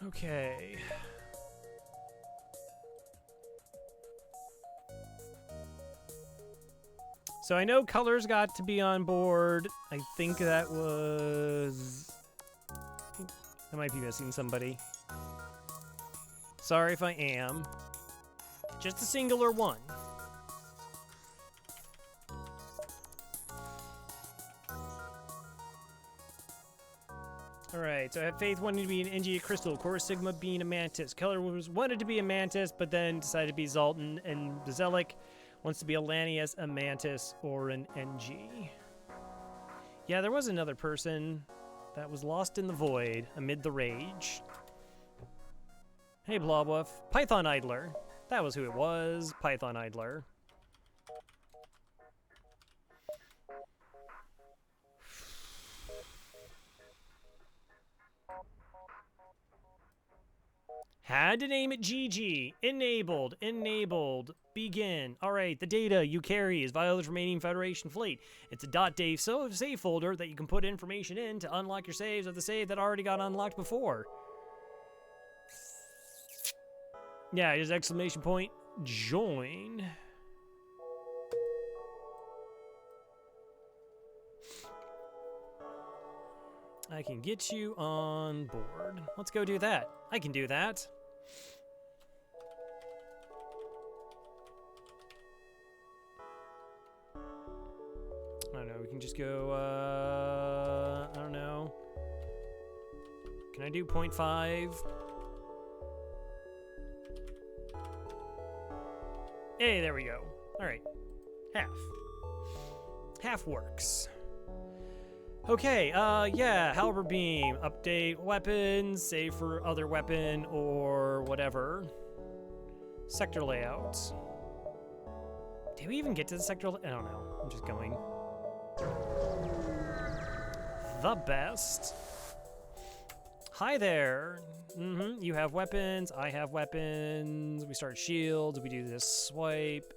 Okay. So I know colors got to be on board. I think that was... I might be missing somebody. Sorry if I am. Just a singular one. Alright, so I have Faith wanting to be an NG Crystal, Core Sigma being a Mantis. Keller wanted to be a Mantis, but then decided to be Zoltan, and Zelic wants to be a Lanius, a Mantis, or an NG. Yeah, there was another person that was lost in the void amid the rage. Hey, Blobwolf. Python Idler. That was who it was. Python Idler. Had to name it GG. Enabled. Enabled. Begin. Alright, the data you carry is via the remaining Federation fleet. It's a .dave save folder that you can put information in to unlock your saves of the save that already got unlocked before. Yeah, just exclamation point. Join. I can get you on board. Let's go do that. I can do that. I don't know, we can just go, I don't know. Can I do 0.5? Hey, there we go. Alright. Half. Half works. Okay, yeah, Halberd Beam, update weapons, save for other weapon, or whatever. Sector layout. Did we even get to the sector? I don't know. I'm just going. The best. Hi there. You have weapons, I have weapons. We start shields, we do this swipe.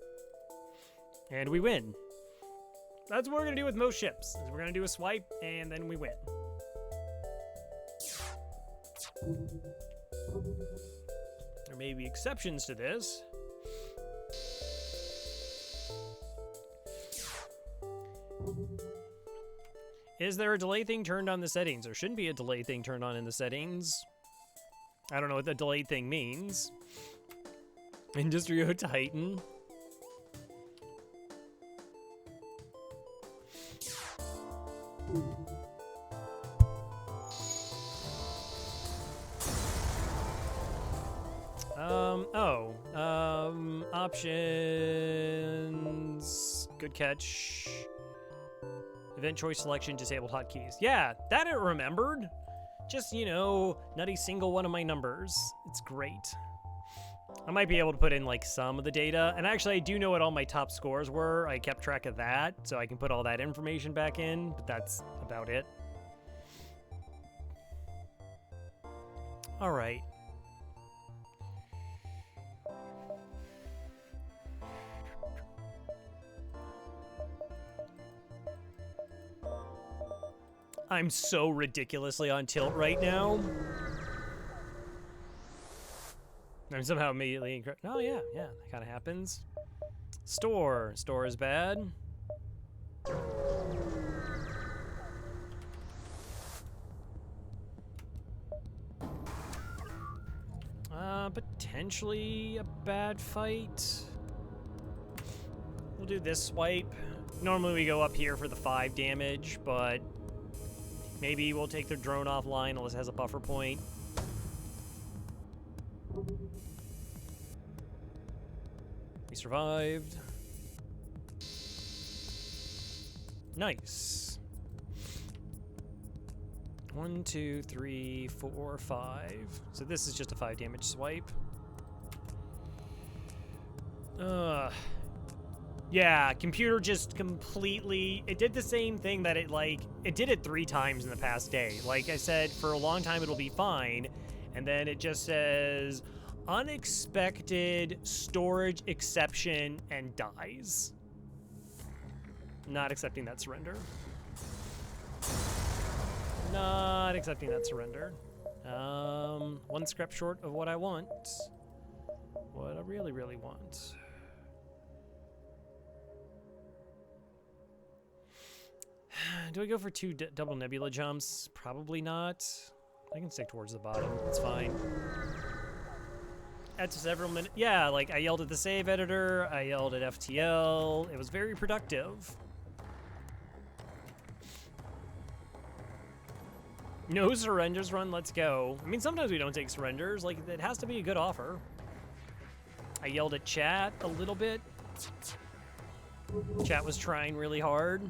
And we win. That's what we're gonna do with most ships. We're gonna do a swipe, and then we win. There may be exceptions to this. Is there a delay thing turned on the settings? There shouldn't be a delay thing turned on in the settings. I don't know what the delay thing means. Industrio Titan. Options. Good catch. Event choice selection, disabled hotkeys. Yeah, that I remembered. Just, you know, not a single one of my numbers. It's great. I might be able to put in, like, some of the data. And actually, I do know what all my top scores were. I kept track of that, so I can put all that information back in, but that's about it. All right. I'm so ridiculously on tilt right now. I'm somehow immediately incorrect. Oh, yeah, that kind of happens. Store. Store is bad. Potentially a bad fight. We'll do this swipe. Normally we go up here for the 5 damage, but maybe we'll take their drone offline unless it has a buffer point. We survived. Nice. 1, 2, 3, 4, 5. So this is just a 5 damage swipe. Yeah, computer just completely... It did the same thing that it did it 3 times in the past day. Like I said, for a long time it'll be fine. And then it just says, unexpected storage exception, and dies. Not accepting that surrender. Not accepting that surrender. One scrap short of what I want. What I really, really want. Do I go for 2 double nebula jumps? Probably not. I can stick towards the bottom. It's fine. That's several minutes. Yeah, like I yelled at the save editor. I yelled at FTL. It was very productive. No surrenders run, let's go. I mean, sometimes we don't take surrenders. Like, it has to be a good offer. I yelled at chat a little bit. Chat was trying really hard.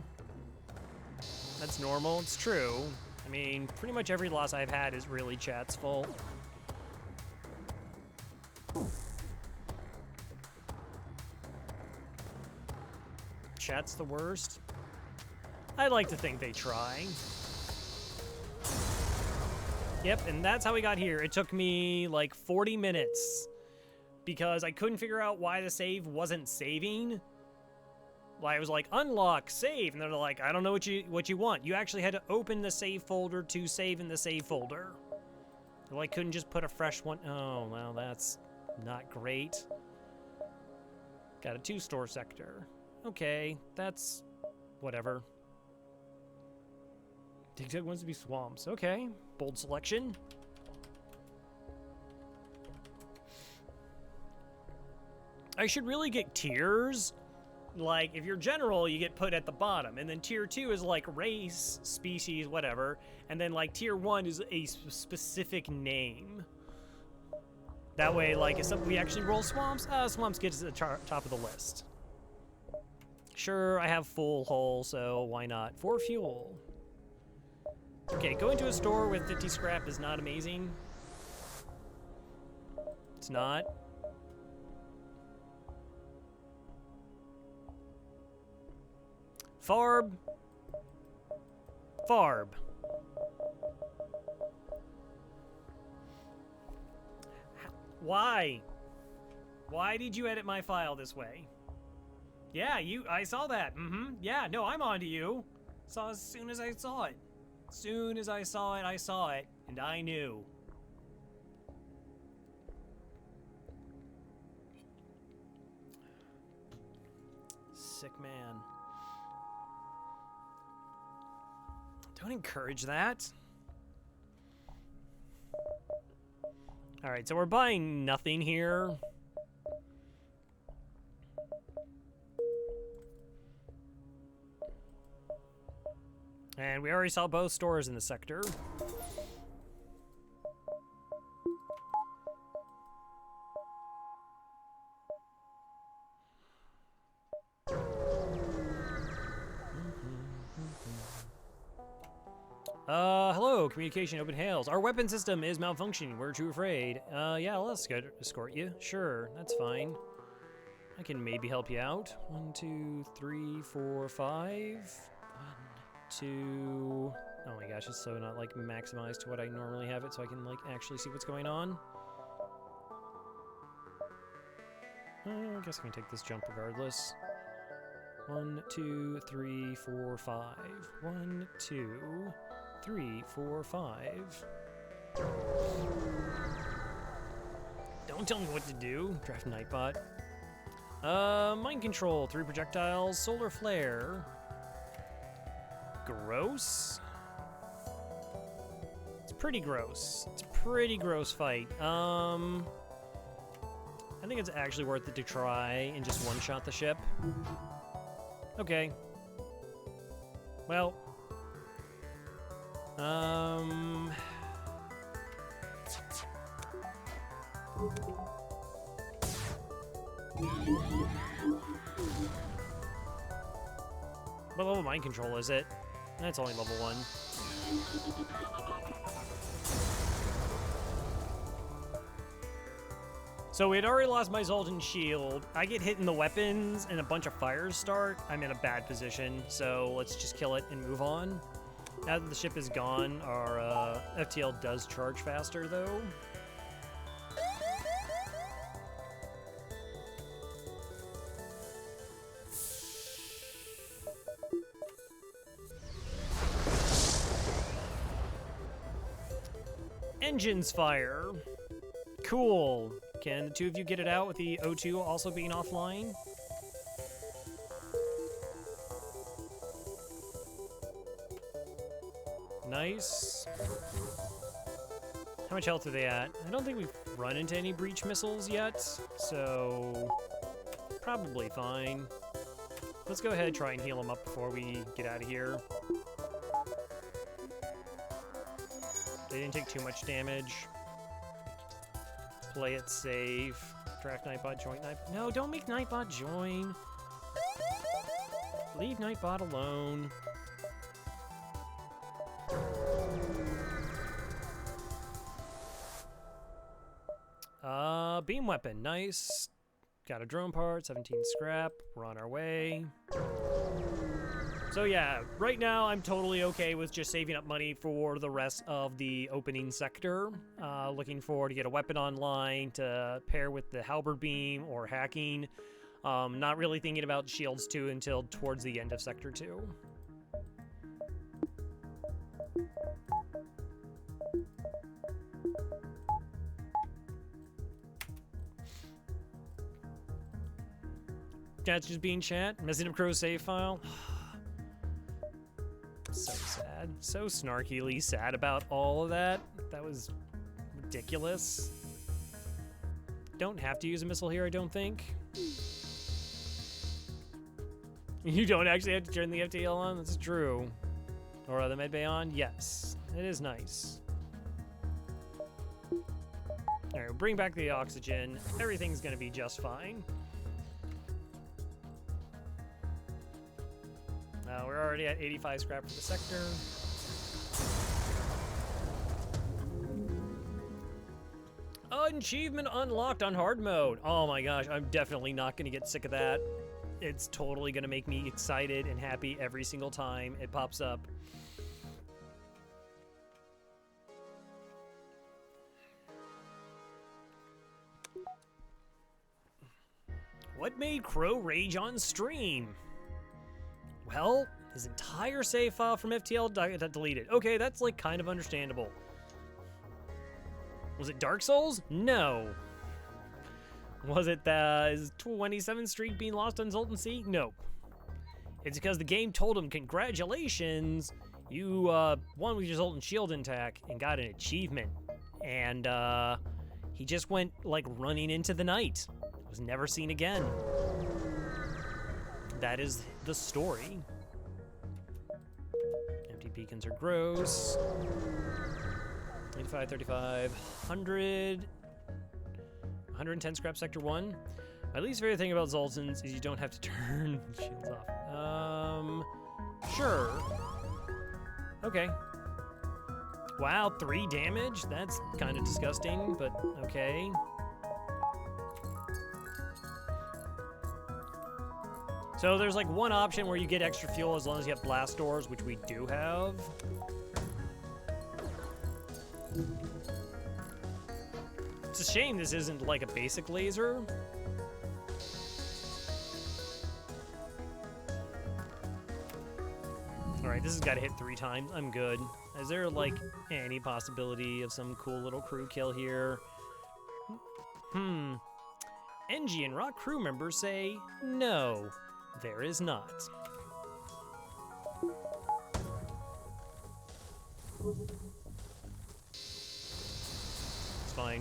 That's normal, it's true. I mean, pretty much every loss I've had is really chat's fault. Chat's the worst. I like to think they try. Yep, and that's how we got here. It took me like 40 minutes because I couldn't figure out why the save wasn't saving. I was like, unlock, save, and they're like, I don't know what you want. You actually had to open the save folder to save in the save folder. Well, I couldn't just put a fresh one. Oh, well, that's not great. Got a 2-store sector. Okay, that's whatever. TikTok wants to be swamps. Okay, bold selection. I should really get tiers. Like, if you're general, you get put at the bottom. And then tier 2 is like race, species, whatever. And then like tier 1 is a specific name. That way, like, if we actually roll swamps, swamps gets to the top of the list. Sure, I have full hull, so why not? 4 fuel. Okay, going to a store with 50 scrap is not amazing. It's not. Farb. Farb. Why? Why did you edit my file this way? Yeah, I saw that. Yeah, no, I'm on to you. Saw as soon as I saw it. As soon as I saw it, and I knew. Sick man. Don't encourage that. All right, so we're buying nothing here. And we already saw both stores in the sector. Hello, communication open hails. Our weapon system is malfunctioning. We're too afraid. Yeah, let's go escort you. Sure, that's fine. I can maybe help you out. 1, 2, 3, 4, 5. 1, 2. Oh my gosh, it's so not like maximized to what I normally have it, so I can like actually see what's going on. I guess I can take this jump regardless. 1, 2, 3, 4, 5. 1, 2, 3, 4, 5. Don't tell me what to do. Draft Nightbot. Mind control. 3 projectiles. Solar flare. Gross. It's pretty gross. It's a pretty gross fight. I think it's actually worth it to try and just one-shot the ship. Okay. Well. What level mind control is it? That's only level 1. So we had already lost my Zoltan shield. I get hit in the weapons and a bunch of fires start. I'm in a bad position, so let's just kill it and move on. Now that the ship is gone, our FTL does charge faster, though. engines fire. Cool. Can the two of you get it out with the O2 also being offline? Nice. How much health are they at? I don't think we've run into any breach missiles yet, so probably fine. Let's go ahead and try and heal them up before we get out of here. They didn't take too much damage. Play it safe. Draft Nightbot, join Nightbot. No, don't make Nightbot join. Leave Nightbot alone. Beam weapon, nice. Got a drone part, 17 scrap. We're on our way. So yeah, right now I'm totally okay with just saving up money for the rest of the opening sector. Looking forward to get a weapon online to pair with the halberd beam or hacking. Not really thinking about shields 2 until towards the end of sector 2. Chat's just being chat. Messing up Crow's save file. So sad. So snarkily sad about all of that. That was ridiculous. Don't have to use a missile here, I don't think. You don't actually have to turn the FTL on? That's true. Or the medbay on? Yes. It is nice. Alright, we'll bring back the oxygen. Everything's gonna be just fine. We're already at 85 scrap for the sector. Achievement unlocked on hard mode. Oh my gosh, I'm definitely not going to get sick of that. It's totally going to make me excited and happy every single time it pops up. What made Crow rage on stream? Well, his entire save file from FTL got deleted. Okay, that's like kind of understandable. Was it Dark Souls? No. Was it his 27th streak being lost on Zoltan C? Nope. It's because the game told him, congratulations, you won with your Zoltan shield intact and got an achievement. And he just went like running into the night. Was never seen again. That is the story. Empty beacons are gross. 85, 35, 100. 110 scrap sector 1. My least favorite thing about Zoltans is you don't have to turn shields off. Sure. Okay. Wow, 3 damage? That's kind of disgusting, but okay. So there's like one option where you get extra fuel as long as you have blast doors, which we do have. It's a shame this isn't like a basic laser. Alright, this has got to hit 3 times. I'm good. Is there like any possibility of some cool little crew kill here? NG and Rock crew members say no. There is not. It's fine.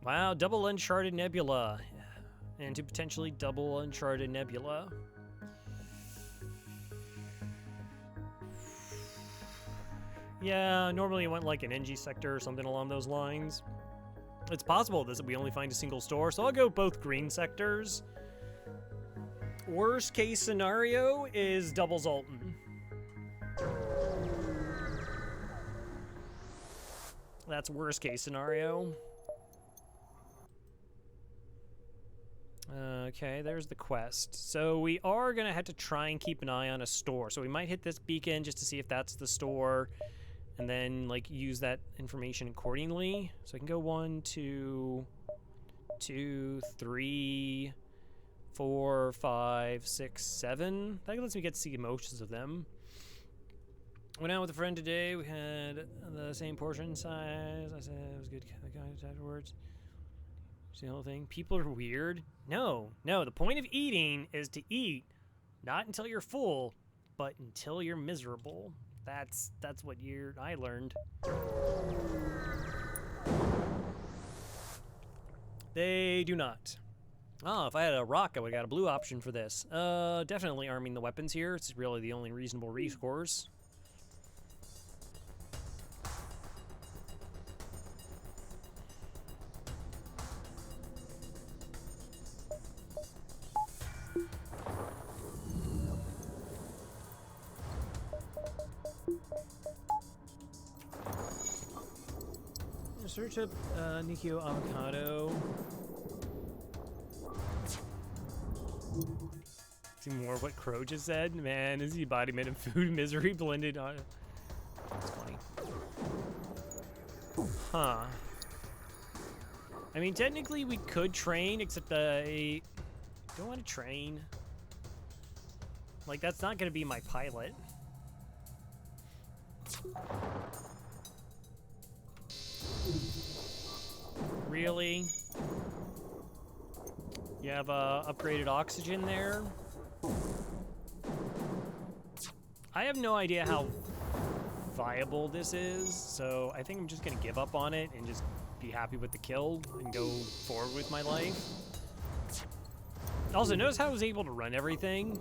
Wow, double Uncharted Nebula. And to potentially double Uncharted Nebula. Yeah, normally you want like an NG sector or something along those lines. It's possible that we only find a single store, so I'll go both green sectors. Worst case scenario is double Zoltan. That's worst case scenario. Okay, there's the quest. So we are going to have to try and keep an eye on a store. So we might hit this beacon just to see if that's the store. And then, like, use that information accordingly. So I can go 1, 2, 2, 3, 4, 5, 6, 7. That lets me get to see most of them. Went out with a friend today. We had the same portion size. I said it was good. The guy afterwards. See the whole thing. People are weird. No. The point of eating is to eat, not until you're full, but until you're miserable. That's what I learned. They do not. Oh, if I had a rock, I would have got a blue option for this. Definitely arming the weapons here. It's really the only reasonable recourse. Search up Nikio Avocado. See more of what Crow just said? Man, is the embodiment of food misery blended on. That's funny. Huh. I mean, technically we could train, except I don't want to train. Like, that's not going to be my pilot. Really? You have upgraded oxygen there? I have no idea how viable this is, so I think I'm just gonna give up on it and just be happy with the kill and go forward with my life. Also, notice how I was able to run everything.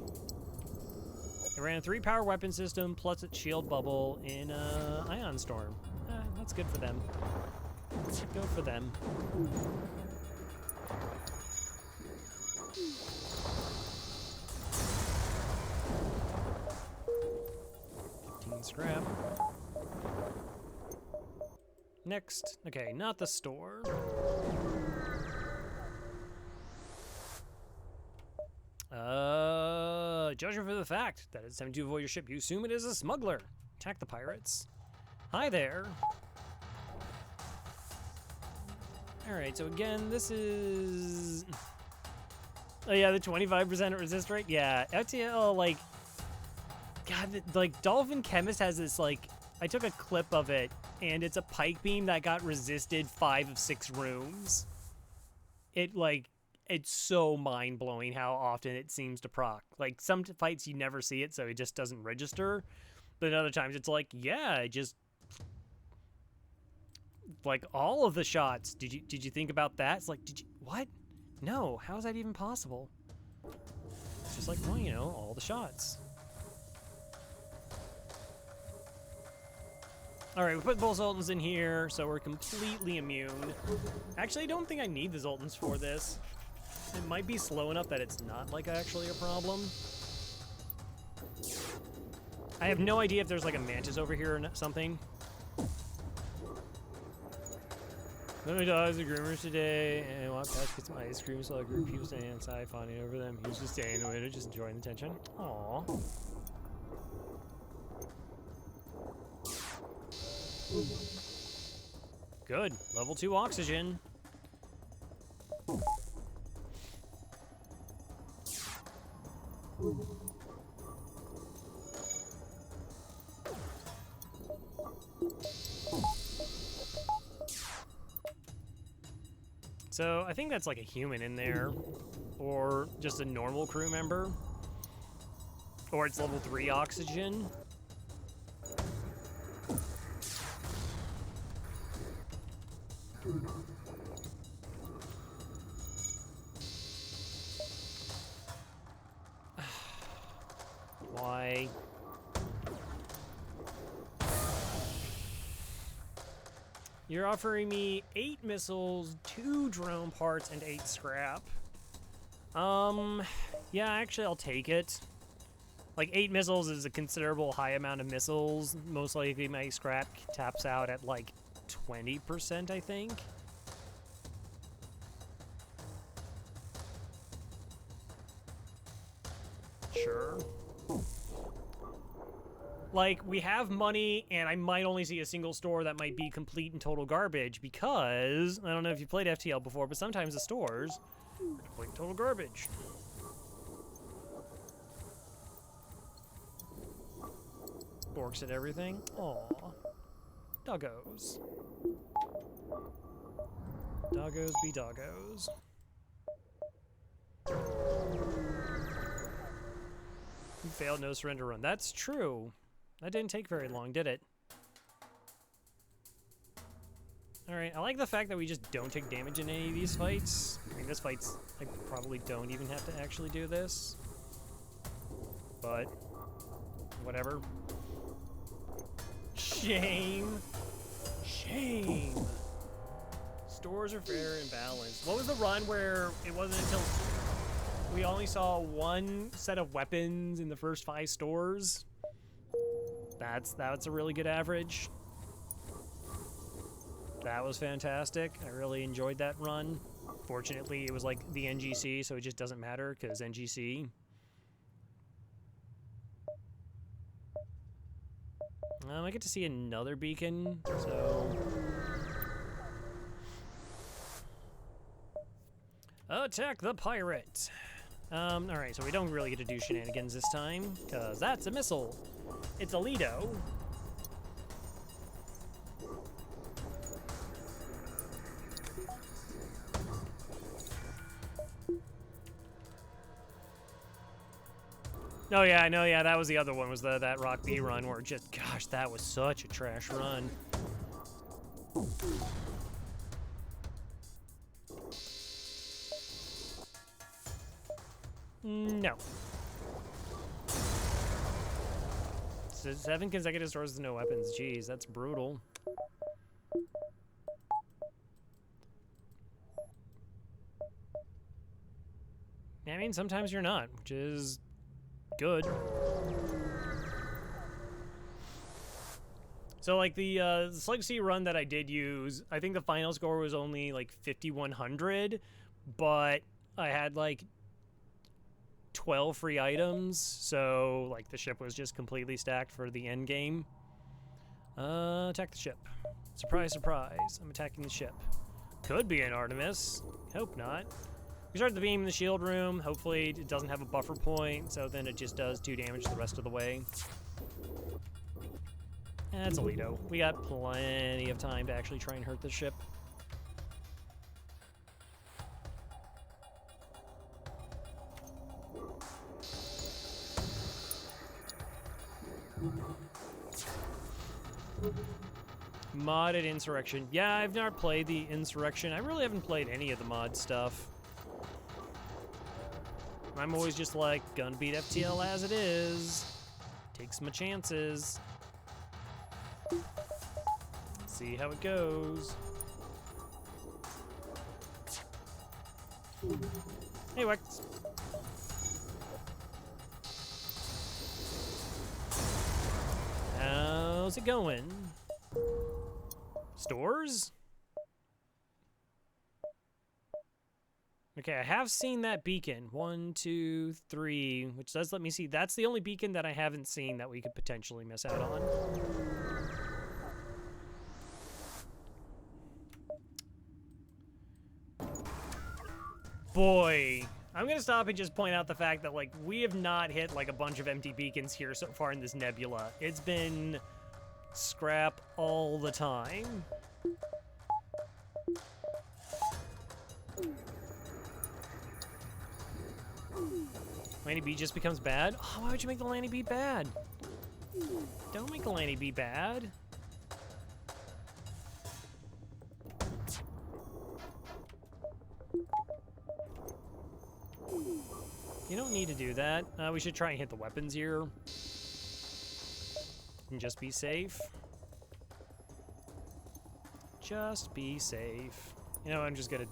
I ran a 3-power weapon system plus its shield bubble in Ion Storm. That's good for them. Go for them. Scrap. Next. Okay, not the store. Judging for the fact that it's time to avoid your ship, you assume it is a smuggler. Attack the pirates. Hi there. Alright, so again, this is... Oh yeah, the 25% resist rate? Yeah, FTL, like... God, like, Dolphin Chemist has this, like... I took a clip of it, and it's a pike beam that got resisted 5 of 6 rooms. It, like... It's so mind-blowing how often it seems to proc. Like, some fights you never see it, so it just doesn't register. But other times it's like, yeah, it just... Like, all of the shots. Did you think about that? It's like, did you... What? No, how is that even possible? It's just like, well, you know, all the shots. Alright, we put both Zoltans in here, so we're completely immune. Actually, I don't think I need the Zoltans for this. It might be slow enough that it's not, like, actually a problem. I have no idea if there's, like, a Mantis over here or something. Let my dogs are groomers today, and I walked past to get some ice cream, so a group of people standing outside fawning over them. He was just staying in the window, just enjoying the tension. Aww. Good. Level 2 oxygen. So I think that's like a human in there, or just a normal crew member, or it's level 3 oxygen. Why? You're offering me 8 missiles, 2 drone parts, and 8 scrap. Yeah, actually I'll take it. Like, 8 missiles is a considerable high amount of missiles. Most likely my scrap taps out at like 20%, I think. Sure. Like, we have money, and I might only see a single store that might be complete and total garbage, because, I don't know if you played FTL before, but sometimes the stores are complete and total garbage. forks at everything. Aw. Doggos. Doggos be doggos. You failed no surrender run. That's true. That didn't take very long, did it? Alright, I like the fact that we just don't take damage in any of these fights. I mean, this fight's... I probably don't even have to actually do this. But... whatever. Shame. Shame. Stores are fair and balanced. What was the run where it wasn't until we only saw one set of weapons in the first 5 stores? That's a really good average. That was fantastic. I really enjoyed that run. Fortunately, it was like the NGC, so it just doesn't matter because NGC. I get to see another beacon, so... Attack the pirate! Alright, so we don't really get to do shenanigans this time, because that's a missile. It's a Lido. Oh yeah, I know, yeah, that was the other one, was that Rock B run where just, gosh, that was such a trash run. No. 7 consecutive stores with no weapons, jeez, that's brutal. I mean, sometimes you're not, which is good. So like the Slug C run that I did use, I think the final score was only like 5,100, but I had like 12 free items, so like the ship was just completely stacked for the end game. Attack the ship. Surprise, surprise. I'm attacking the ship. Could be an Artemis. Hope not. We start the beam in the shield room. Hopefully it doesn't have a buffer point, so then it just does 2 damage the rest of the way. That's a Lido. We got plenty of time to actually try and hurt the ship. Modded Insurrection. Yeah, I've not played the Insurrection. I really haven't played any of the mod stuff. I'm always just like, gonna beat FTL as it is. Take some chances. See how it goes. Hey, Wex. How's it going? Stores? Okay, I have seen that beacon. 1, 2, 3, which does let me see. That's the only beacon that I haven't seen that we could potentially miss out on. Boy, I'm gonna stop and just point out the fact that, like, we have not hit, like, a bunch of empty beacons here so far in this nebula. It's been scrap all the time. Lanny B just becomes bad? Oh, why would you make the Lanny B bad? Don't make the Lanny B bad. You don't need to do that. We should try and hit the weapons here. And just be safe. Just be safe. You know, I'm just gonna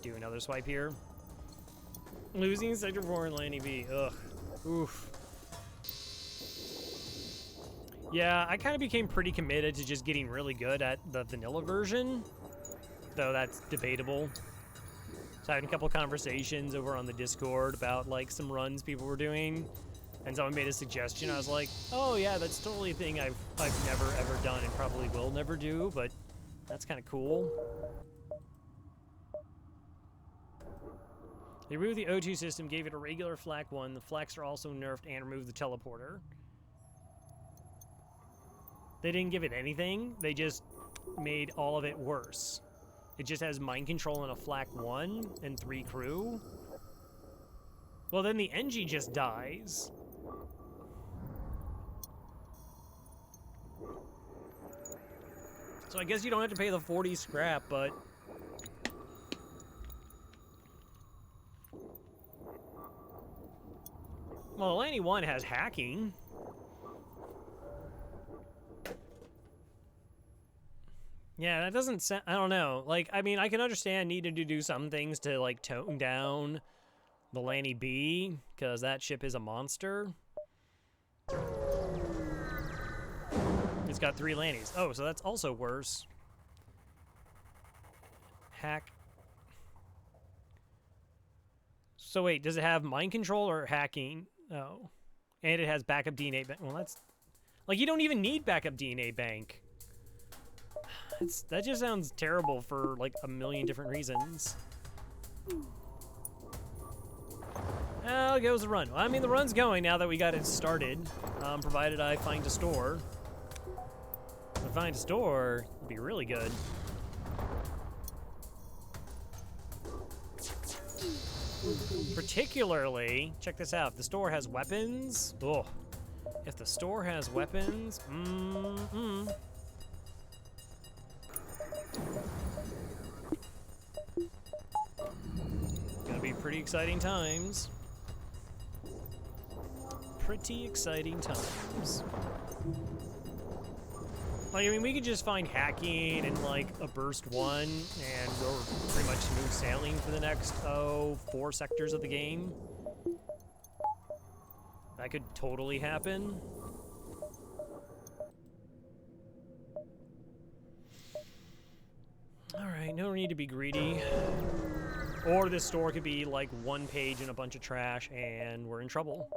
do another swipe here. Losing Sector 4 and Lanny B. Ugh. Oof. Yeah, I kind of became pretty committed to just getting really good at the vanilla version. Though that's debatable. So I had a couple conversations over on the Discord about, like, some runs people were doing. And someone made a suggestion. I was like, oh yeah, that's totally a thing I've never ever done and probably will never do, but that's kind of cool. They removed the O2 system, gave it a regular flak 1. The flaks are also nerfed and removed the teleporter. They didn't give it anything. They just made all of it worse. It just has mind control and a flak 1 and 3 crew. Well, then the NG just dies. So I guess you don't have to pay the 40 scrap, but... Well, Lanny 1 has hacking. Yeah, that doesn't sound... I don't know. Like, I mean, I can understand needing to do some things to, like, tone down the Lanny B, because that ship is a monster. It's got 3 Lannys. Oh, so that's also worse. Hack. So wait, does it have mind control or hacking? Oh. And it has backup DNA bank. Well, that's... Like, you don't even need backup DNA bank. That just sounds terrible for, like, a million different reasons. How goes the run? Well, I mean, the run's going now that we got it started, provided I find a store. If I find a store, it'd be really good. Particularly, check this out, if the store has weapons. Oh, if the store has weapons, Gonna be pretty exciting times. Pretty exciting times. Like, I mean, we could just find hacking in, like, a burst 1, and we're pretty much smooth sailing for the next, 4 sectors of the game. That could totally happen. Alright, no need to be greedy. Or this store could be, like, 1 page and a bunch of trash, and we're in trouble.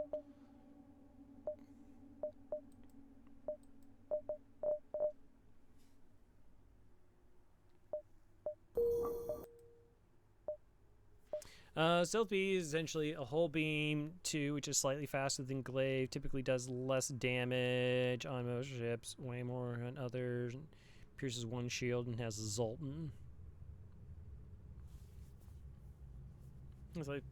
Stealth B is essentially a hull beam 2, which is slightly faster than Glaive, typically does less damage on most ships, way more on others, pierces 1 shield, and has a Zoltan. It's like,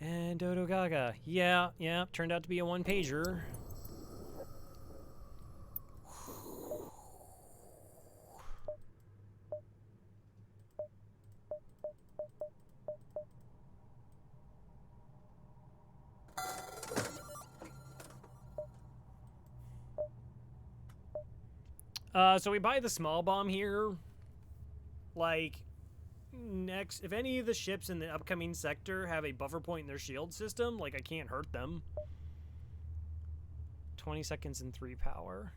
and Dodo Gaga. Yeah, turned out to be a 1-pager. So we buy the small bomb here. Like, next, if any of the ships in the upcoming sector have a buffer point in their shield system, like, I can't hurt them. 20 seconds and 3 power.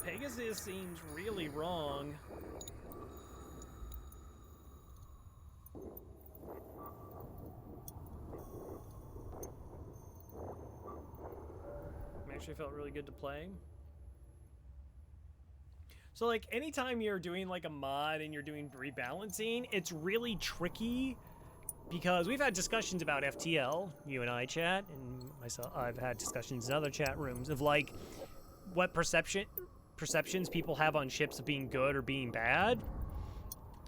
Pegasus seems really wrong. Actually felt really good to play. So, like, anytime you're doing, like, a mod and you're doing rebalancing, it's really tricky because we've had discussions about FTL, you and I, chat, and myself. I've had discussions in other chat rooms of, like, what perceptions people have on ships of being good or being bad,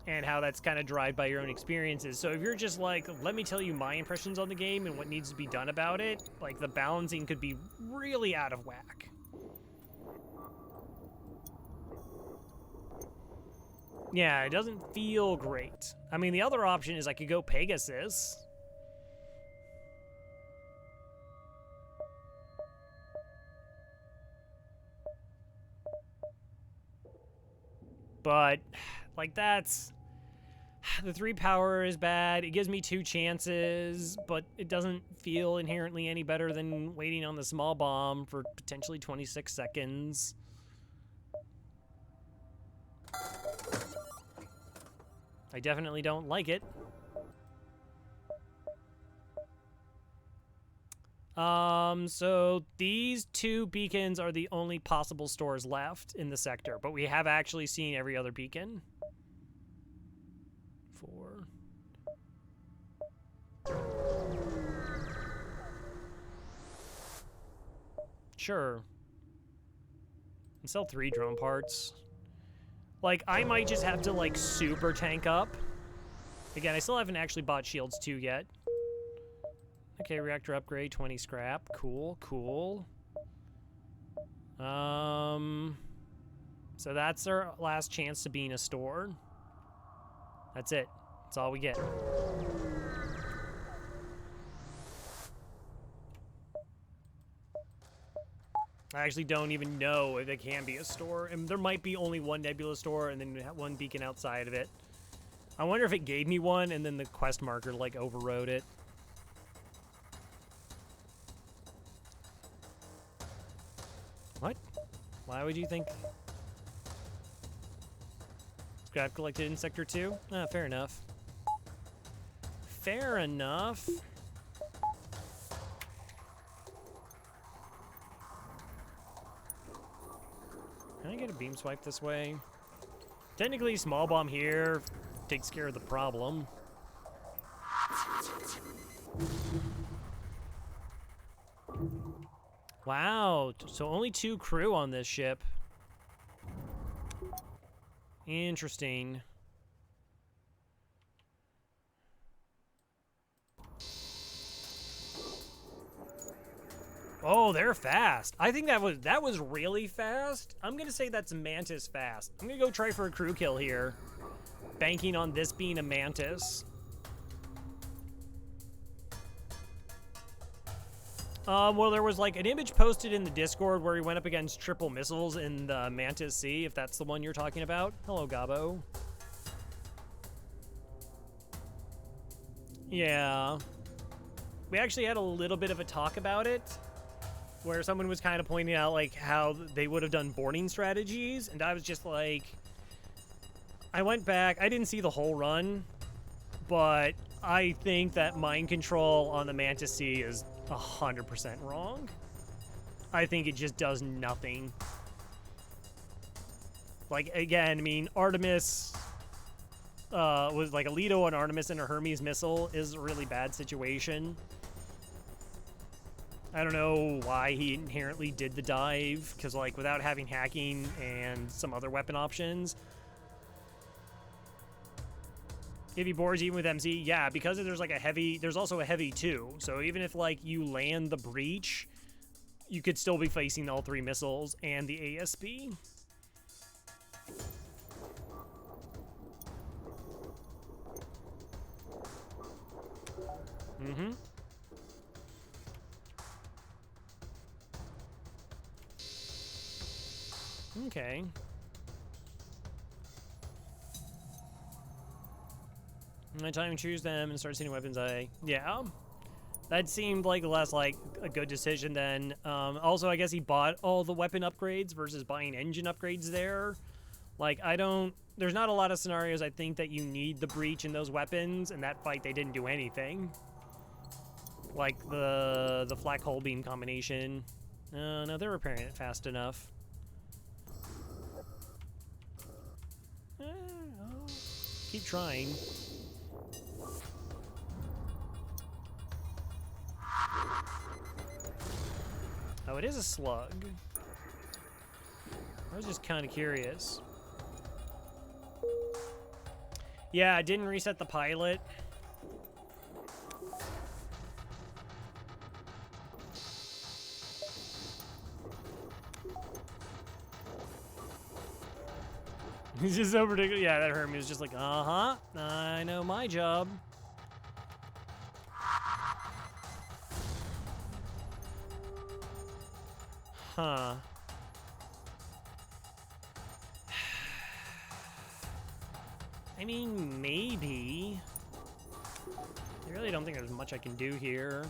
and how that's kind of driven by your own experiences. So if you're just like, let me tell you my impressions on the game and what needs to be done about it, like, the balancing could be really out of whack. Yeah, it doesn't feel great. I mean, the other option is I could go Pegasus. But, like, that's... The 3 power is bad. It gives me 2 chances, but it doesn't feel inherently any better than waiting on the small bomb for potentially 26 seconds. I definitely don't like it. So these two beacons are the only possible stores left in the sector, but we have actually seen every other beacon. 4. Sure. And sell 3 drone parts. Like, I might just have to, like, super tank up. Again, I still haven't actually bought Shields 2 yet. Okay, reactor upgrade, 20 scrap. Cool, cool. So that's our last chance to be in a store. That's it. That's all we get. I actually don't even know if it can be a store. And there might be only one Nebula store and then one beacon outside of it. I wonder if it gave me one and then the quest marker, like, overrode it. What? Why would you think? Scrap collected in Sector 2? Ah, fair enough. Fair enough. Can I get a beam swipe this way? Technically, small bomb here takes care of the problem. Wow, so only 2 crew on this ship. Interesting. Oh, they're fast. I think that was really fast. I'm gonna say that's Mantis fast. I'm gonna go try for a crew kill here, banking on this being a Mantis. Well, there was like an image posted in the Discord where he went up against triple missiles in the Mantis C, if that's the one you're talking about. Hello, Gabo. Yeah. We actually had a little bit of a talk about it, where someone was kind of pointing out, like, how they would have done boarding strategies, and I was just like... I went back, I didn't see the whole run, but I think that mind control on the Mantis C is 100% wrong. I think it just does nothing. Like, again, I mean, Artemis was like a Leto on Artemis and a Hermes missile is a really bad situation. I don't know why he inherently did the dive, because, like, without having hacking and some other weapon options. If he boards even with MZ, yeah, because there's like a heavy, there's also a heavy too. So even if like you land the breach, you could still be facing all 3 missiles and the ASB. Mm-hmm. Okay. My time to choose them and start seeing weapons yeah. That seemed like less like a good decision then. Also, I guess he bought all the weapon upgrades versus buying engine upgrades there. Like, there's not a lot of scenarios I think that you need the breach in those weapons. In that fight, they didn't do anything. Like the flak hole beam combination. No, they're repairing it fast enough. I'll keep trying. Oh, it is a slug. I was just kind of curious. Yeah, I didn't reset the pilot. He's just so ridiculous. Yeah, that Hermes was just like, uh-huh, I know my job. Huh. I mean, maybe. I really don't think there's much I can do here.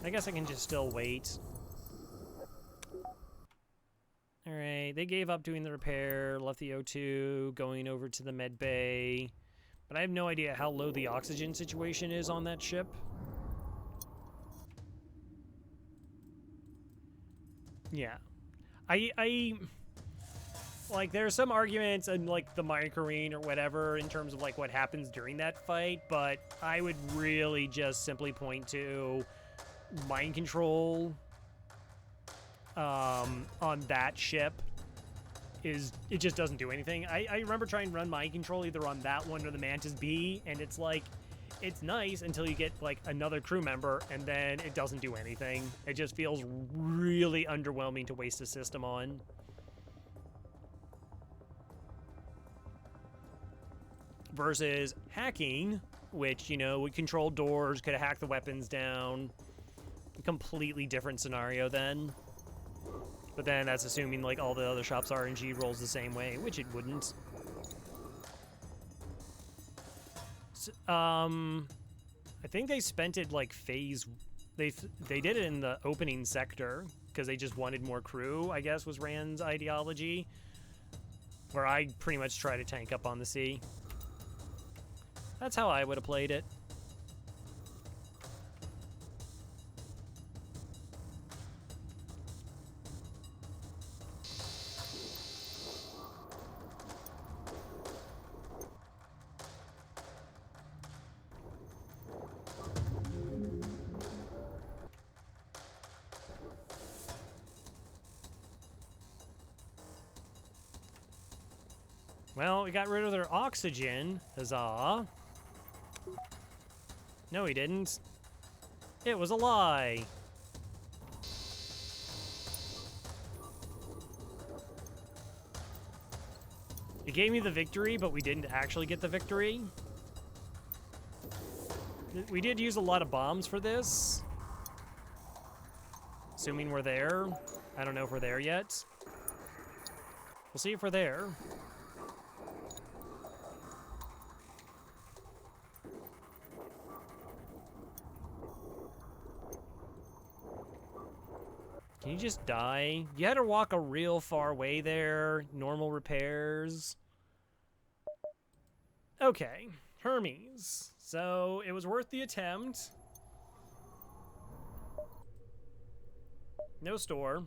I guess I can just still wait. Alright, they gave up doing the repair, left the O2, going over to the med bay. But I have no idea how low the oxygen situation is on that ship. Yeah. I like, there's some arguments in, like, the Microrene or whatever in terms of, like, what happens during that fight, but I would really just simply point to mind control on that ship. It just doesn't do anything. I remember trying to run mind control either on that one or the Mantis B, and it's like, it's nice until you get, like, another crew member, and then it doesn't do anything. It just feels really underwhelming to waste a system on. Versus hacking, which, you know, would control doors, could hack the weapons down. A completely different scenario then. But then that's assuming, like, all the other shops' RNG rolls the same way, which it wouldn't. I think they spent it, like, phase... They did it in the opening sector, because they just wanted more crew, I guess, was Rand's ideology. Where I pretty much try to tank up on the sea. That's how I would have played it. Well, we got rid of their oxygen. Huzzah. No, he didn't. It was a lie. It gave me the victory, but we didn't actually get the victory. We did use a lot of bombs for this. Assuming we're there. I don't know if we're there yet. We'll see if we're there. Can you just die? You had to walk a real far way there. Normal repairs. Okay, Hermes. So it was worth the attempt. No store.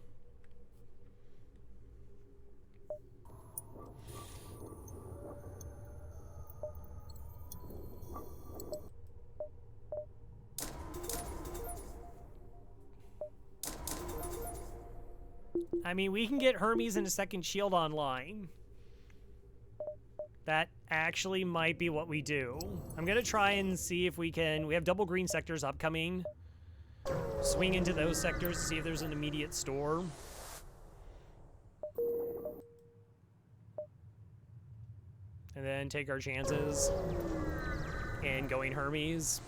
I mean, we can get Hermes and a second shield online. That actually might be what we do. I'm gonna try and see if we can... We have double green sectors upcoming. Swing into those sectors to see if there's an immediate store. And then take our chances in going Hermes.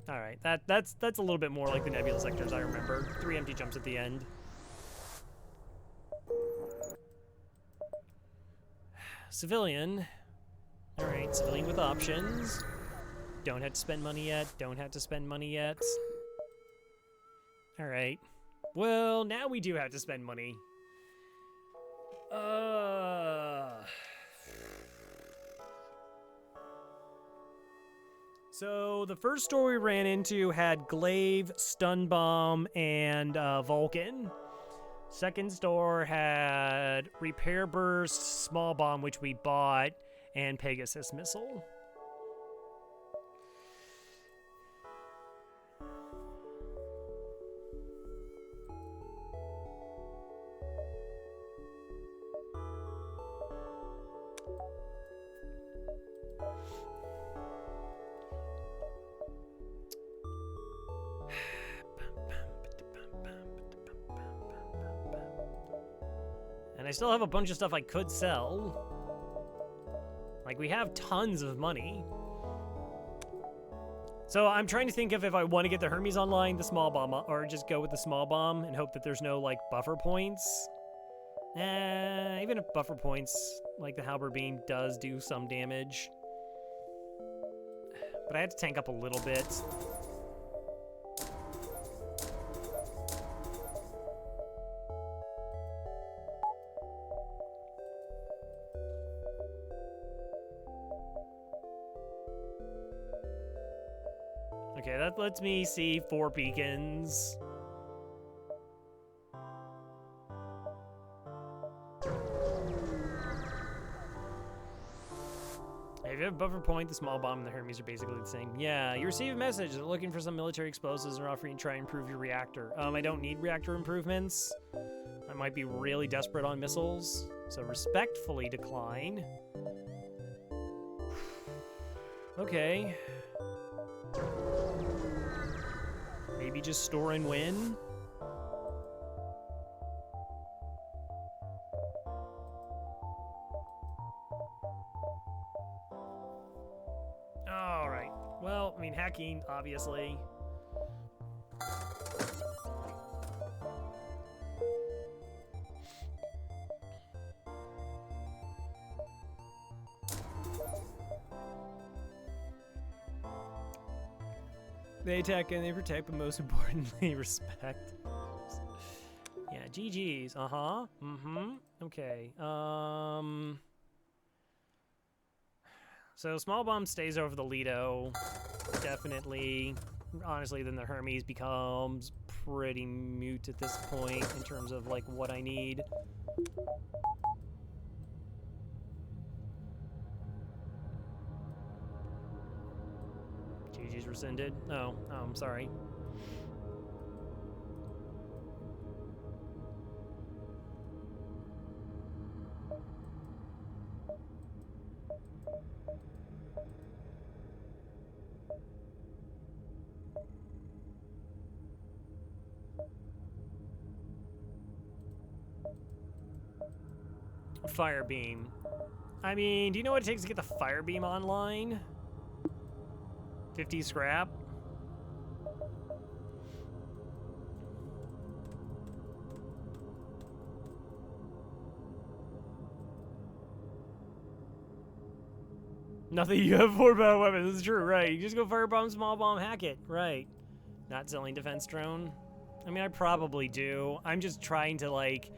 Alright, that's a little bit more like the Nebula sectors I remember. 3 empty jumps at the end. Civilian. Alright, civilian with options. Don't have to spend money yet. Don't have to spend money yet. Alright. Well, now we do have to spend money. So the first store we ran into had Glaive, Stun Bomb, and Vulcan. Second store had Repair Burst, Small Bomb, which we bought, and Pegasus Missile. And I still have a bunch of stuff I could sell. Like, we have tons of money. So I'm trying to think of if I want to get the Hermes online, the small bomb, or just go with the small bomb and hope that there's no, like, buffer points. Even if buffer points, like the Halberd Beam, does do some damage. But I had to tank up a little bit. Okay, that lets me see 4 beacons. If you have a buffer point, the small bomb and the Hermes are basically the same. Yeah, you receive a message. They're looking for some military explosives and are offering to try and improve your reactor. I don't need reactor improvements. I might be really desperate on missiles, so respectfully decline. Okay. Maybe just store and win? Alright. Well, I mean, hacking, obviously. They attack and they protect, but most importantly, respect. Yeah, GG's. Uh-huh. Mm-hmm. Okay. So small bomb stays over the Lido. Definitely. Honestly, then the Hermes becomes pretty mute at this point in terms of, like, what I need. GG's rescinded. Oh, I'm sorry. Fire beam. I mean, do you know what it takes to get the fire beam online? 50 scrap? Nothing, you have 4 battle weapons, this is true, right. You just go firebomb, small bomb, hack it, right. Not selling defense drone. I mean, I probably do. I'm just trying to, like,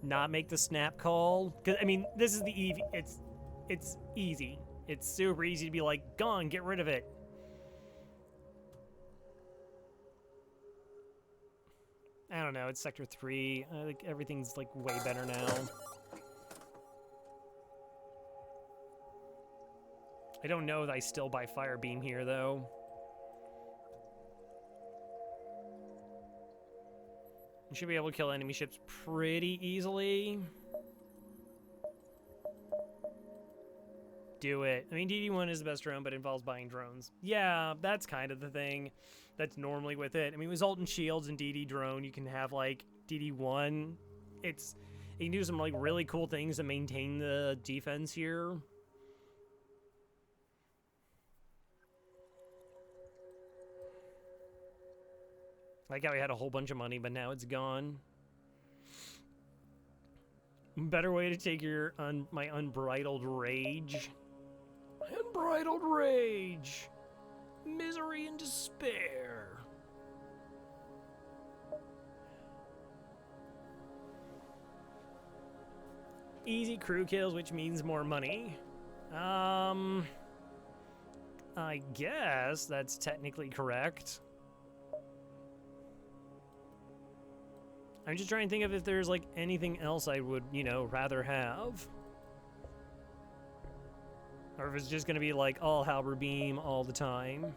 not make the snap call. Cause I mean, this is the easy, it's easy. It's super easy to be like, gone, get rid of it. I don't know, it's Sector 3. I think everything's, like, way better now. I don't know that I still buy Fire Beam here, though. You should be able to kill enemy ships pretty easily. Do it. I mean, DD1 is the best drone, but it involves buying drones. Yeah, that's kind of the thing that's normally with it. I mean, with Zoltan Shields and DD drone, you can have, like, DD1. You can do some, like, really cool things to maintain the defense here. Like how we had a whole bunch of money, but now it's gone. Better way to take your my unbridled rage. Unbridled rage. Misery and despair. Easy crew kills, which means more money. I guess that's technically correct. I'm just trying to think of if there's, like, anything else I would, you know, rather have. Or if it's just gonna be, like, all halberd beam all the time.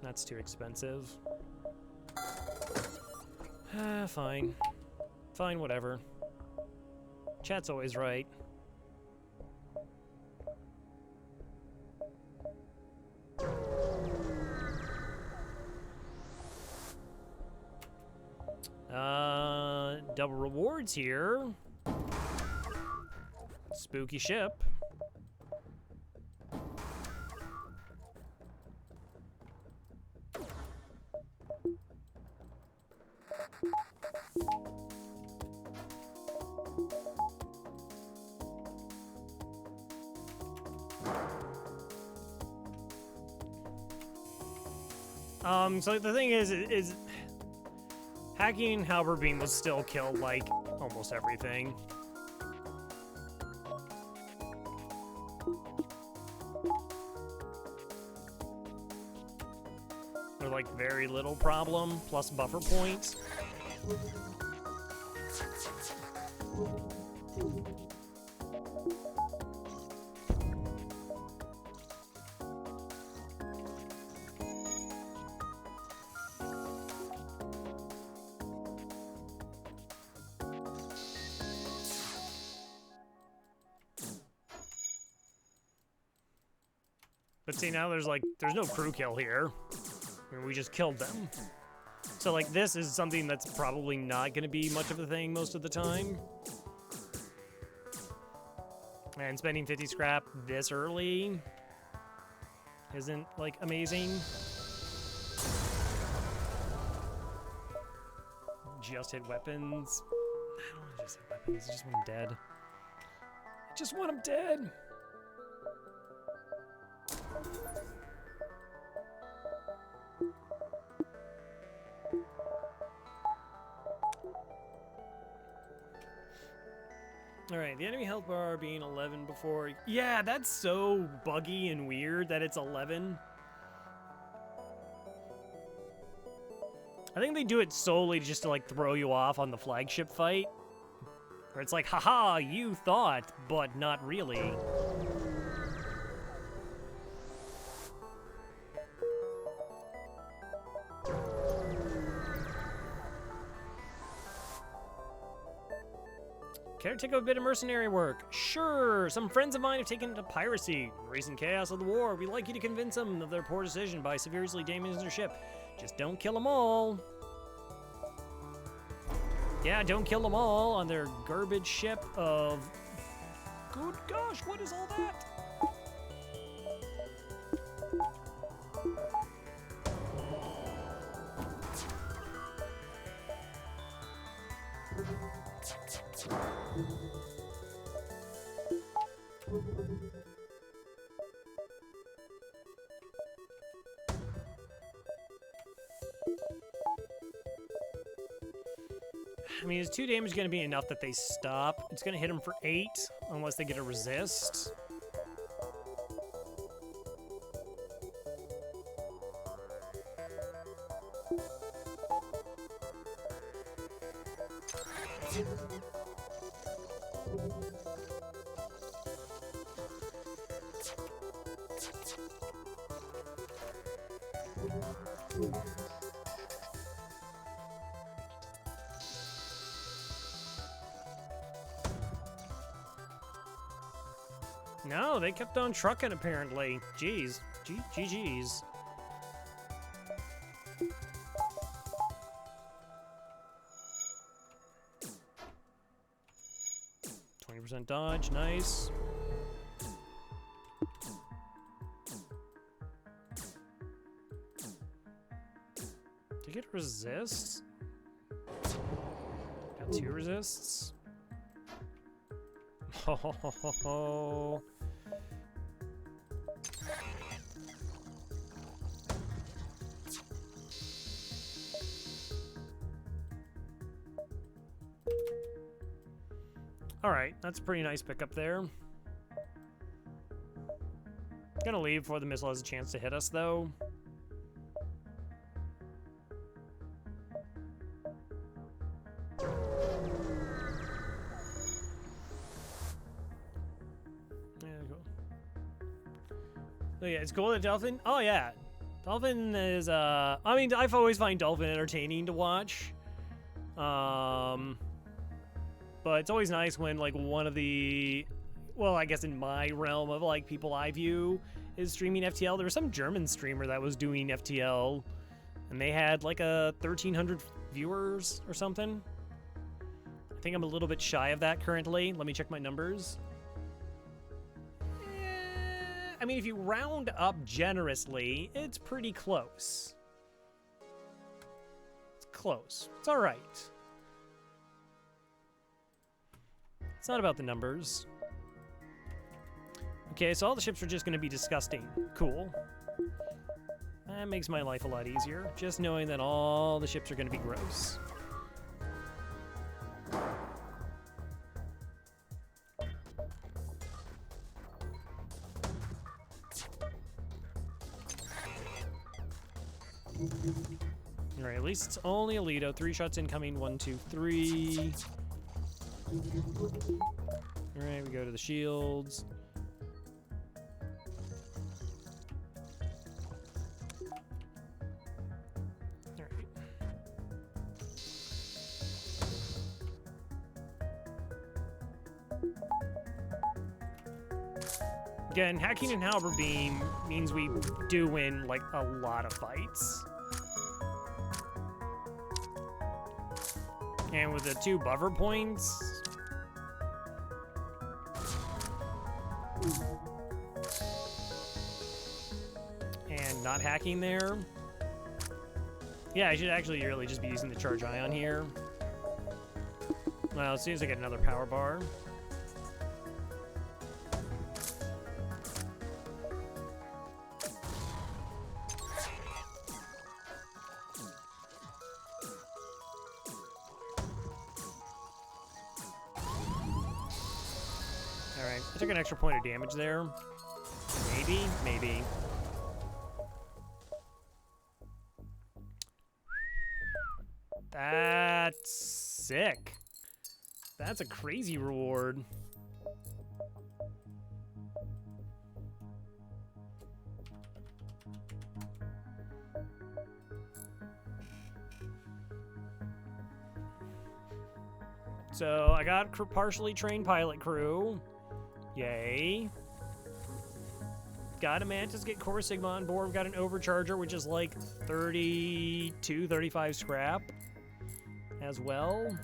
That's too expensive. Fine. Fine, whatever. Chat's always right. Double rewards here. Spooky ship. So the thing is hacking halberd beam will still kill, like, almost everything. Or, like, very little problem, plus buffer points. But see, now there's no crew kill here. I mean, we just killed them. So like this is something that's probably not going to be much of a thing most of the time. And spending 50 scrap this early isn't like amazing. Just hit weapons. I don't want to just hit weapons. I just want them dead. I just want them dead. Alright, the enemy health bar being 11 before... Yeah, that's so buggy and weird that it's 11. I think they do it solely just to, like, throw you off on the flagship fight. Where it's like, haha, you thought, but not really. Care to take a bit of mercenary work? Sure! Some friends of mine have taken to piracy. In the recent chaos of the war, we'd like you to convince them of their poor decision by severely damaging their ship. Just don't kill them all. Yeah, don't kill them all on their garbage ship of... Good gosh, what is all that? I mean, is 2 damage going to be enough that they stop? It's going to hit them for 8, unless they get a resist. No, they kept on trucking, apparently. Jeez. GG's. % dodge, nice. Did you get resist? Got 2 resists. Ho ho ho ho ho. Alright, that's a pretty nice pickup there. Gonna leave before the missile has a chance to hit us, though. Yeah, cool. So yeah, it's cool that Dolphin... Oh, yeah. Dolphin is, I mean, I've always find Dolphin entertaining to watch. But it's always nice when, like, one of the, well, I guess in my realm of, like, people I view is streaming FTL. There was some German streamer that was doing FTL, and they had, like, 1,300 viewers or something. I think I'm a little bit shy of that currently. Let me check my numbers. I mean, if you round up generously, it's pretty close. It's close. It's all right. It's not about the numbers. Okay, so all the ships are just going to be disgusting. Cool. That makes my life a lot easier. Just knowing that all the ships are going to be gross. Alright, at least it's only Alito. 3 shots incoming. 1, 2, 3. Alright, we go to the shields. Alright. Again, hacking and halberd beam means we do win like a lot of fights. And with the 2 buffer points, and not hacking there, yeah, I should actually really just be using the charge ion here. Well, as soon as I get another power bar. Alright, I took an extra point of damage there. Maybe, maybe. That's sick. That's a crazy reward. So I got partially trained pilot crew. Yay. Got a Mantis, get Core Sigma on board. We've got an Overcharger, which is like 32, 35 scrap as well.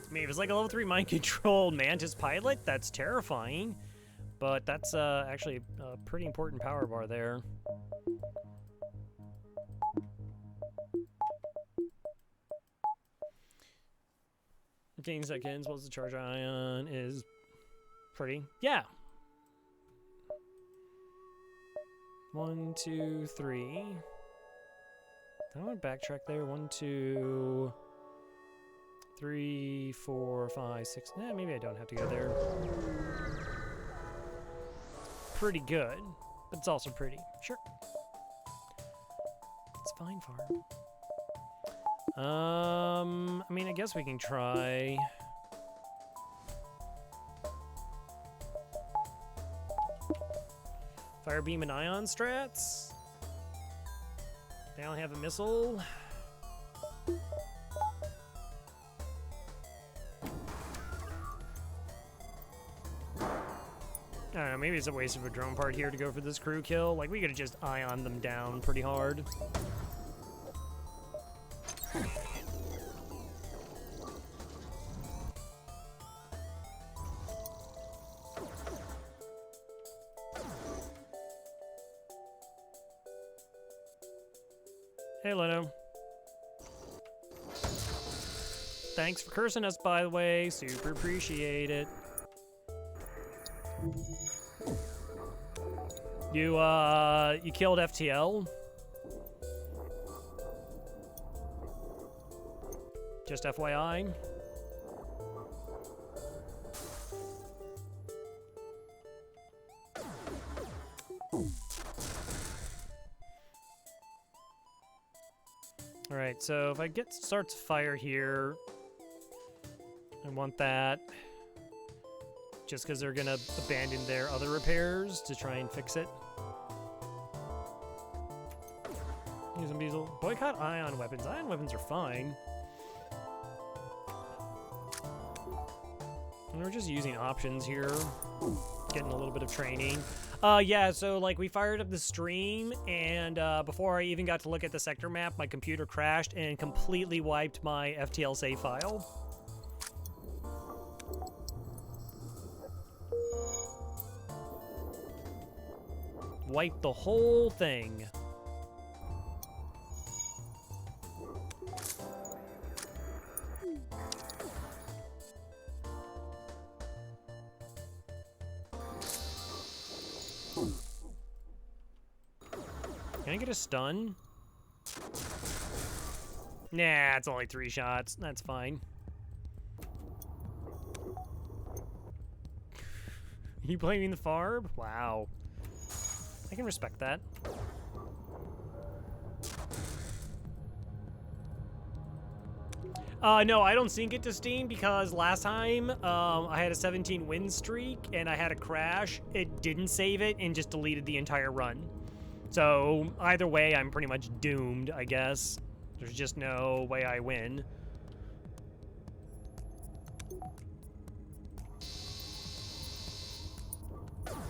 I mean, if it's like a level 3 mind controlled Mantis pilot, that's terrifying. But that's actually a pretty important power bar there. 15 seconds. What's the charge ion? Is pretty. Yeah. 1, 2, 3. I want to backtrack there. 1, 2, 3, 4, 5, 6. Eh, maybe I don't have to go there. Pretty good, but it's also pretty. Sure. It's fine, farm. I mean, I guess we can try. Fire beam and ion strats. They only have a missile. I don't know, maybe it's a waste of a drone part here to go for this crew kill. Like, we could have just ioned them down pretty hard. Hey, Leno. Thanks for cursing us, by the way. Super appreciate it. You killed FTL? Just FYI. Alright, so if I start to fire here, I want that. Just because they're gonna abandon their other repairs to try and fix it. Use them diesel. Boycott ion weapons. Ion weapons are fine. And we're just using options here. Getting a little bit of training. Yeah, so like we fired up the stream, and before I even got to look at the sector map, my computer crashed and completely wiped my FTL save file. Wiped the whole thing. Can I get a stun? Nah, it's only 3 shots. That's fine. You blaming the Farb? Wow. I can respect that. No, I don't sync it to Steam because last time I had a 17 win streak and I had a crash. It didn't save it and just deleted the entire run. So either way, I'm pretty much doomed, I guess. There's just no way I win.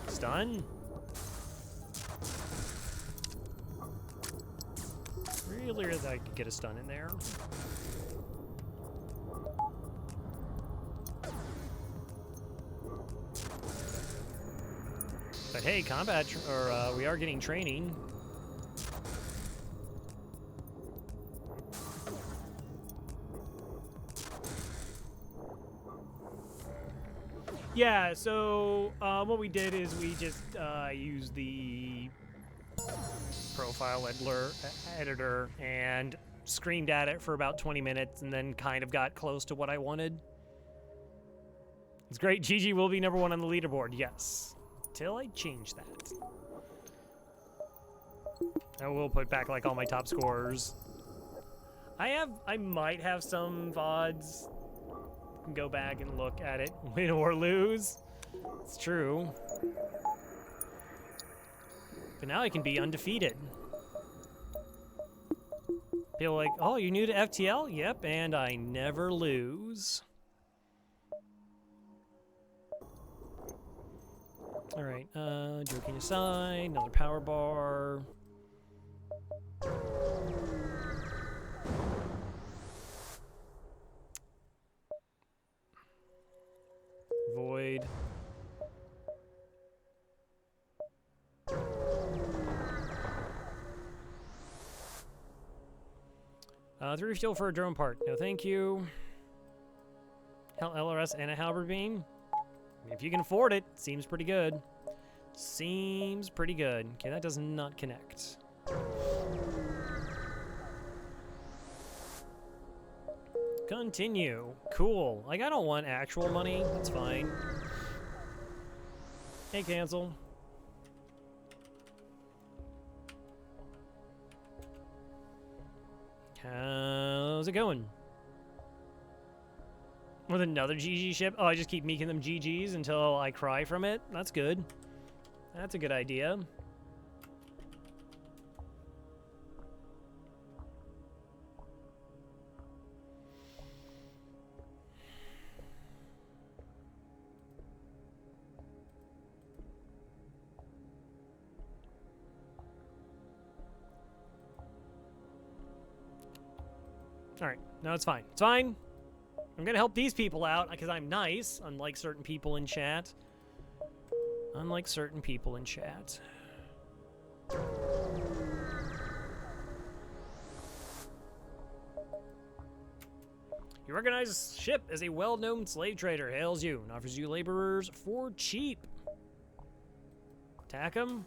Stun? Really, I could get a stun in there. But hey, combat, we are getting training. Yeah, so what we did is we just used the profile editor and screamed at it for about 20 minutes and then kind of got close to what I wanted. It's great. GG will be #1 on the leaderboard, yes. Till I change that. I will put back like all my top scorers. I might have some VODs. Go back and look at it, win or lose. It's true. But now I can be undefeated. People are like, oh, you're new to FTL? Yep, and I never lose. All right, joking aside, another power bar. Void. Three fuel for a drone part. No, thank you. Hell, LRS and a halberd beam. If you can afford it, seems pretty good. Seems pretty good. Okay, that does not connect. Continue. Cool. Like, I don't want actual money. That's fine. Hey, cancel. How's it going? With another GG ship? Oh, I just keep making them GGs until I cry from it? That's good. That's a good idea. All right, no, it's fine. It's fine. I'm gonna help these people out because I'm nice, unlike certain people in chat. Unlike certain people in chat. You recognize ship as a well-known slave trader. Hails you and offers you laborers for cheap. Attack him.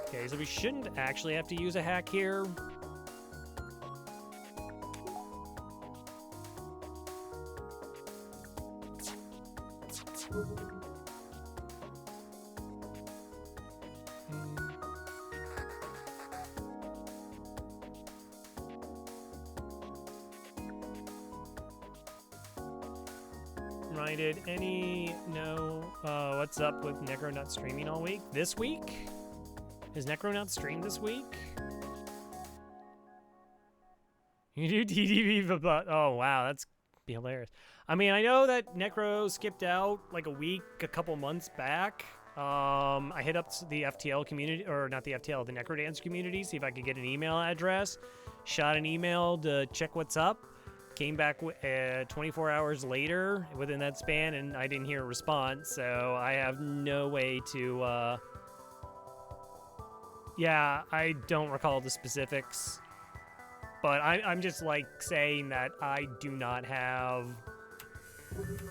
Okay, so we shouldn't actually have to use a hack here. Reminded any what's up with Necro not streaming all week? This week? Is Necro not streamed this week? You do TDV, but oh wow, that's be hilarious. I mean, I know that Necro skipped out like a couple months back. I hit up the FTL community, or not the FTL, the Necro Dance community, see if I could get an email address. Shot an email to check what's up. Came back 24 hours later within that span, and I didn't hear a response, so I have no way to, yeah, I don't recall the specifics, but I'm just, like, saying that I do not have,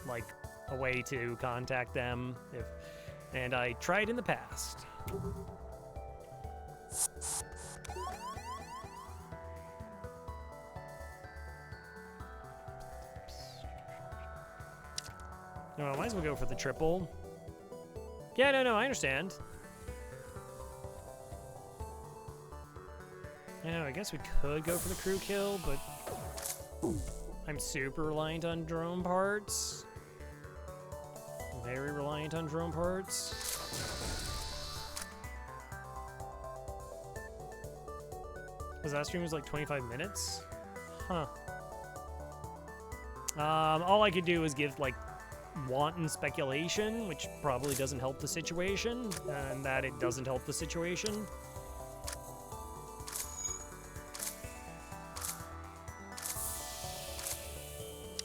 like, a way to contact them, and I tried in the past. No, I might as well go for the triple. Yeah, no, I understand. Yeah, I guess we could go for the crew kill, but I'm super reliant on drone parts. Very reliant on drone parts. His last stream was like 25 minutes? Huh. All I could do is give like wanton speculation, which probably doesn't help the situation, and that it doesn't help the situation.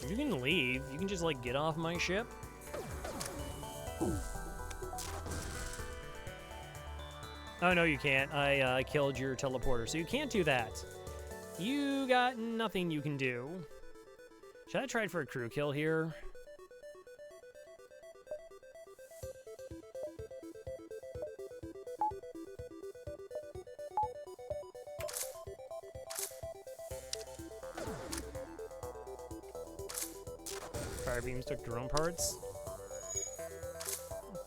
You can leave. You can just like get off my ship. Oh, no, you can't. I killed your teleporter, so you can't do that. You got nothing you can do. Should I try for a crew kill here? Fire beams took drone parts.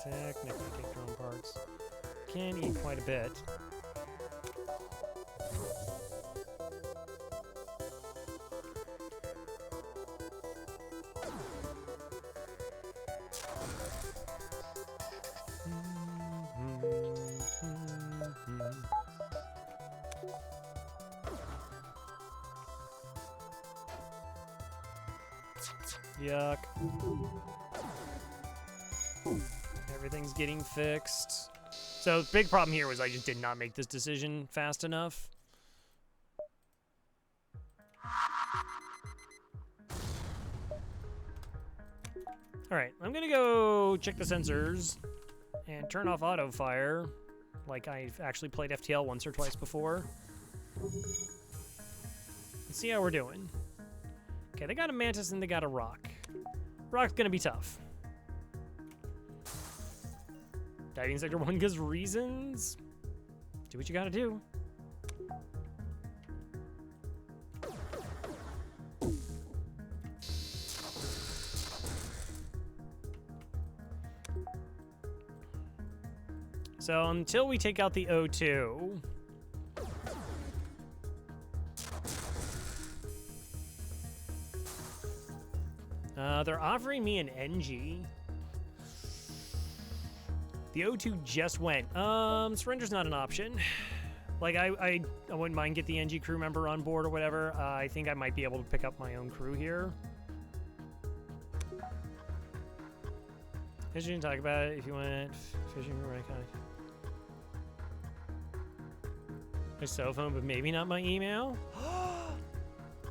Technically take drone parts. Can eat quite a bit. Yuck. Everything's getting fixed. So the big problem here was I just did not make this decision fast enough. Alright, I'm gonna go check the sensors and turn off auto fire, like I've actually played FTL once or twice before. Let's see how we're doing. Okay, they got a mantis and they got a rock. Rock's gonna be tough. Diving Sector 1 gives reasons. Do what you gotta do. So until we take out the O2, they're offering me an NG. The O2 just went. Surrender's not an option. Like, I wouldn't mind get the NG crew member on board or whatever. I think I might be able to pick up my own crew here. I shouldn't talk about it if you want fishing for right kind. My cell phone, but maybe not my email.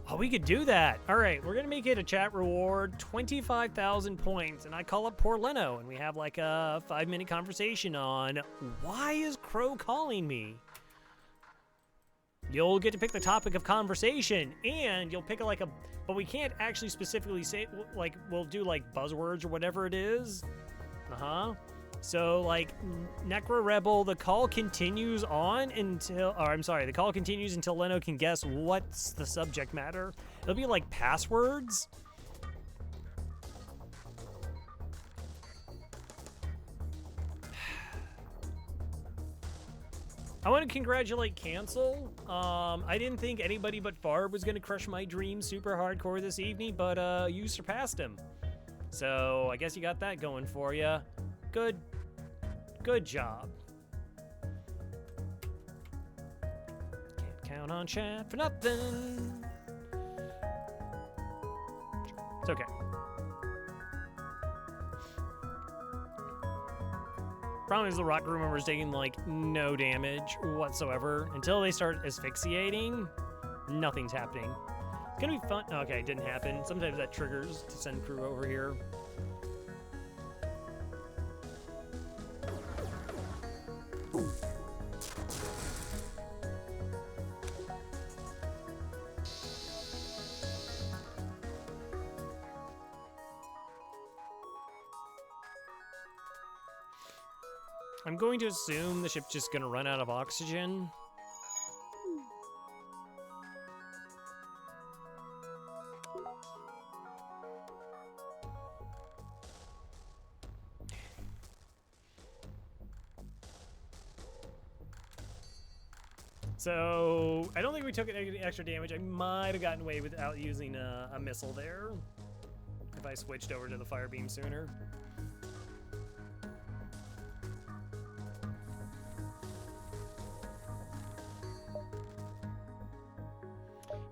Oh, we could do that. All right, we're gonna make it a chat reward, 25,000 points, and I call up poor Leno, and we have like a 5-minute conversation on why is Crow calling me. You'll get to pick the topic of conversation, and you'll pick like a, but we can't actually specifically say, like, we'll do like buzzwords or whatever it is. So, like, Necro Rebel, the call continues on until, or I'm sorry, the call continues until Leno can guess what's the subject matter. It'll be like passwords. I want to congratulate Cancel. I didn't think anybody but Farb was going to crush my dream super hardcore this evening, but you surpassed him. So I guess you got that going for you. Good job. Can't count on chat for nothing. It's okay. Problem is the rock crew members taking like no damage whatsoever until they start asphyxiating. Nothing's happening. It's gonna be fun. Okay, it didn't happen. Sometimes that triggers to send crew over here. I'm going to assume the ship's just gonna run out of oxygen. So I don't think we took any extra damage. I might have gotten away without using a missile there if I switched over to the fire beam sooner.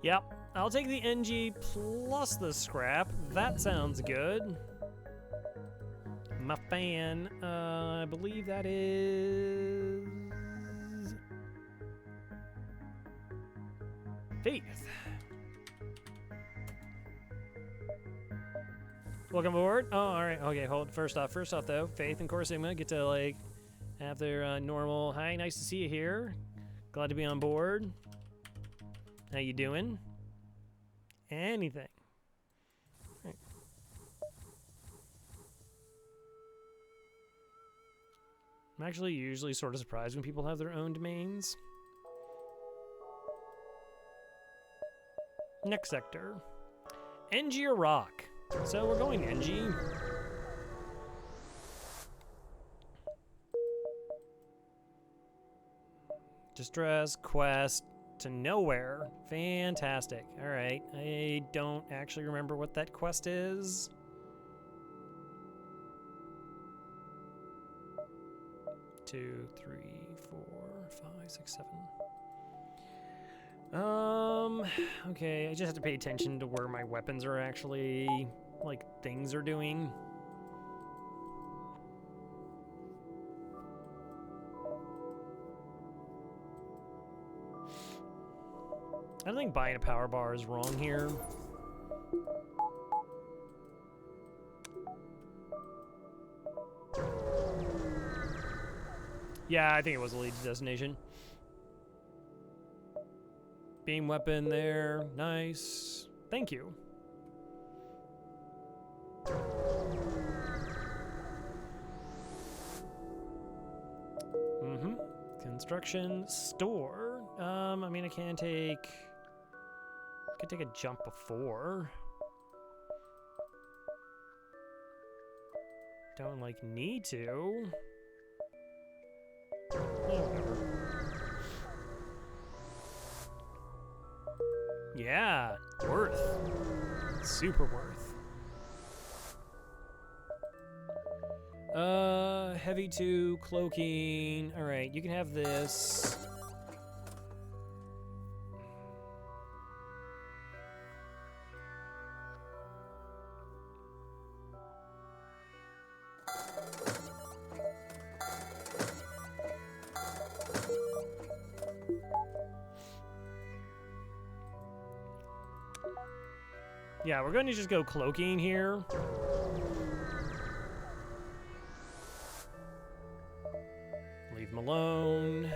Yep, I'll take the NG plus the scrap. That sounds good. My fan, I believe that is Faith. Welcome aboard. Oh, all right. Okay, hold. First off though, Faith and Core Sigma get to like have their normal. Hi, nice to see you here. Glad to be on board. How you doing? Anything. Right. I'm actually usually sort of surprised when people have their own domains. Next sector. NG or rock? So we're going NG. Distress, quest, to nowhere. Fantastic. All right. I don't actually remember what that quest is. Two, three, 4, 5, 6, 7. Okay, I just have to pay attention to where my weapons are actually, like, things are doing. I don't think buying a power bar is wrong here. Yeah, I think it was a lead to destination. Beam weapon there. Nice. Thank you. Mm-hmm. Construction store. I mean, I could take a jump before. Don't, like, need to. Yeah, whatever. Yeah, worth. Super worth. Heavy 2, cloaking. All right, you can have this. Yeah, we're going to just go cloaking here. Leave him alone.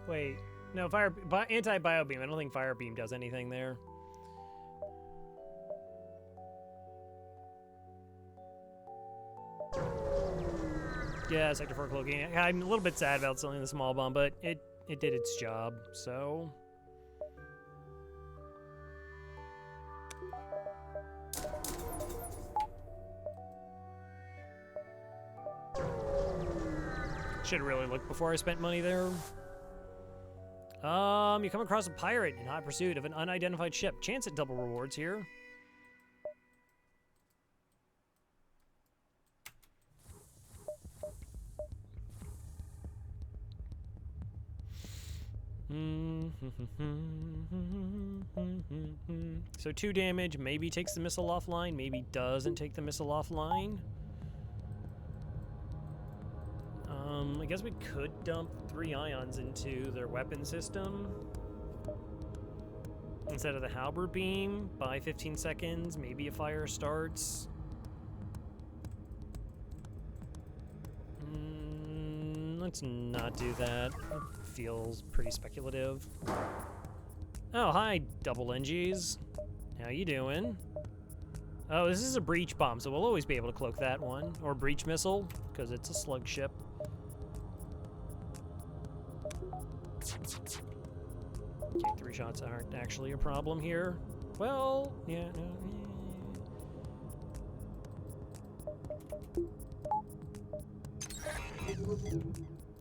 Wait, no, anti-bio beam. I don't think fire beam does anything there. Yeah, Sector 4 cloaking. I'm a little bit sad about selling the small bomb, but it did its job, so. Should really look before I spent money there. You come across a pirate in hot pursuit of an unidentified ship. Chance at double rewards here. So 2 damage, maybe takes the missile offline, maybe doesn't take the missile offline. I guess we could dump 3 ions into their weapon system instead of the halberd beam. By 15 seconds, maybe a fire starts. Let's not do that. It feels pretty speculative. Oh, hi, double NGs. How you doing? Oh, this is a breach bomb, so we'll always be able to cloak that one. Or breach missile, because it's a slug ship. Okay, 3 shots aren't actually a problem here. Well, yeah, no.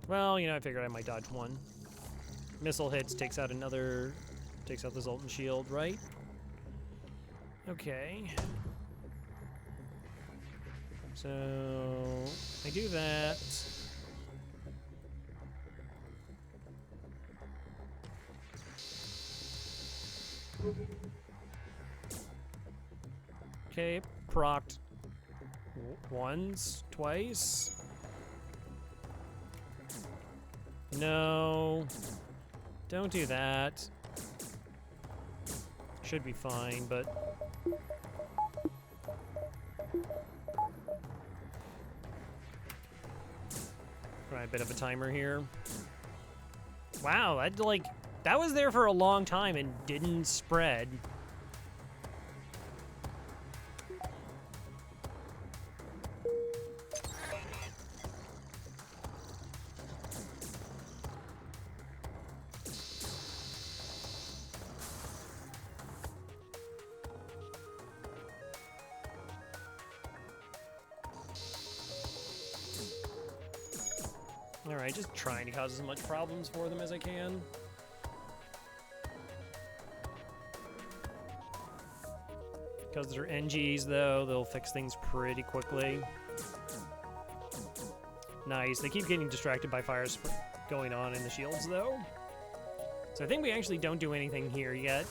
Well, you know, I figured I might dodge one. Missile hits, takes out another, takes out the Zoltan shield, right? Okay. So, I do that. Okay, procced once, twice. No, don't do that. Should be fine, but try a bit of a timer here. Wow, that was there for a long time and didn't spread. Alright, just trying to cause as much problems for them as I can. Because they're NGs, though, they'll fix things pretty quickly. Nice. They keep getting distracted by fires going on in the shields, though. So I think we actually don't do anything here yet.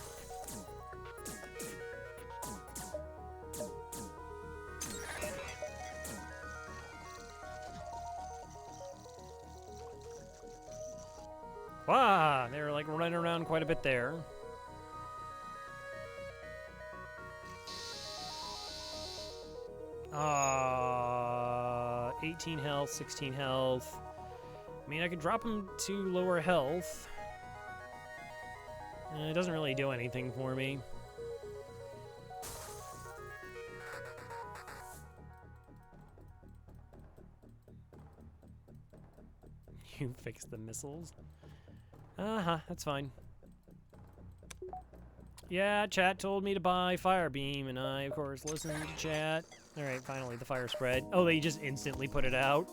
Wow, they were like running around quite a bit there. Ah, 18 health, 16 health. I mean, I could drop him to lower health. It doesn't really do anything for me. You fixed the missiles. Uh-huh, that's fine. Yeah, chat told me to buy Fire Beam, and I, of course, listened to chat. Alright, finally, the fire spread. Oh, they just instantly put it out.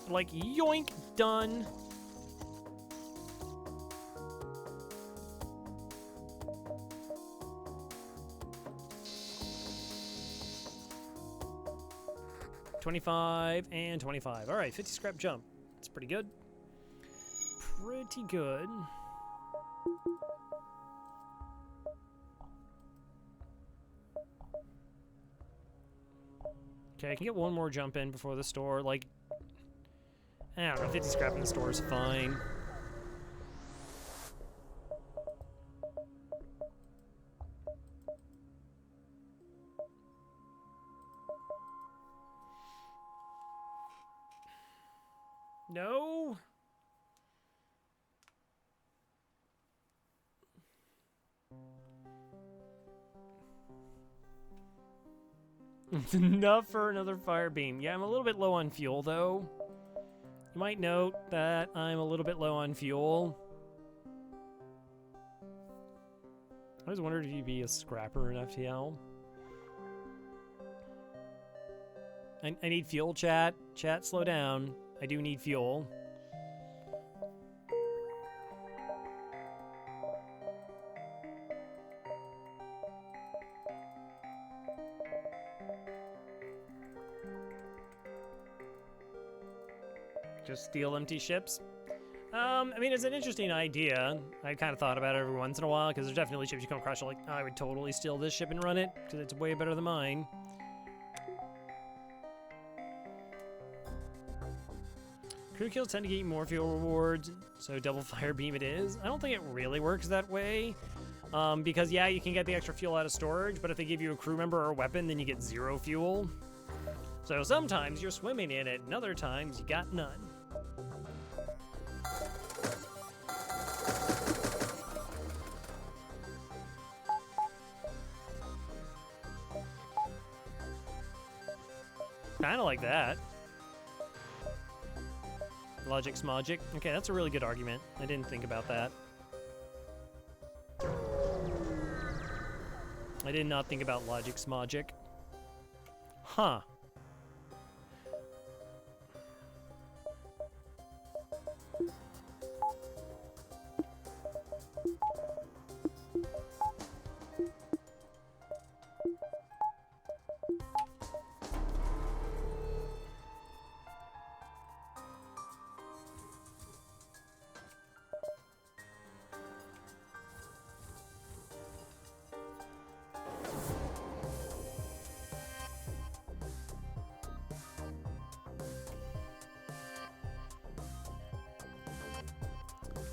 Like, yoink, done. $25 and $25. Alright, 50 scrap jump. That's pretty good. Pretty good. Okay, I can get one more jump in before the store. Like, I don't know, 50 scrap in the store is fine. No? It's enough for another fire beam. Yeah, I'm a little bit low on fuel, though. You might note that I'm a little bit low on fuel. I always wondered if you'd be a scrapper in FTL. I need fuel, chat. Chat, slow down. I do need fuel. Just steal empty ships? I mean, it's an interesting idea. I kind of thought about it every once in a while, because there's definitely ships you come across, you're like, oh, I would totally steal this ship and run it, because it's way better than mine. Crew kills tend to get more fuel rewards, so double fire beam it is. I don't think it really works that way, because yeah, you can get the extra fuel out of storage, but if they give you a crew member or a weapon, then you get 0 fuel. So sometimes you're swimming in it, and other times you got none. Kinda like that. Logic smogic. Okay, that's a really good argument. I didn't think about that. I did not think about logic smogic. Huh.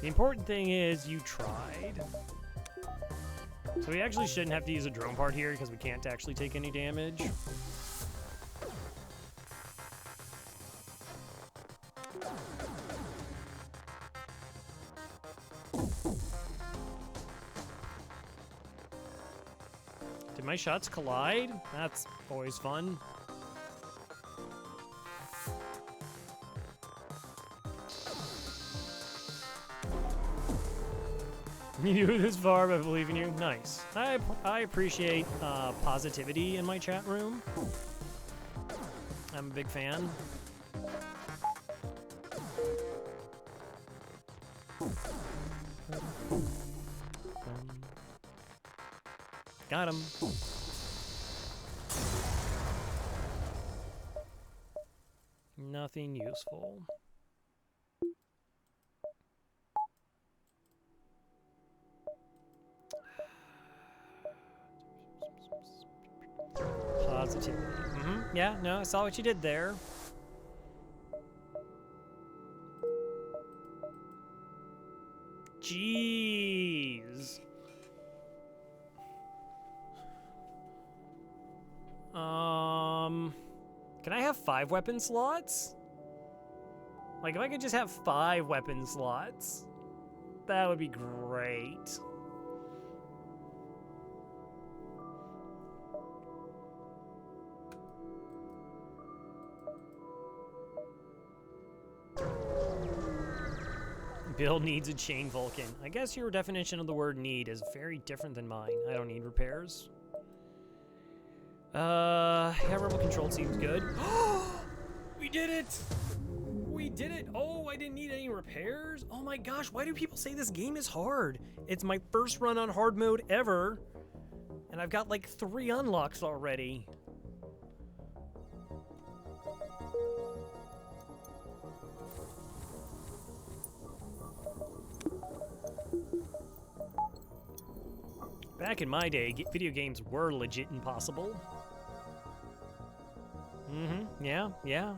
The important thing is you tried. So we actually shouldn't have to use a drone part here because we can't actually take any damage. Did my shots collide? That's always fun. You knew it this far, but I believe in you. Nice. I appreciate positivity in my chat room. I'm a big fan. Got him. Nothing useful. Positivity. Yeah, no, I saw what you did there. Jeez. Can I have 5 weapon slots? Like, if I could just have 5 weapon slots, that would be great. Bill needs a chain Vulcan. I guess your definition of the word need is very different than mine. I don't need repairs. Yeah, rebel control seems good. We did it! We did it! Oh, I didn't need any repairs? Oh my gosh, why do people say this game is hard? It's my first run on hard mode ever, and I've got like 3 unlocks already. Back in my day, video games were legit impossible. Yeah, yeah.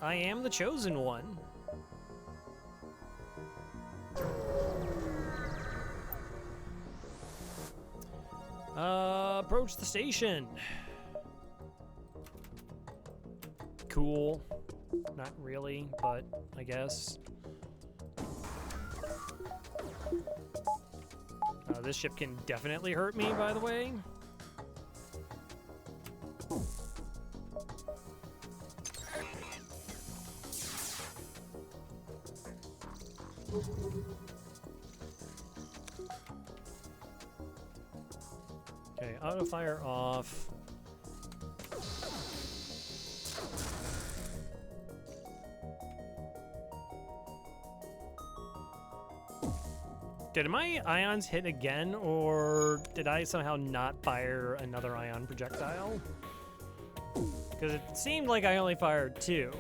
I am the chosen one. Approach the station. Cool. Not really, but I guess. This ship can definitely hurt me, by the way. Okay, auto fire off. Did my ions hit again, or did I somehow not fire another ion projectile? Because it seemed like I only fired 2.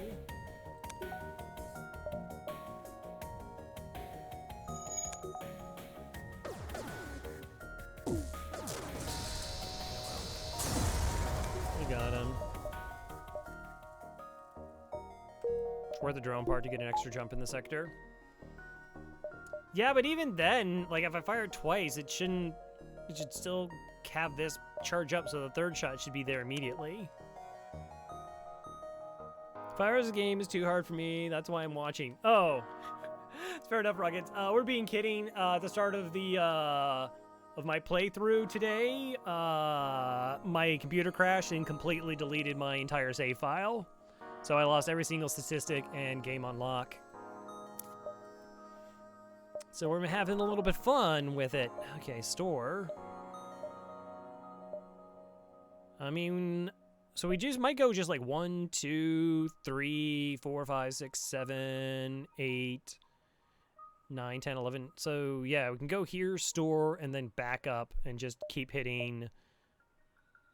We got him. It's worth a drone part to get an extra jump in the sector. Yeah, but even then, like, if I fire twice, it should still have this charge up, so the 3rd shot should be there immediately. Fire's game is too hard for me, that's why I'm watching. Oh, it's fair enough, Rockets. We're being kidding. At the start of the, of my playthrough today, my computer crashed and completely deleted my entire save file. So I lost every single statistic and game on lock. So we're having a little bit fun with it. Okay, store. I mean, so we just might go just like 1, 2, 3, 4, 5, 6, 7, 8, 9, 10, 11. So yeah, we can go here, store, and then back up and just keep hitting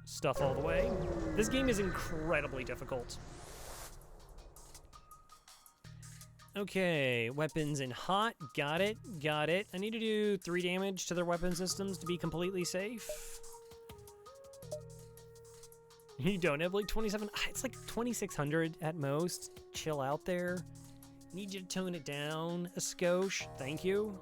stuff all the way. This game is incredibly difficult. Okay, weapons in hot. Got it, got it. I need to do 3 damage to their weapon systems to be completely safe. You don't have like 27. It's like 2,600 at most. Chill out there. Need you to tone it down a skosh. Thank you.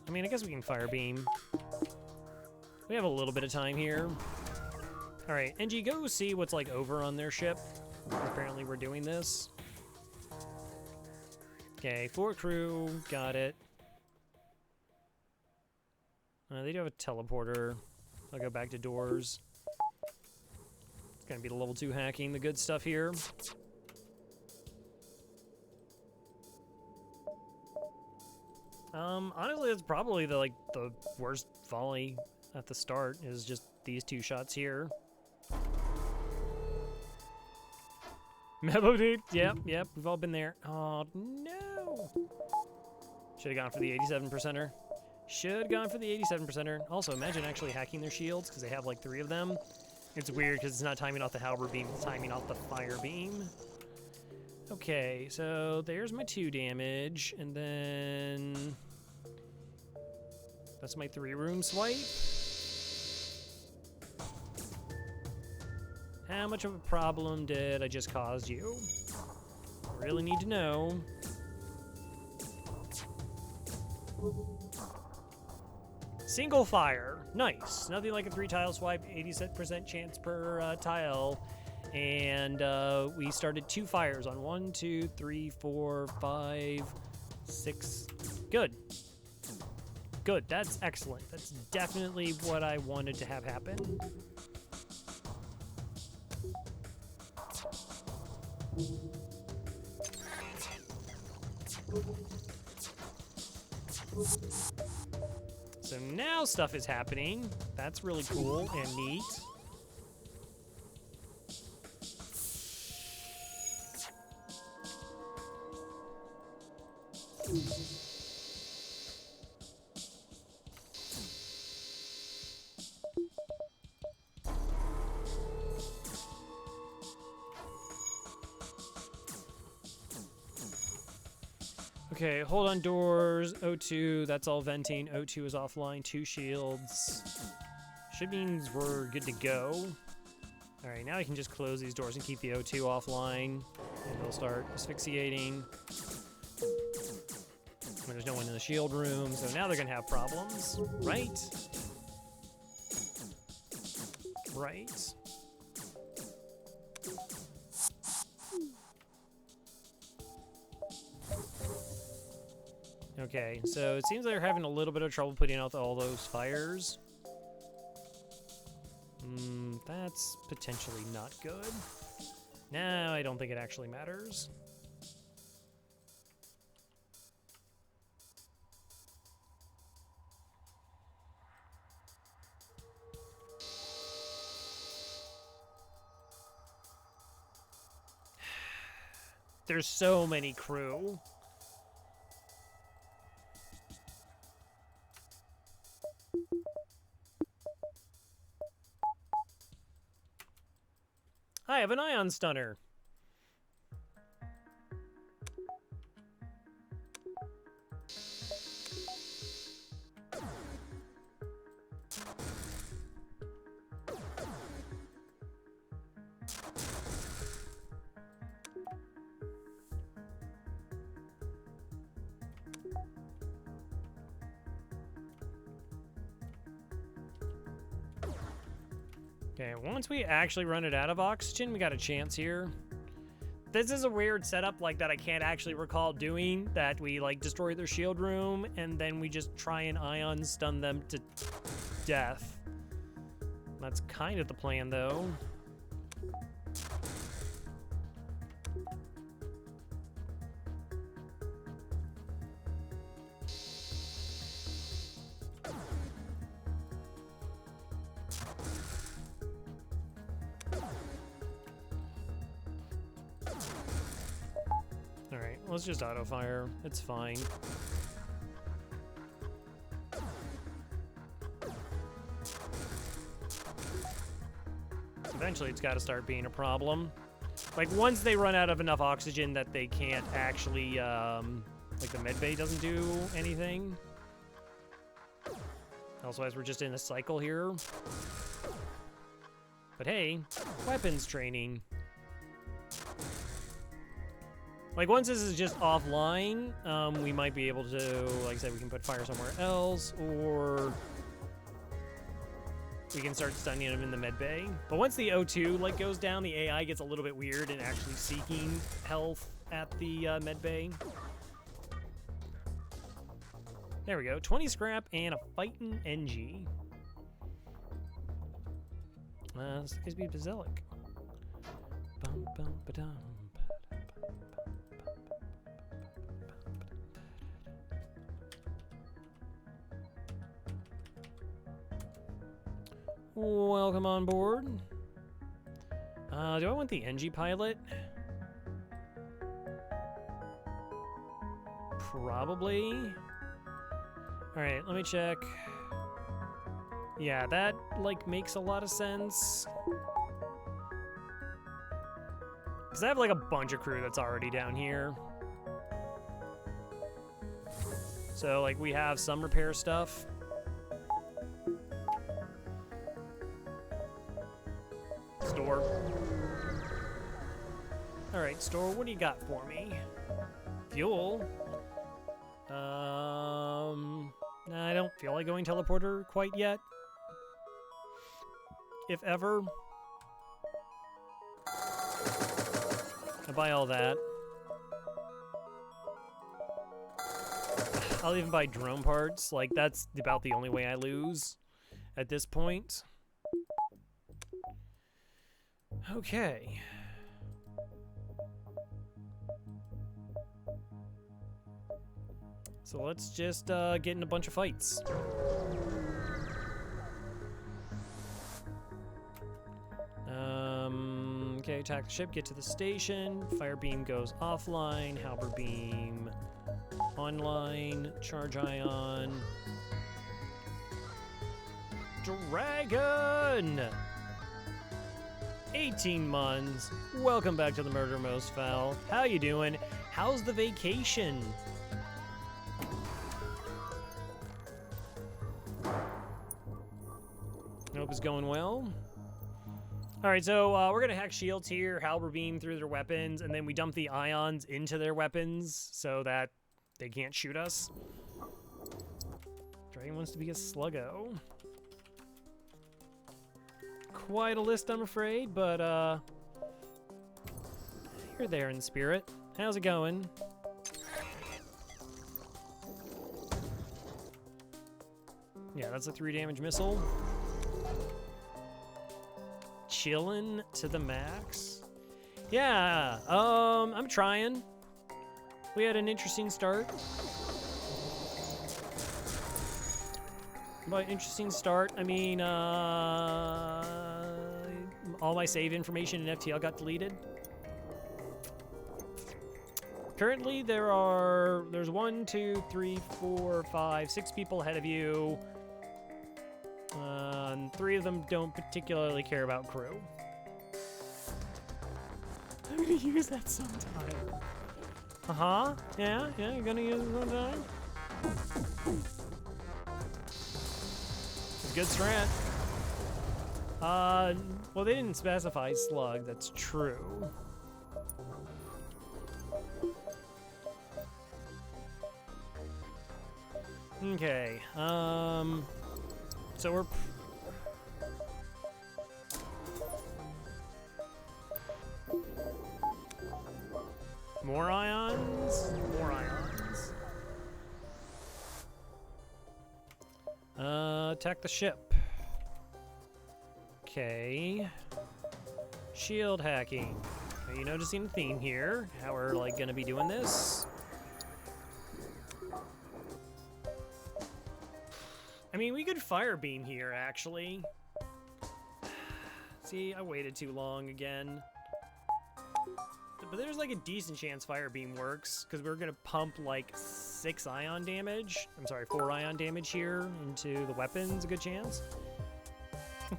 I mean, I guess we can fire beam. We have a little bit of time here. All right, NG, go see what's like over on their ship. Apparently we're doing this. Okay, 4 crew, got it. They do have a teleporter. I'll go back to doors. It's gonna be the level 2 hacking, the good stuff here. Honestly, it's probably the worst volley at the start is just these 2 shots here. Memo dude, yep, we've all been there. Oh no! Should have gone for the 87%er. Should have gone for the 87%er. Also, imagine actually hacking their shields because they have like 3 of them. It's weird because it's not timing off the halberd beam, it's timing off the fire beam. Okay, so there's my 2 damage, and then that's my 3-room swipe. How much of a problem did I just cause you? Really need to know. Single fire. Nice. Nothing like a 3-tile swipe, 80% chance per tile. And we started 2 fires on 1, 2, 3, 4, 5, 6. Good. Good. That's excellent. That's definitely what I wanted to have happen. So now stuff is happening. That's really cool and neat. Okay, hold on doors, O2, that's all venting, O2 is offline, 2 shields. Should means we're good to go. All right, now I can just close these doors and keep the O2 offline, and they'll start asphyxiating. There's no one in the shield room, so now they're gonna have problems, right? Right. Okay, so it seems like they're having a little bit of trouble putting out all those fires. That's potentially not good. No, I don't think it actually matters. There's so many crew. I have an ion stunner. Okay, once we actually run it out of oxygen, we got a chance here. This is a weird setup like that I can't actually recall doing, that we like destroy their shield room and then we just try and ion stun them to death. That's kind of the plan though. Let's just auto fire. It's fine. Eventually, it's got to start being a problem. Like, once they run out of enough oxygen that they can't actually Like the medbay doesn't do anything. Also, as we're just in a cycle here. But hey, weapons training. Like, once this is just offline, we might be able to, like I said, we can put fire somewhere else, or we can start stunning them in the med bay. But once the O2, like, goes down, the AI gets a little bit weird in actually seeking health at the med bay. There we go. 20 scrap and a fighting NG. This could be Bazilic. Bum, bum, ba-dum. Welcome on board. Do I want the NG pilot? Probably. Alright, let me check. Yeah, that, like, makes a lot of sense. Because I have, like, a bunch of crew that's already down here. So, like, we have some repair stuff. Store. Alright, store, what do you got for me? Fuel? I don't feel like going teleporter quite yet. If ever. I'll buy all that. I'll even buy drone parts. Like, that's about the only way I lose at this point. Okay. So let's just get in a bunch of fights. Okay, attack the ship, get to the station. Fire beam goes offline. Halberd beam online. Charge ion. Dragon! 18 months. Welcome back to the Murder Most Foul. How you doing? How's the vacation? Hope it's going well. Alright, so we're going to hack shields here, halberd beam through their weapons, and then we dump the ions into their weapons so that they can't shoot us. Dragon wants to be a sluggo. Quite a list, I'm afraid, but you're there in spirit. How's it going? Yeah, that's a 3 damage missile. Chillin' to the max. Yeah, I'm trying. We had an interesting start. By interesting start, I mean, all my save information in FTL got deleted. Currently, there's 1, 2, 3, 4, 5, 6 people ahead of you. And 3 of them don't particularly care about crew. I'm gonna use that sometime. Uh-huh. Yeah, you're gonna use it sometime? Good strat. Well, they didn't specify slug, that's true. Okay, so we're... More ions? More ions. Attack the ship. Okay. Shield hacking. Are you noticing a theme here? How we're, like, gonna be doing this? I mean, we could fire beam here, actually. See, I waited too long again. But there's like a decent chance fire beam works, because we're gonna pump like 6 ion damage. I'm sorry, 4 ion damage here into the weapons, a good chance.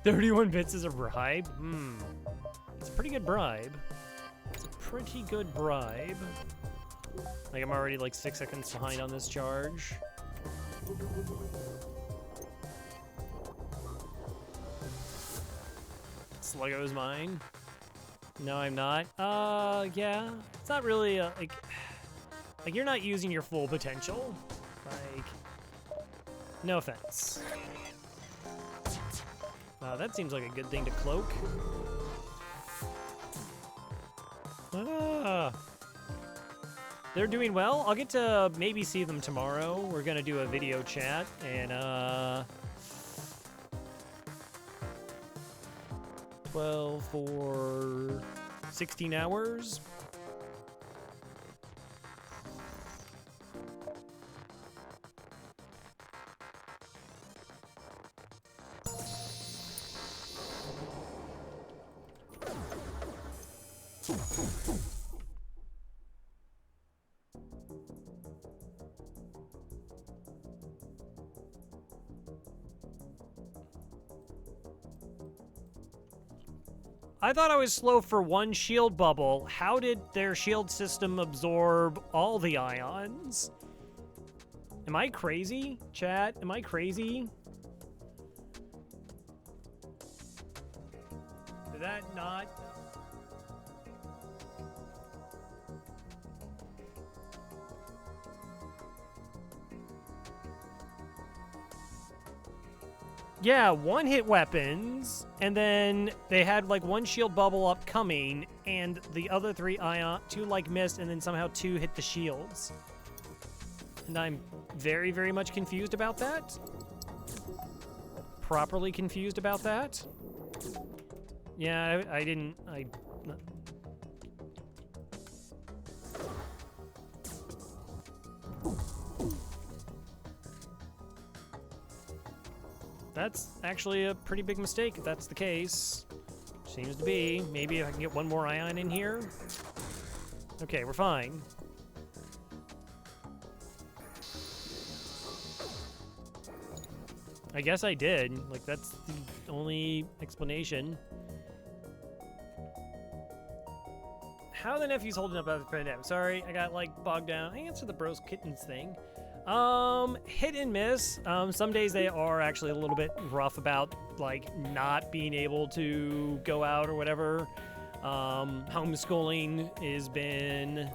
31 bits is a bribe? It's a pretty good bribe. It's a pretty good bribe. Like, I'm already like 6 seconds behind on this charge. Sluggo's mine. No, I'm not. Yeah. It's not really, like, you're not using your full potential. Like, no offense. That seems like a good thing to cloak. They're doing well. I'll get to maybe see them tomorrow. We're gonna do a video chat, and 12 for 16 hours. I thought I was slow for one shield bubble. How did their shield system absorb all the ions? Am I crazy, chat? Am I crazy? Did that not... Yeah, one-hit weapons, and then they had like one shield bubble upcoming, and the other three two like missed, and then somehow two hit the shields. And I'm very, very much confused about that. Properly confused about that. Yeah, I didn't. That's actually a pretty big mistake if that's the case. Seems to be. Maybe if I can get one more ion in here. Okay, we're fine. I guess I did. Like, that's the only explanation. How the nephew's holding up after the pandemic? Sorry, I got, like, bogged down. I answered the bros kittens thing. Hit and miss. Some days they are actually a little bit rough about, like, not being able to go out or whatever. Homeschooling has been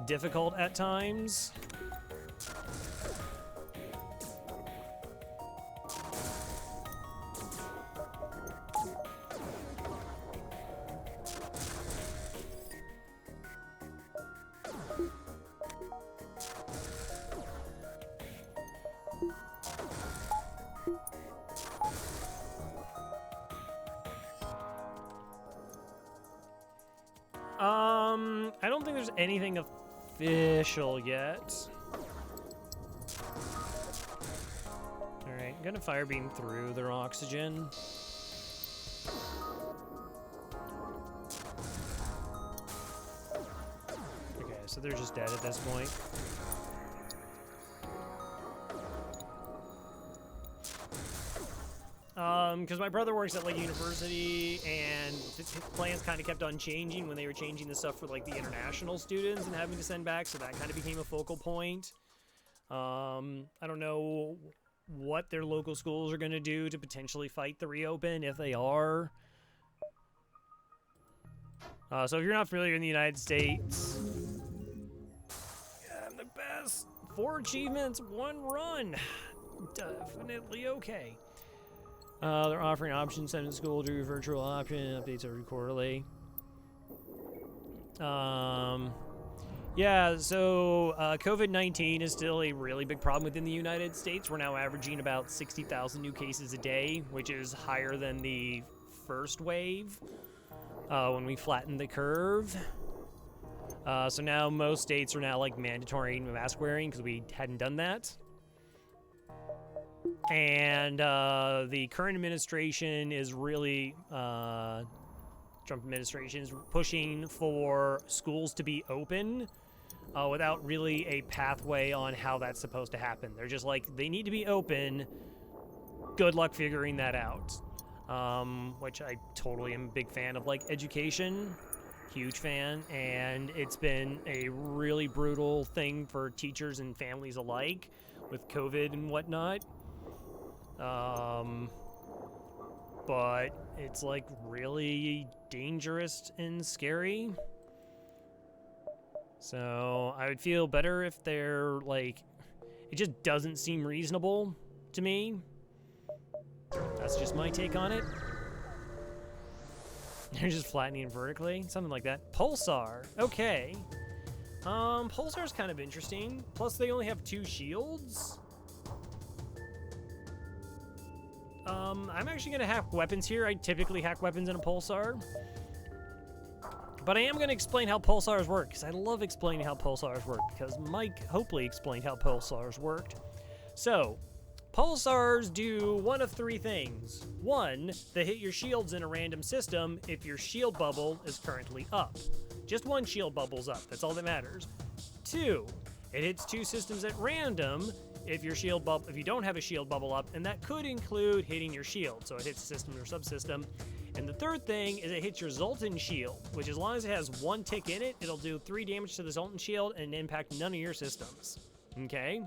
difficult at times. I don't think there's anything official yet. Alright, I'm gonna fire beam through their oxygen. Okay, so they're just dead at this point. Because my brother works at, like, university, and his plans kind of kept on changing when they were changing the stuff for, like, the international students and having to send back, so that kind of became a focal point. I don't know what their local schools are going to do to potentially fight the reopen, if they are. So if you're not familiar in the United States... Yeah, I'm the best. 4 achievements, 1 run. Definitely okay. They're offering options sent to school to virtual option updates every quarterly. Yeah, so COVID-19 is still a really big problem within the United States. We're now averaging about 60,000 new cases a day, which is higher than the first wave when we flattened the curve. So now most states are now like mandatory mask wearing because we hadn't done that. And the current administration is really, Trump administration is pushing for schools to be open without really a pathway on how that's supposed to happen. They're just like, they need to be open. Good luck figuring that out. Which I totally am a big fan of, like, education. Huge fan, and it's been a really brutal thing for teachers and families alike with COVID and whatnot. But it's like really dangerous and scary. So I would feel better if they're like, it just doesn't seem reasonable to me. That's just my take on it. They're just flattening it vertically, something like that. Pulsar, okay. Pulsar's kind of interesting. Plus they only have 2 shields. I'm actually gonna hack weapons here. I typically hack weapons in a pulsar. But I am gonna explain how pulsars work, because I love explaining how pulsars work, because Mike hopefully explained how pulsars worked. So, pulsars do one of 3 things. 1, they hit your shields in a random system if your shield bubble is currently up. Just 1 shield bubble's up, that's all that matters. 2, it hits 2 systems at random if your shield bubble, if you don't have a shield bubble up, and that could include hitting your shield, so it hits system or subsystem. And the 3rd thing is it hits your Zoltan shield, which as long as it has 1 tick in it, it'll do 3 damage to the Zoltan shield and impact none of your systems. Okay?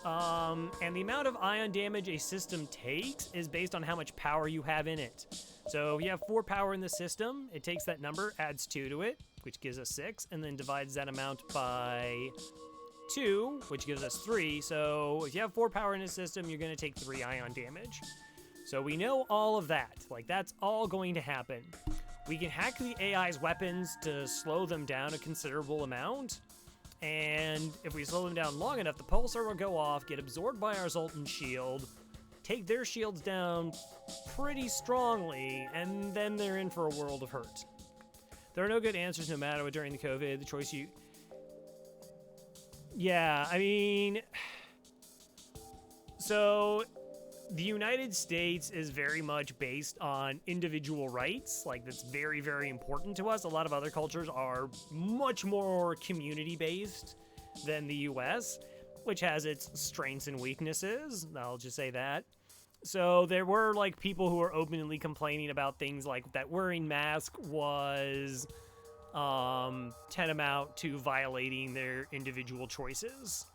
And the amount of ion damage a system takes is based on how much power you have in it. So if you have 4 power in the system, it takes that number, adds 2 to it, which gives us 6, and then divides that amount by 2, which gives us 3. So if you have 4 power in a system, you're going to take 3 ion damage. So we know all of that. Like, that's all going to happen. We can hack the AI's weapons to slow them down a considerable amount. And if we slow them down long enough, the pulsar will go off, get absorbed by our Zoltan shield, take their shields down pretty strongly, and then they're in for a world of hurt. There are no good answers no matter what during the COVID. The choice you... Yeah, I mean... So... The United States is very much based on individual rights. Like, that's very, very important to us. A lot of other cultures are much more community-based than the US, which has its strengths and weaknesses. I'll just say that. So there were, like, people who were openly complaining about things like that wearing masks was tantamount to violating their individual choices.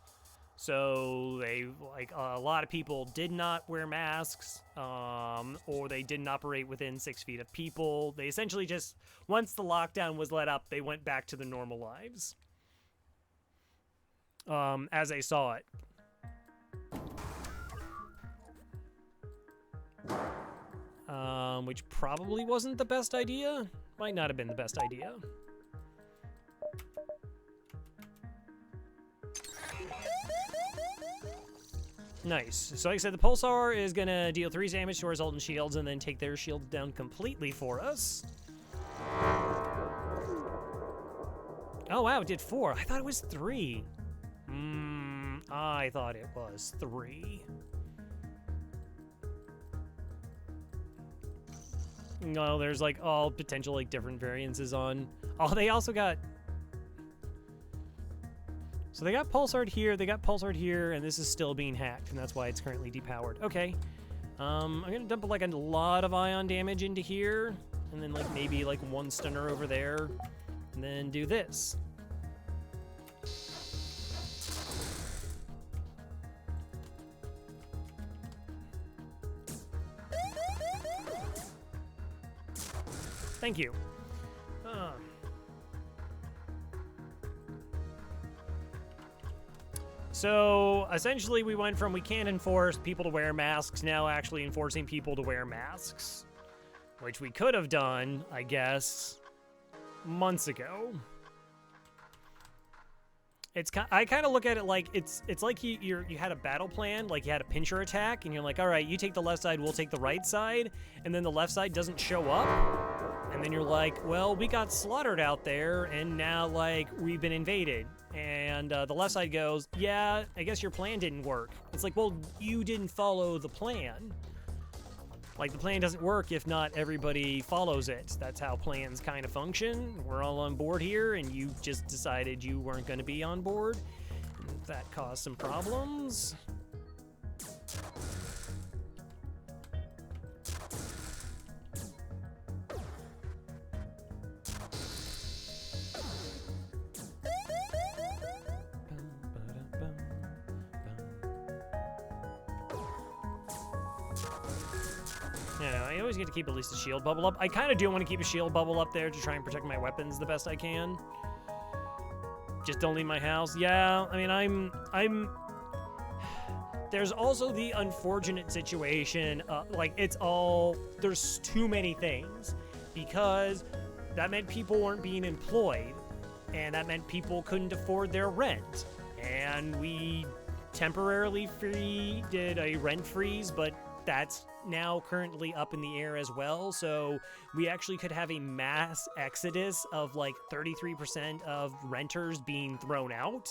So they, like, a lot of people did not wear masks, or they didn't operate within 6 feet of people. They essentially just, once the lockdown was let up, they went back to their normal lives, as they saw it. Which probably wasn't the best idea. Might not have been the best idea. Nice. So like I said, the pulsar is going to deal 3 damage to our Zoltan shields and then take their shields down completely for us. Oh, wow, it did 4. I thought it was 3. I thought it was 3. No, there's like all potential like different variances on... Oh, they also got... So they got pulsar here, they got pulsar here, and this is still being hacked, and that's why it's currently depowered. Okay. I'm gonna dump like a lot of ion damage into here, and then like maybe like 1 stunner over there, and then do this. Thank you. So essentially we went from we can't enforce people to wear masks, now actually enforcing people to wear masks. Which we could have done, I guess, months ago. I kind of look at it like it's like you had a battle plan, like you had a pincher attack, and you're like, all right, you take the left side, we'll take the right side, and then the left side doesn't show up, and then you're like, well, we got slaughtered out there, and now like we've been invaded, and the left side goes, yeah, I guess your plan didn't work. It's like, well, you didn't follow the plan. Like, the plan doesn't work if not everybody follows it. That's how plans kind of function. We're all on board here, and you just decided you weren't going to be on board. And that caused some problems. Yeah, I always get to keep at least a shield bubble up. I kind of do want to keep a shield bubble up there to try and protect my weapons the best I can. Just don't leave my house. Yeah, I mean, there's also the unfortunate situation, like, there's too many things, because that meant people weren't being employed, and that meant people couldn't afford their rent, and we temporarily did a rent freeze, but that's now currently up in the air as well, so we actually could have a mass exodus of like 33% of renters being thrown out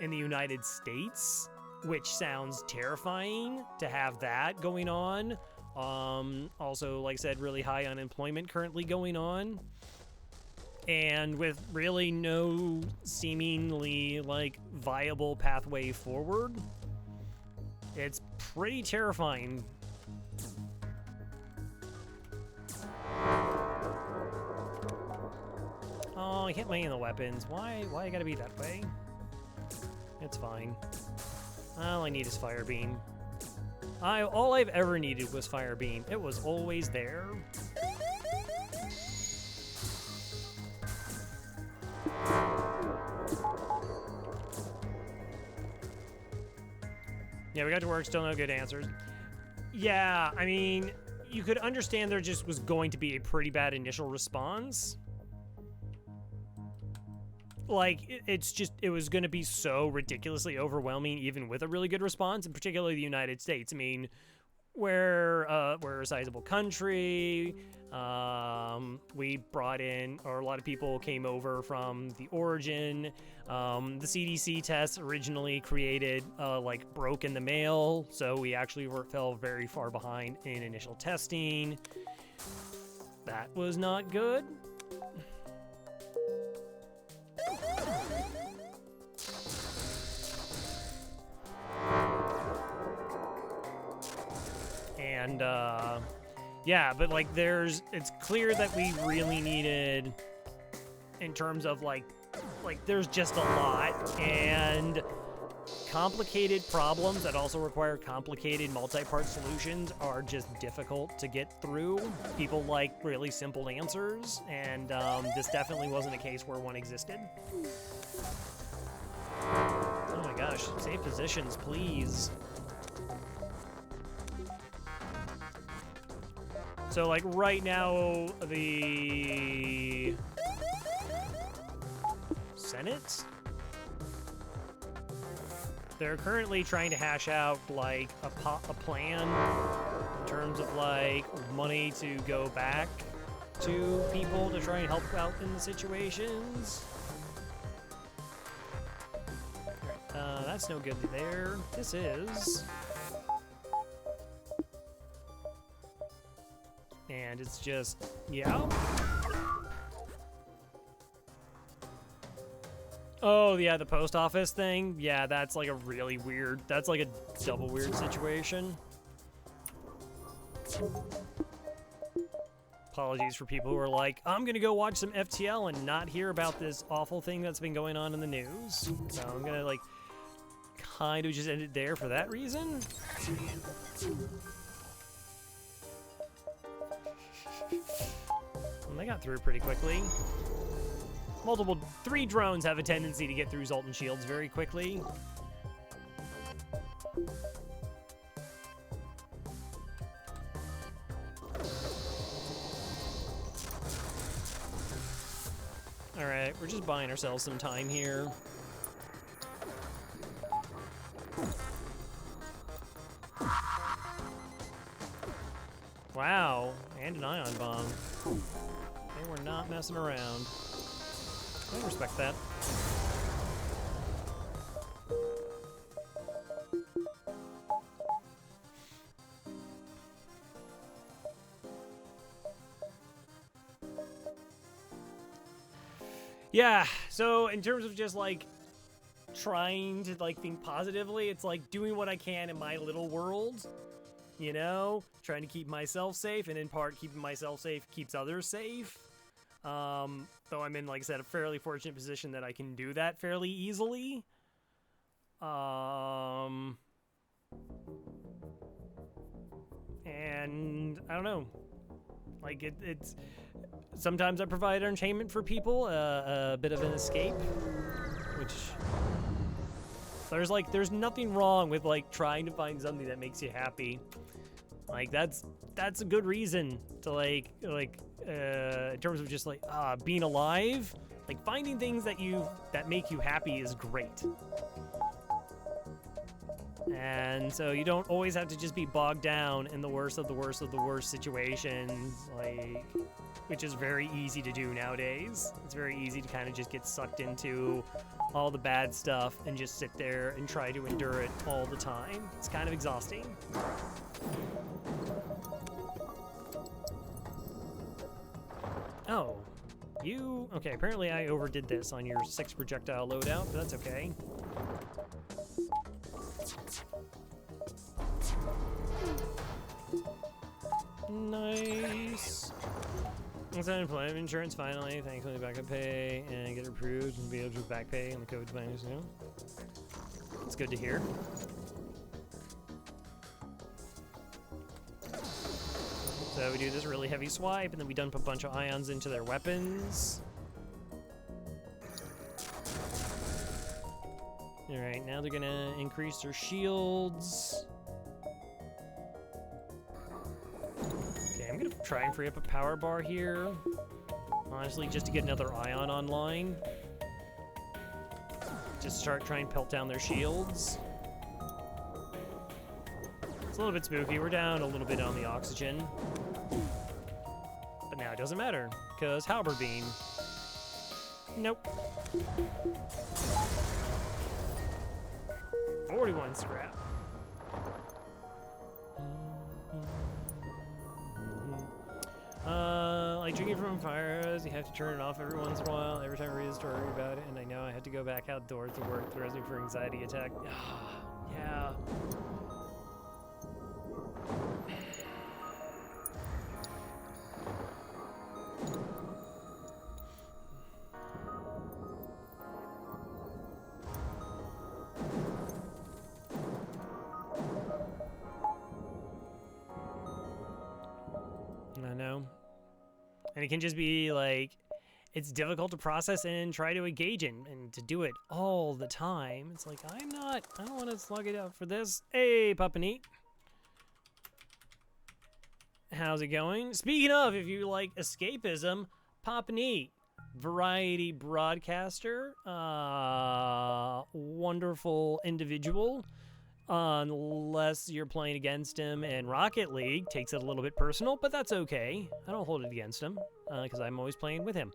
in the United States, which sounds terrifying to have that going on. Also, like I said, really high unemployment currently going on, and with really no seemingly like viable pathway forward. It's pretty terrifying. Oh, I hit me in the weapons. Why I gotta be that way? It's fine. All I need is Fire Beam. All I've ever needed was Fire Beam. It was always there. Yeah, we got to work, still no good answers. Yeah, I mean, you could understand there just was going to be a pretty bad initial response. Like, it was going to be so ridiculously overwhelming, even with a really good response, and particularly the United States. I mean, we're a sizable country. We brought in, or a lot of people came over from the origin. The CDC tests originally created, broke in the mail, so we actually fell very far behind in initial testing. That was not good. And, yeah, but, like, it's clear that we really needed, in terms of, like, there's just a lot, and complicated problems that also require complicated multi-part solutions are just difficult to get through. People like really simple answers, and, this definitely wasn't a case where one existed. Oh my gosh, save positions, please. So, like, right now, the Senate? They're currently trying to hash out, like, a plan in terms of, like, money to go back to people to try and help out in the situations. That's no good there. This is. And it's just, yeah. Oh, yeah, the post office thing. Yeah, that's like a really weird, that's like a double weird situation. Apologies for people who are like, I'm gonna go watch some FTL and not hear about this awful thing that's been going on in the news. So I'm gonna, like, kind of just end it there for that reason. And they got through pretty quickly. Three drones have a tendency to get through Zoltan shields very quickly. Alright, we're just buying ourselves some time here. Wow, and an ion bomb. They were not messing around. I respect that. Yeah, so in terms of just, like, trying to, like, think positively, it's like doing what I can in my little world, you know? Trying to keep myself safe, and in part, keeping myself safe keeps others safe. Though I'm in, like I said, a fairly fortunate position that I can do that fairly easily. And I don't know. Like, it's... Sometimes I provide entertainment for people, a bit of an escape, which... There's nothing wrong with, like, trying to find something that makes you happy. Like, that's a good reason to, in terms of just, like, being alive. Like, finding things that make you happy is great. And so you don't always have to just be bogged down in the worst of the worst of the worst situations, like, which is very easy to do nowadays. It's very easy to kind of just get sucked into all the bad stuff and just sit there and try to endure it all the time. It's kind of exhausting. Oh, okay, apparently I overdid this on your 6 projectile loadout, but that's okay. Nice. Let's unemployment insurance finally. Thankfully, backup pay and get approved and be able to back pay on the COVID minus now. It's good to hear. So we do this really heavy swipe, and then we dump a bunch of ions into their weapons. All right, now they're gonna increase their shields. I'm gonna try and free up a power bar here. Honestly, just to get another ion online. Just start trying to pelt down their shields. It's a little bit spooky. We're down a little bit on the oxygen. But now it doesn't matter, because Halberd Beam. Nope. 41 scrap. Like drinking from fires, you have to turn it off every once in a while. Every time I read a story about it, and I know I had to go back outdoors to work, throws me for anxiety attack. Yeah. I know. And it can just be like, it's difficult to process and try to engage in, and to do it all the time. It's like, I don't want to slug it out for this. Hey, Puppanite. How's it going? Speaking of, if you like escapism, Puppanite, variety broadcaster, wonderful individual. Unless you're playing against him in Rocket League, takes it a little bit personal, but that's okay. I don't hold it against him, because I'm always playing with him.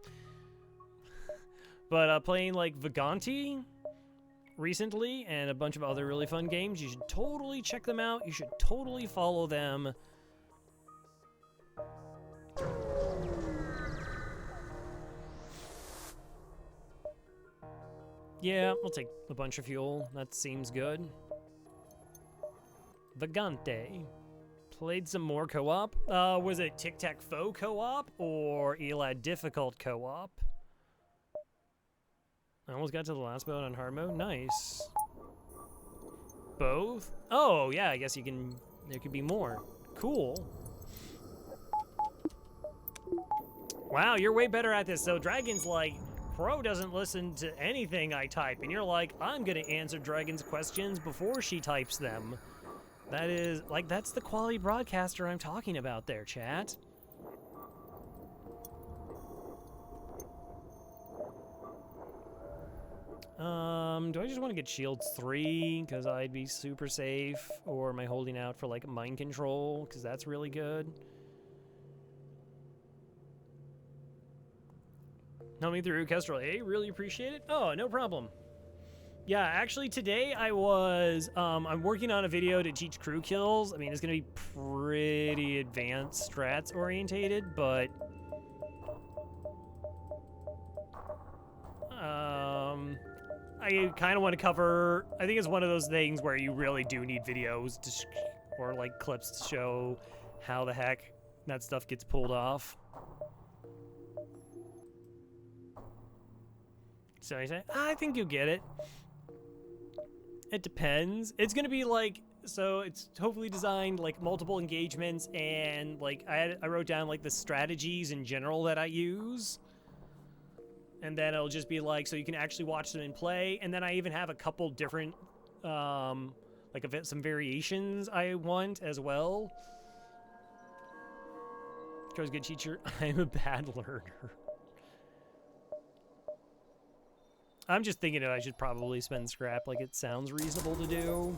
But playing like Vaganti recently, and a bunch of other really fun games, you should totally check them out. You should totally follow them. Yeah, we'll take a bunch of fuel. That seems good. Vagante. Played some more co-op. Was it Tic-Tac-Faux co-op or Elad Difficult co-op? I almost got to the last boat on hard mode. Nice. Both? Oh, yeah, I guess you can... There could be more. Cool. Wow, you're way better at this. So Dragon's like, Pro doesn't listen to anything I type. And you're like, I'm going to answer Dragon's questions before she types them. That is, like, that's the quality broadcaster I'm talking about there, chat. Do I just want to get shields 3, because I'd be super safe? Or am I holding out for, like, mind control, because that's really good? Help me through, Kestrel. Hey, really appreciate it. Oh, no problem. Yeah, actually today I was, I'm working on a video to teach crew kills. I mean, it's going to be pretty advanced strats orientated, but I kind of want to cover, I think it's one of those things where you really do need videos to or like clips to show how the heck that stuff gets pulled off. So I say, I think you'll get it. It depends. It's gonna be like, So it's hopefully designed like multiple engagements, and like I wrote down like the strategies in general that I use. And then it'll just be like, so you can actually watch them in play. And then I even have a couple different, like some variations I want as well. Crow's a good teacher. I'm a bad learner. I'm just thinking I should probably spend scrap. Like, it sounds reasonable to do.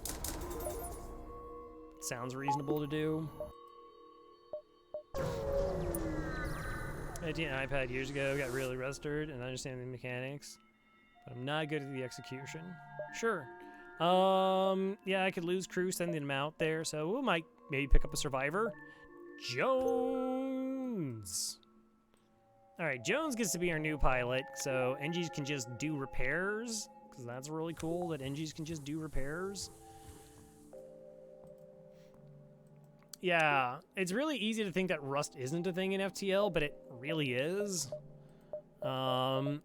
It sounds reasonable to do. I had an iPad years ago, got really rusted, and I understand the mechanics, but I'm not good at the execution. Sure. Yeah, I could lose crew sending them out there, so we might maybe pick up a survivor. Jones. All right, Jones gets to be our new pilot, so NGs can just do repairs, because that's really cool that NGs can just do repairs. Yeah, it's really easy to think that rust isn't a thing in FTL, but it really is. So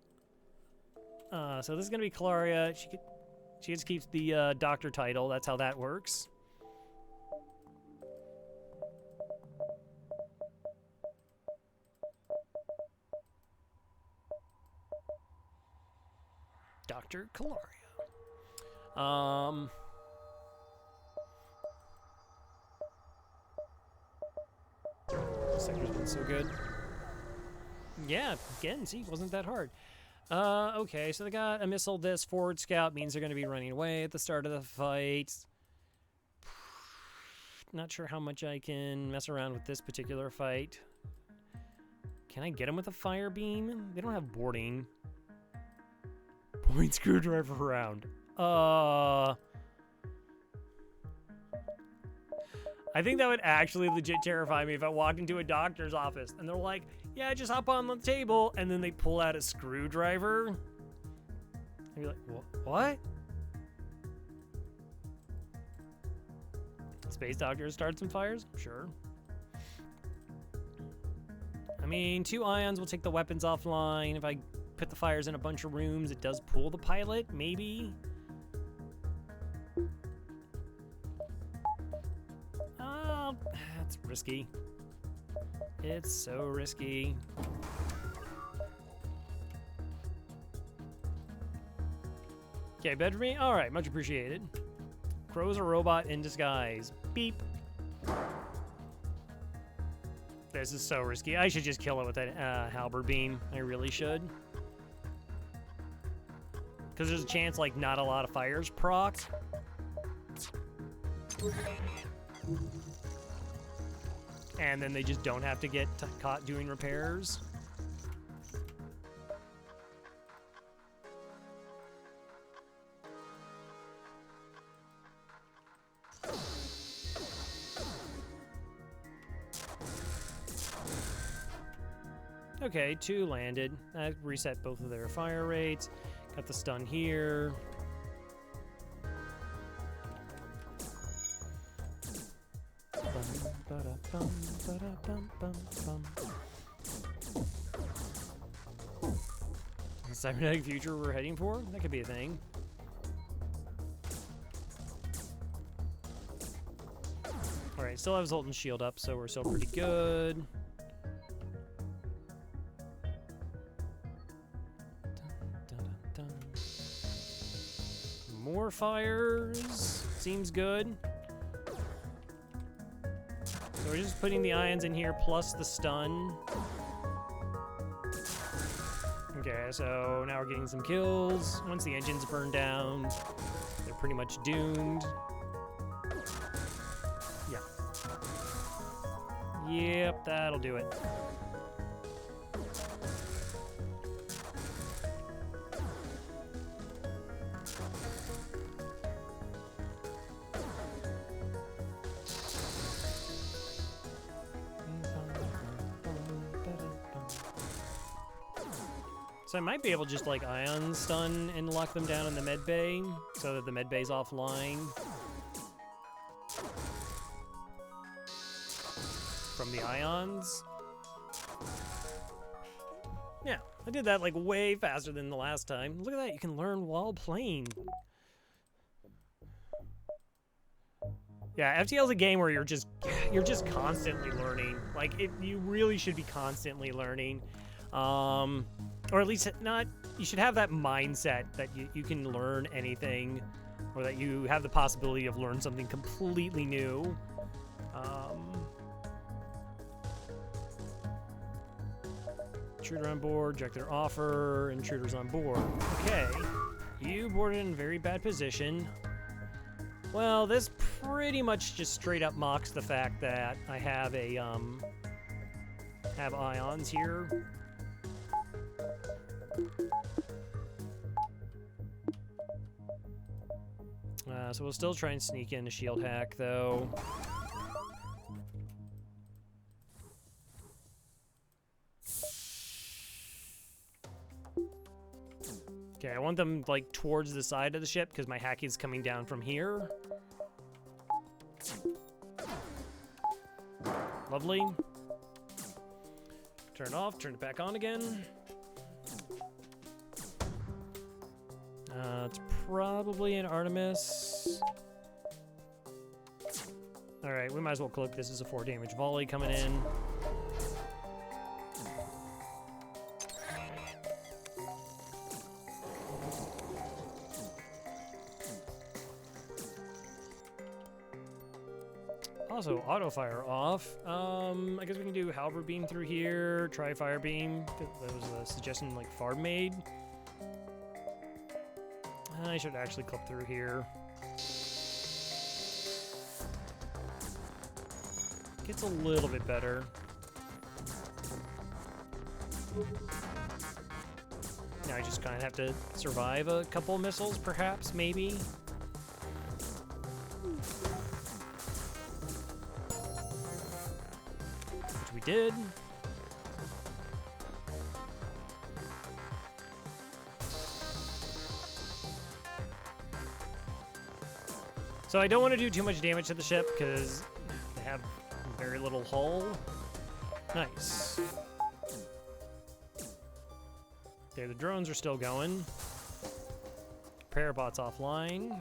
this is gonna be Claria. She just keeps the doctor title. That's how that works. Dr. Claria. Sector's been so good. Yeah, again, see, wasn't that hard. Okay, so they got a missile. This forward scout means they're going to be running away at the start of the fight. Not sure how much I can mess around with this particular fight. Can I get him with a fire beam? They don't have boarding. Point screwdriver round. I think that would actually legit terrify me if I walked into a doctor's office and they're like, yeah, just hop on the table, and then they pull out a screwdriver. I'd be like, what? Space doctor starts some fires? Sure. I mean, 2 ions will take the weapons offline. If I put the fires in a bunch of rooms, it does pull the pilot, maybe. That's risky. It's so risky. Okay, bed for me? Alright, much appreciated. Crow's a robot in disguise. Beep. This is so risky. I should just kill it with that halberd beam. I really should. Because there's a chance, like, not a lot of fires proc. And then they just don't have to get caught doing repairs. Okay, 2 landed. I reset both of their fire rates. Got the stun here. The cybernetic future we're heading for? That could be a thing. Alright, still have Zoltan's shield up, so we're still pretty good. More fires. Seems good. So we're just putting the ions in here plus the stun. Okay, so now we're getting some kills. Once the engines burn down, they're pretty much doomed. Yeah. Yep, that'll do it. So I might be able to just like ion stun and lock them down in the med bay so that the med bay's offline from the ions. Yeah, I did that like way faster than the last time. Look at that, you can learn while playing. Yeah, FTL is a game where you're just constantly learning. Like you really should be constantly learning, or at least not. You should have that mindset that you can learn anything, or that you have the possibility of learning something completely new. Intruder on board, reject their offer, intruders on board. Okay, you boarded in a very bad position. Well, this pretty much just straight up mocks the fact that I have a, have ions here. So we'll still try and sneak in a shield hack, though. Okay, I want them, like, towards the side of the ship, because my hack is coming down from here. Lovely. Turn it off, turn it back on again. It's probably an Artemis. Alright, we might as well click this as a 4 damage volley coming in. Also, auto fire off. I guess we can do halberd beam through here, try fire beam. That was a suggestion like Farb made. I should actually clip through here. Gets a little bit better. Now I just kind of have to survive a couple missiles, perhaps, maybe. Which we did. So I don't want to do too much damage to the ship because they have very little hull. Nice. Okay, the drones are still going. Repair bots offline.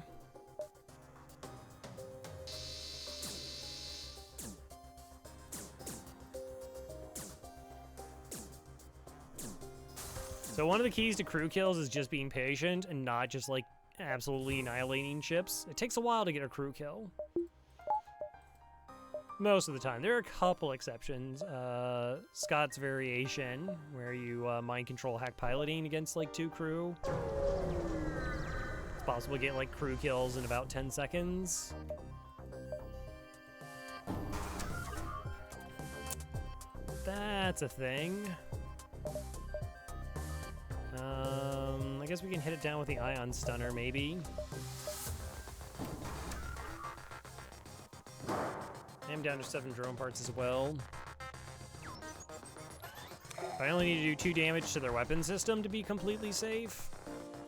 So one of the keys to crew kills is just being patient and not just like absolutely annihilating ships. It takes a while to get a crew kill. Most of the time. There are a couple exceptions. Scott's Variation, where you mind control hack piloting against like 2 crew. It's possible to get like crew kills in about 10 seconds. That's a thing. I guess we can hit it down with the ion stunner, maybe. I'm down to 7 drone parts as well. I only need to do 2 damage to their weapon system to be completely safe.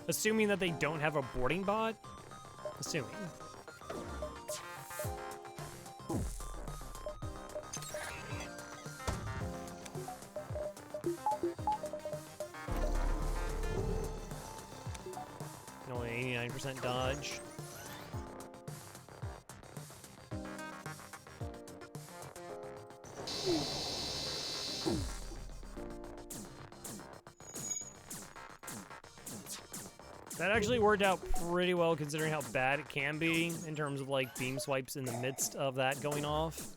Assuming that they don't have a boarding bot. Assuming. Only 89% dodge. That actually worked out pretty well considering how bad it can be in terms of like beam swipes in the midst of that going off.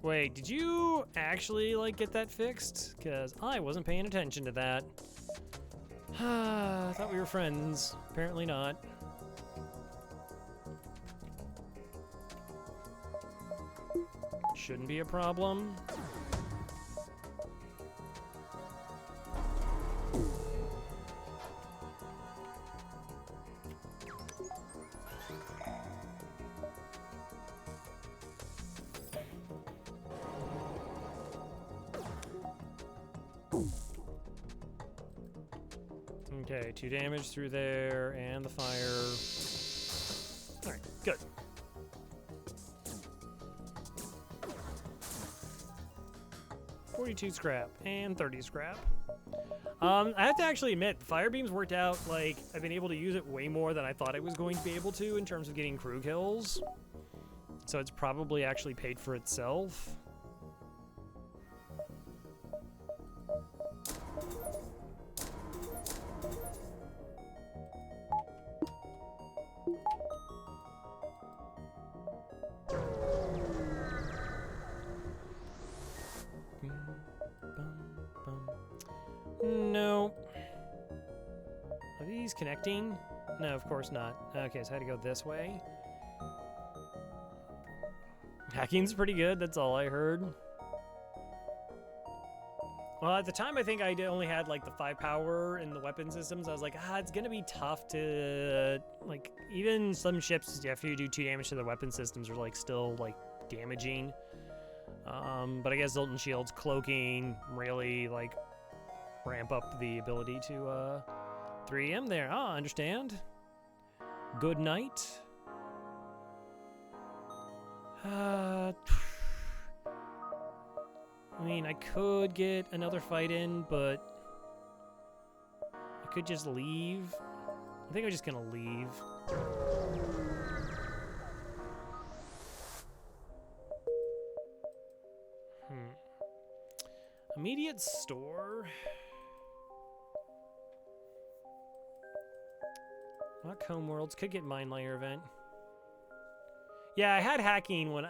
Wait, did you actually, like, get that fixed? Because I wasn't paying attention to that. I thought we were friends. Apparently not. Shouldn't be a problem. Okay, 2 damage through there, and the fire. Alright, good. $42 scrap, and 30 scrap. I have to actually admit, fire beams worked out, like, I've been able to use it way more than I thought I was going to be able to in terms of getting crew kills. So it's probably actually paid for itself. No. Are these connecting? No, of course not. Okay, so I had to go this way. Hacking's pretty good, that's all I heard. Well, at the time, I think I only had, like, the 5 power in the weapon systems. I was like, it's gonna be tough to, like, even some ships, after you do 2 damage to their weapon systems, are, like, still, like, damaging. But I guess Zoltan Shield's cloaking really, like, ramp up the ability to, 3M there. Ah, understand. Good night. I mean, I could get another fight in, but I could just leave. I think I'm just gonna leave. Immediate store. Not Homeworlds. Could get Mine Layer event. Yeah, I had hacking when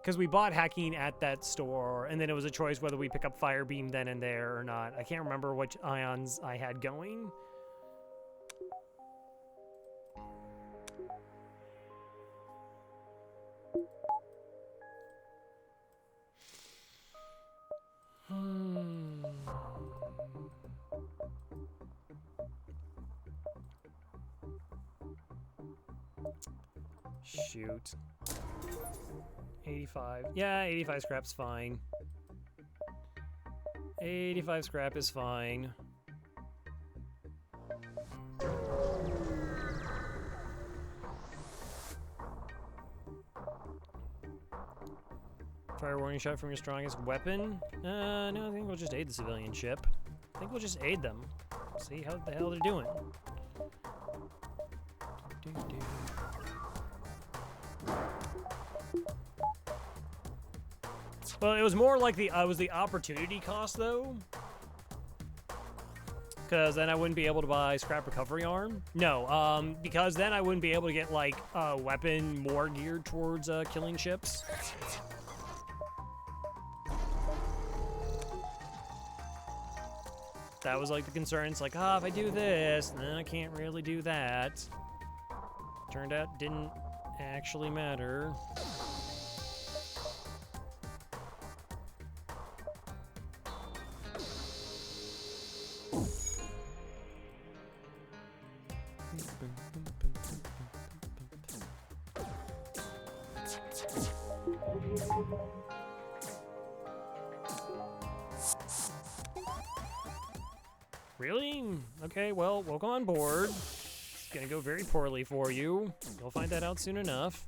because we bought hacking at that store, and then it was a choice whether we pick up Fire Beam then and there or not. I can't remember which ions I had going. Shoot. 85. Yeah, 85 scrap's fine. 85 scrap is fine. Fire warning shot from your strongest weapon? No, I think we'll just aid the civilian ship. I think we'll just aid them. See how the hell they're doing. Well, it was more like the opportunity cost though, because then I wouldn't be able to buy scrap recovery arm. No, because then I wouldn't be able to get like a weapon more geared towards killing ships. That was like the concern. It's like, if I do this, then I can't really do that. Turned out didn't actually matter. Really? Okay, well, welcome on board. It's gonna go very poorly for you. You'll find that out soon enough.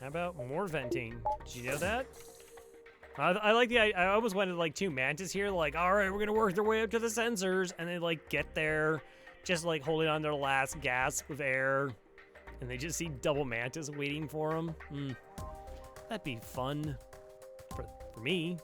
How about more venting? Did you know that? I like the, I almost wanted like 2 mantis here, like, all right, we're gonna work their way up to the sensors, and they like get there, just like holding on their last gasp of air, and they just see double mantis waiting for them. That'd be fun for me.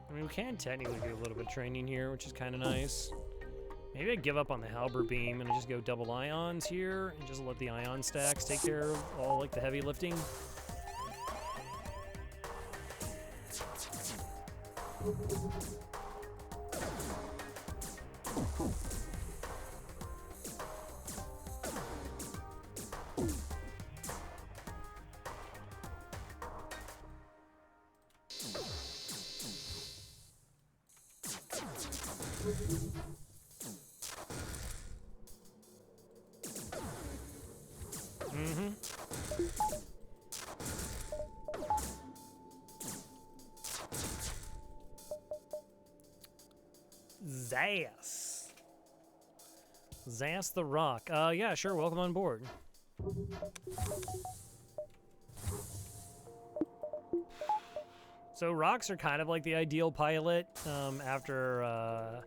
I mean, we can technically do a little bit of training here, which is kind of nice. Maybe I give up on the halberd beam and I just go double ions here and just let the ion stacks take care of all like the heavy lifting. Mm-hmm. Zas. Zas the Rock. Yeah, sure, welcome on board. So rocks are kind of like the ideal pilot after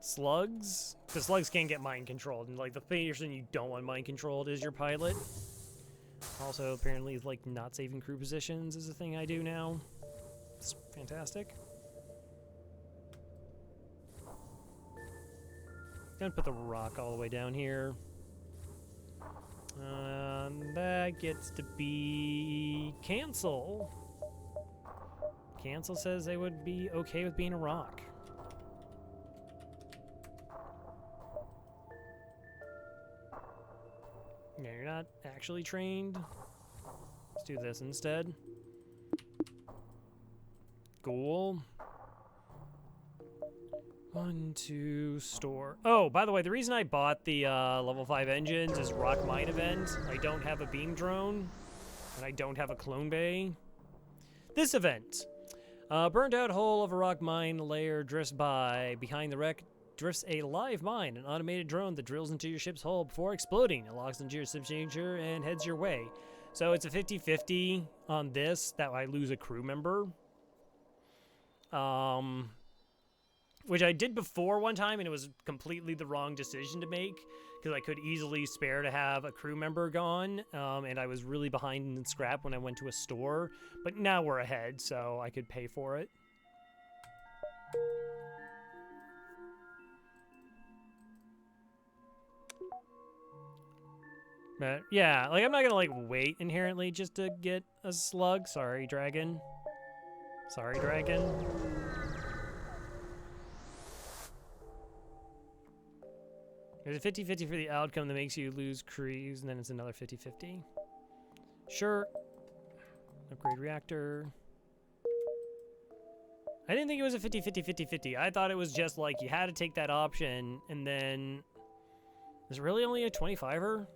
slugs. Because slugs can't get mind controlled, and like the person you don't want mind controlled is your pilot. Also, apparently, like not saving crew positions is a thing I do now. It's fantastic. Gonna put the rock all the way down here. That gets to be cancel. Cancel says they would be okay with being a rock. Yeah, you're not actually trained. Let's do this instead. Cool. 1, 2, store. Oh, by the way, the reason I bought the level 5 engines is Rock Mine event. I don't have a beam drone, and I don't have a clone bay. This event. Burned out hull of a rock mine layer drifts by. Behind the wreck drifts a live mine, an automated drone that drills into your ship's hull before exploding. It locks into your ship's signature and heads your way. So it's a 50-50 on this, that I lose a crew member. Which I did before one time, and it was completely the wrong decision to make, because I could easily spare to have a crew member gone, and I was really behind in scrap when I went to a store. But now we're ahead, so I could pay for it. But yeah, like I'm not gonna like wait inherently just to get a slug. Sorry, dragon. Sorry, dragon. There's a 50-50 for the outcome that makes you lose crews, and then it's another 50-50. Sure. Upgrade reactor. I didn't think it was a 50-50-50-50. I thought it was just like you had to take that option, and then... Is it really only a 25-er?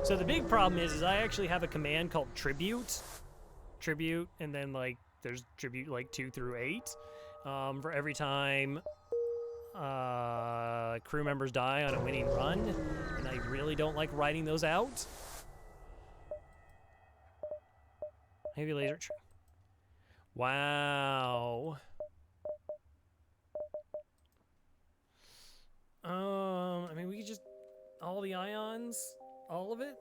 So the big problem is I actually have a command called Tribute. Tribute, and then like there's Tribute like 2 through 8. For every time crew members die on a winning run, and I really don't like writing those out. Heavy laser. Wow. I mean, we could just all the ions, all of it.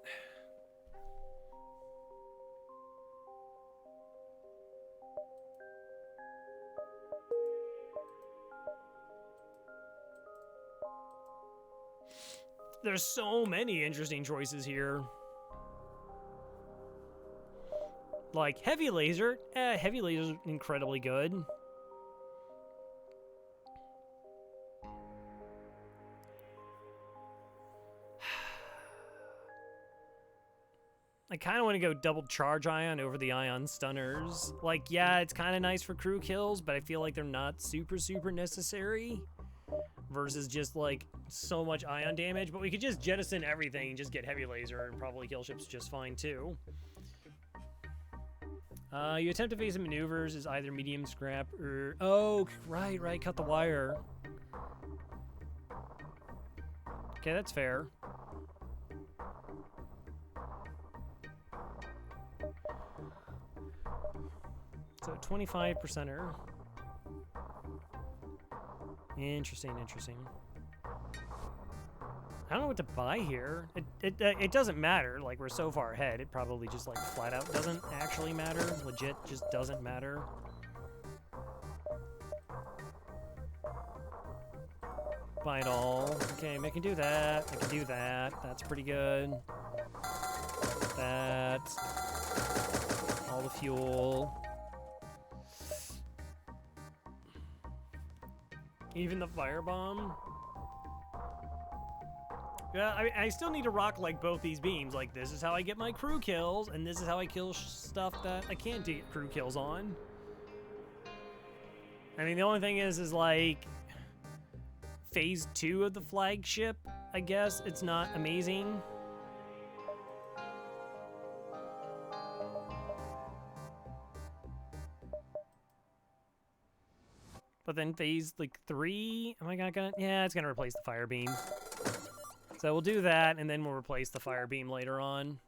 There's so many interesting choices here. Like heavy laser. Heavy laser is incredibly good. I kind of want to go double charge ion over the ion stunners. Like, yeah, it's kind of nice for crew kills, but I feel like they're not super necessary. Versus just like so much ion damage, but we could just jettison everything and just get heavy laser and probably kill ships just fine too. You attempt evasive maneuvers is either medium scrap or... Oh, right, cut the wire. Okay, that's fair. So 25%er. Interesting. I don't know what to buy here. It doesn't matter. Like, we're so far ahead, it probably just, like, flat out doesn't actually matter. Legit just doesn't matter. Buy it all. Okay, I can do that. I can do that. That's pretty good. That. All the fuel. Even the firebomb. Yeah, I still need to rock like both these beams. Like, this is how I get my crew kills, and this is how I kill stuff that I can't get crew kills on. I mean, the only thing is like phase 2 of the flagship, I guess. It's not amazing. But then phase like 3, am I gonna, yeah, it's gonna replace the fire beam. So we'll do that, and then we'll replace the fire beam later on.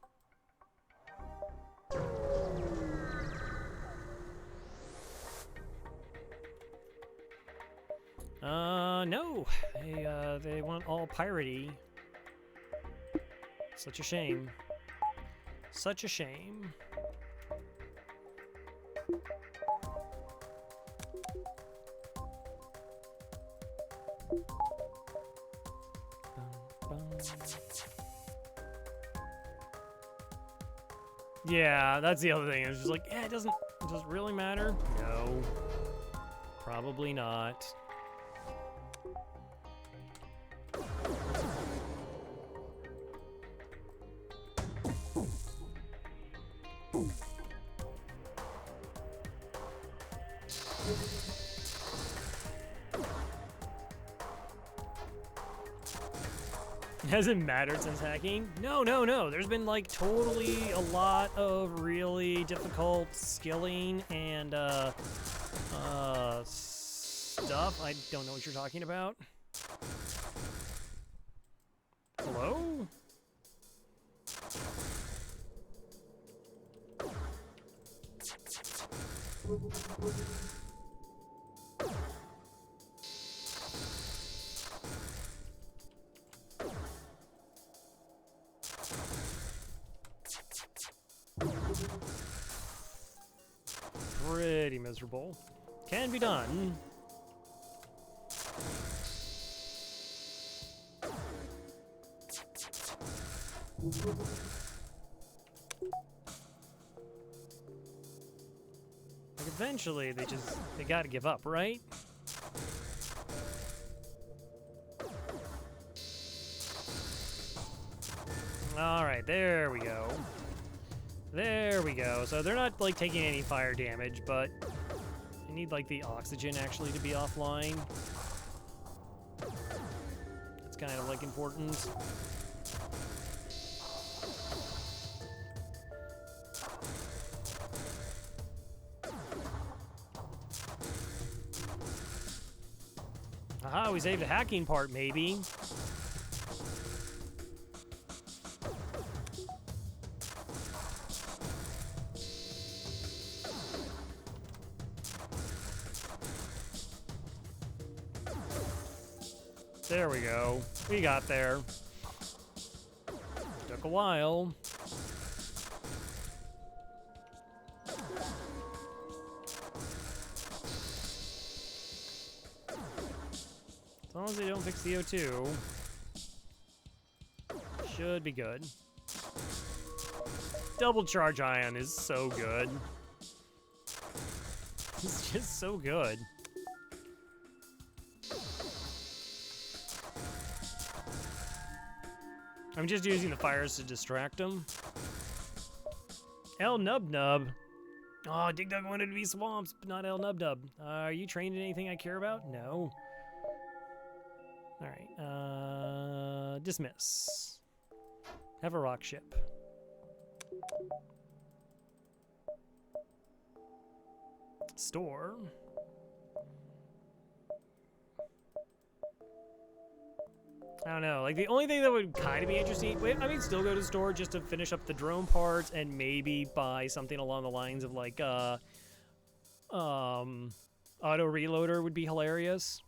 No. They want all piratey. Such a shame. Such a shame. Yeah, that's the other thing. It's just like, yeah, does it really matter? No. Probably not. Hasn't mattered since hacking? No. There's been like totally a lot of really difficult skilling and stuff. I don't know what you're talking about. Hello? Pretty miserable. Can be done. Like eventually they gotta give up, right? Alright, there we go. There we go. So they're not like taking any fire damage, but I need like the oxygen actually to be offline. That's kind of like important. Aha, we saved the hacking part, maybe. There we go. We got there. Took a while. As long as they don't fix the O2, should be good. Double charge ion is so good. It's just so good. I'm just using the fires to distract them. El Nub Nub. Oh, Dig Dug wanted to be swamps, but not El Nub Nub. Are you trained in anything I care about? No. Alright, dismiss. Have a rock ship. Store. I don't know, like the only thing that would kind of be interesting, I mean, still go to the store just to finish up the drone parts and maybe buy something along the lines of like, auto reloader would be hilarious.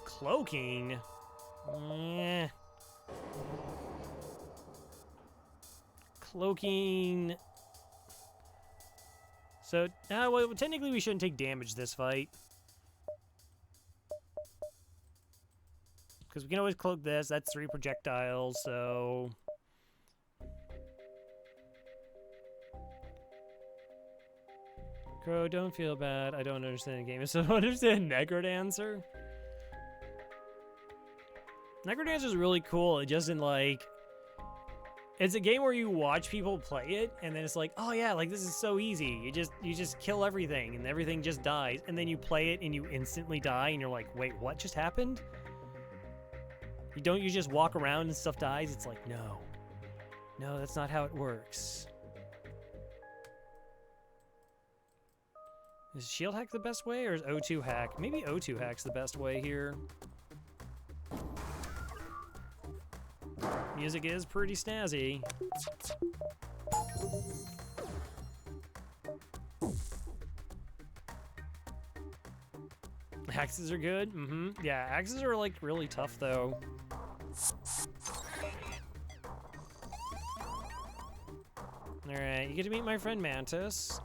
Cloaking? Eh. Cloaking. So, well, technically we shouldn't take damage this fight. Because we can always cloak this. That's 3 projectiles, so... Crow, don't feel bad. I don't understand the game. So I don't understand Necrodancer. Necrodancer is really cool. It just in like... It's a game where you watch people play it, and then it's like, oh yeah, like this is so easy. You just kill everything, and everything just dies. And then you play it, and you instantly die, and you're like, wait, what just happened? You just walk around and stuff dies? It's like, no. No, that's not how it works. Is shield hack the best way, or is O2 hack? Maybe O2 hack's the best way here. Music is pretty snazzy. Axes are good. Yeah, axes are like really tough though. Alright, you get to meet my friend Mantis.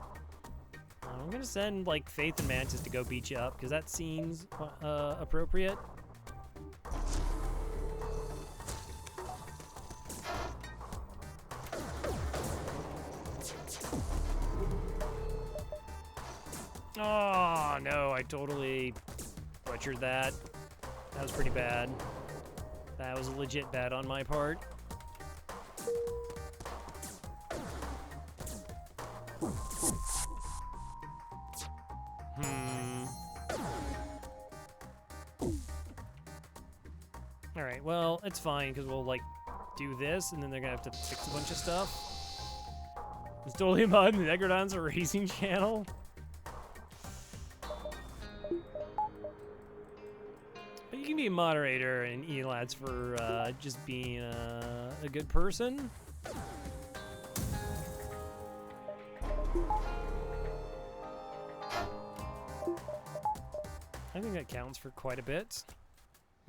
I'm gonna send like Faith and Mantis to go beat you up because that seems appropriate. Oh no, I totally butchered that. That was pretty bad. That was legit bad on my part. Alright, well, it's fine, because we'll, like, do this, and then they're gonna have to fix a bunch of stuff. It's totally a mod, and Negrodon's a racing channel. But you can be a moderator in ELADs for just being a good person. I think that counts for quite a bit.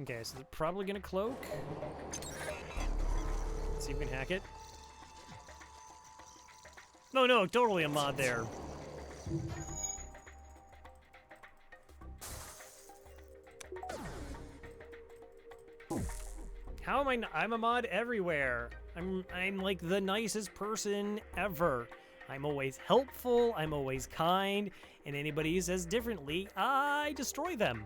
Okay, so they're probably gonna cloak. Let's see if we can hack it. No, totally a mod there. How am I I'm a mod everywhere. I'm like the nicest person ever. I'm always helpful, I'm always kind, and anybody who says differently, I destroy them.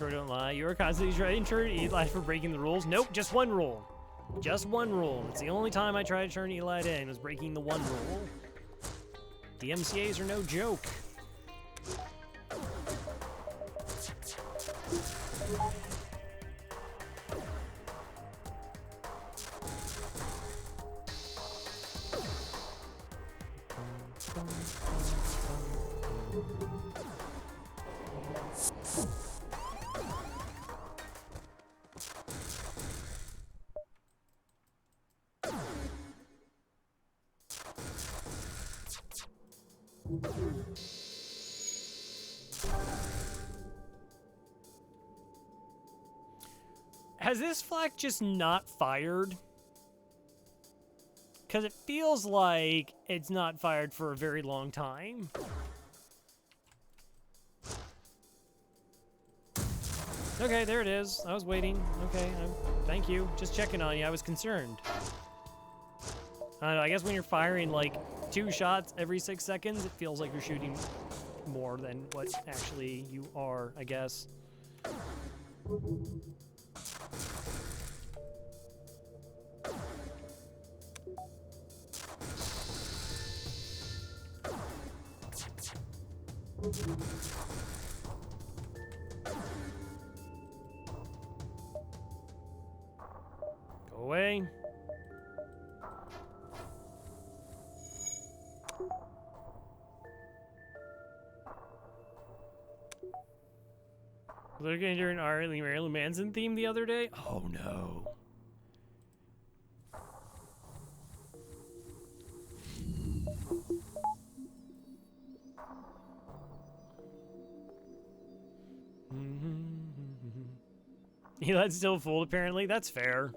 Don't lie. You are constantly trying to turn Eli for breaking the rules. Nope, just one rule. Just one rule. It's the only time I tried to turn Eli in was breaking the one rule. DMCAs are no joke. Has this flak just not fired? Because it feels like it's not fired for a very long time. Okay, there it is. I was waiting. Okay, thank you. Just checking on you. I was concerned. I don't know, I guess when you're firing like 2 shots every 6 seconds, it feels like you're shooting more than what actually you are, I guess. Go away. They're gonna do an Marilyn Manson theme the other day? Oh no. Eli's still fooled, apparently. That's fair.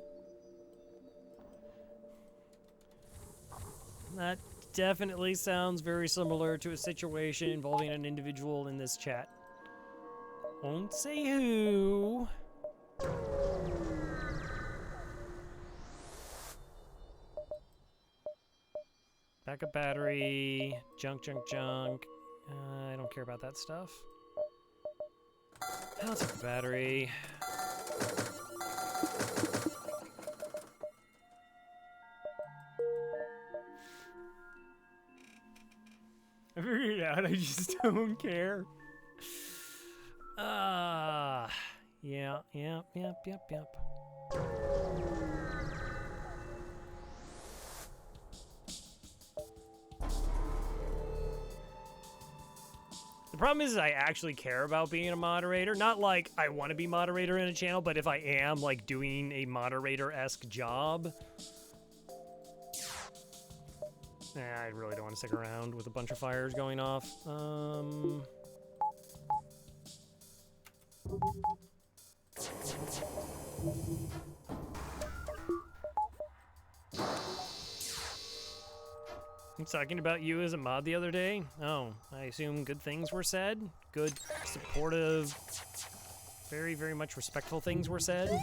That definitely sounds very similar to a situation involving an individual in this chat. Won't say who. backup battery, junk, junk, junk. I don't care about that stuff. I'll take the battery. I figured it out, I just don't care. Yeah, yep. The problem is I actually care about being a moderator. Not like I want to be moderator in a channel, but if I am like doing a moderator-esque job, I really don't want to stick around with a bunch of fires going off. I'm talking about you as a mod the other day. Oh, I assume good things were said? Good, supportive, very, very much respectful things were said?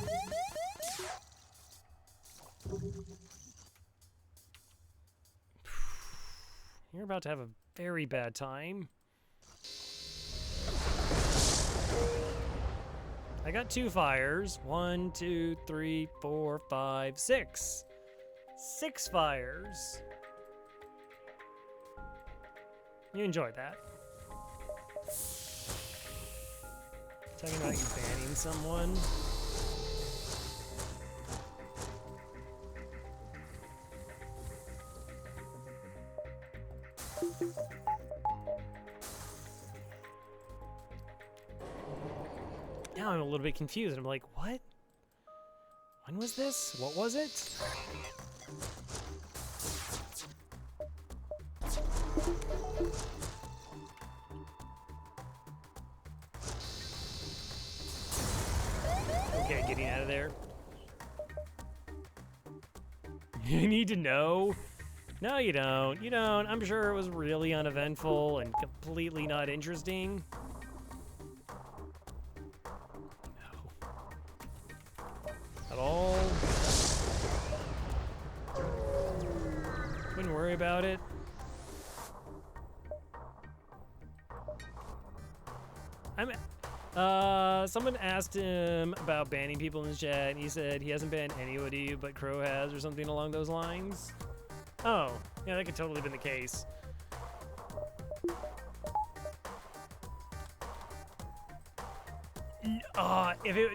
You're about to have a very bad time. I got 2 fires. 1, 2, 3, 4, 5, 6. 6 fires. You enjoyed that. Talking about you banning someone. Now I'm a little bit confused. I'm like, what? When was this? What was it? Okay, getting out of there. You need to know? No, you don't. You don't. I'm sure it was really uneventful and completely not interesting. No. At all. Wouldn't worry about it. Someone asked him about banning people in the chat, and he said he hasn't banned anybody, but Crow has, or something along those lines. Oh, yeah, that could totally have been the case. If it,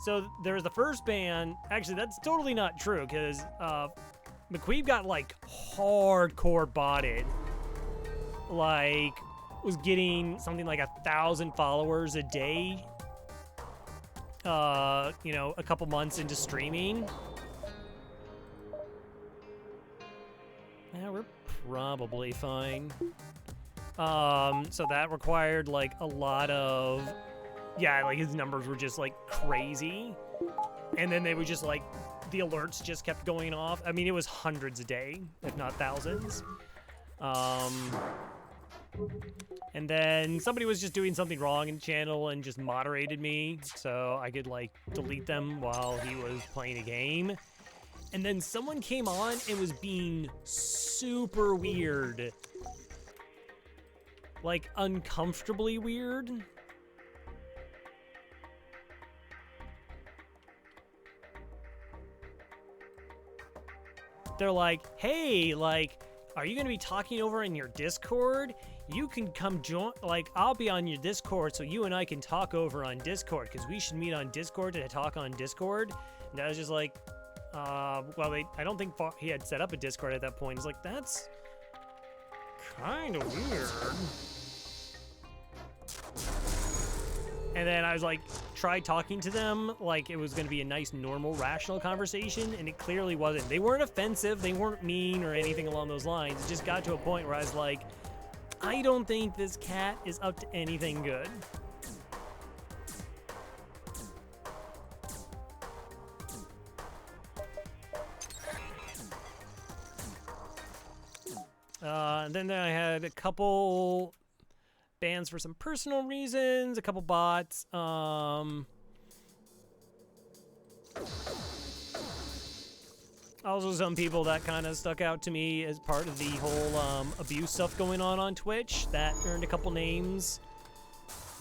so there was the first ban. Actually, that's totally not true, because McQueen got like hardcore botted. Like, was getting something like 1,000 followers a day. You know, a couple months into streaming. Yeah, we're probably fine. So that required like a lot of, yeah, like his numbers were just like crazy. And then they would just like, the alerts just kept going off. I mean, it was hundreds a day, if not thousands. And then somebody was just doing something wrong in the channel and just moderated me so I could like delete them while he was playing a game. And then someone came on and was being super weird. Like uncomfortably weird. They're like, hey, like, are you gonna be talking over in your Discord? You can come join, like, I'll be on your Discord so you and I can talk over on Discord, because we should meet on Discord to talk on Discord. And I was just like, well, I don't think he had set up a Discord at that point. It's like, that's kind of weird. And then I was like, try talking to them like it was going to be a nice, normal, rational conversation, and it clearly wasn't. They weren't offensive, they weren't mean or anything along those lines. It just got to a point where I was like, I don't think this cat is up to anything good. And then I had a couple bans for some personal reasons, a couple bots. Also, some people that kind of stuck out to me as part of the whole abuse stuff going on Twitch that earned a couple names.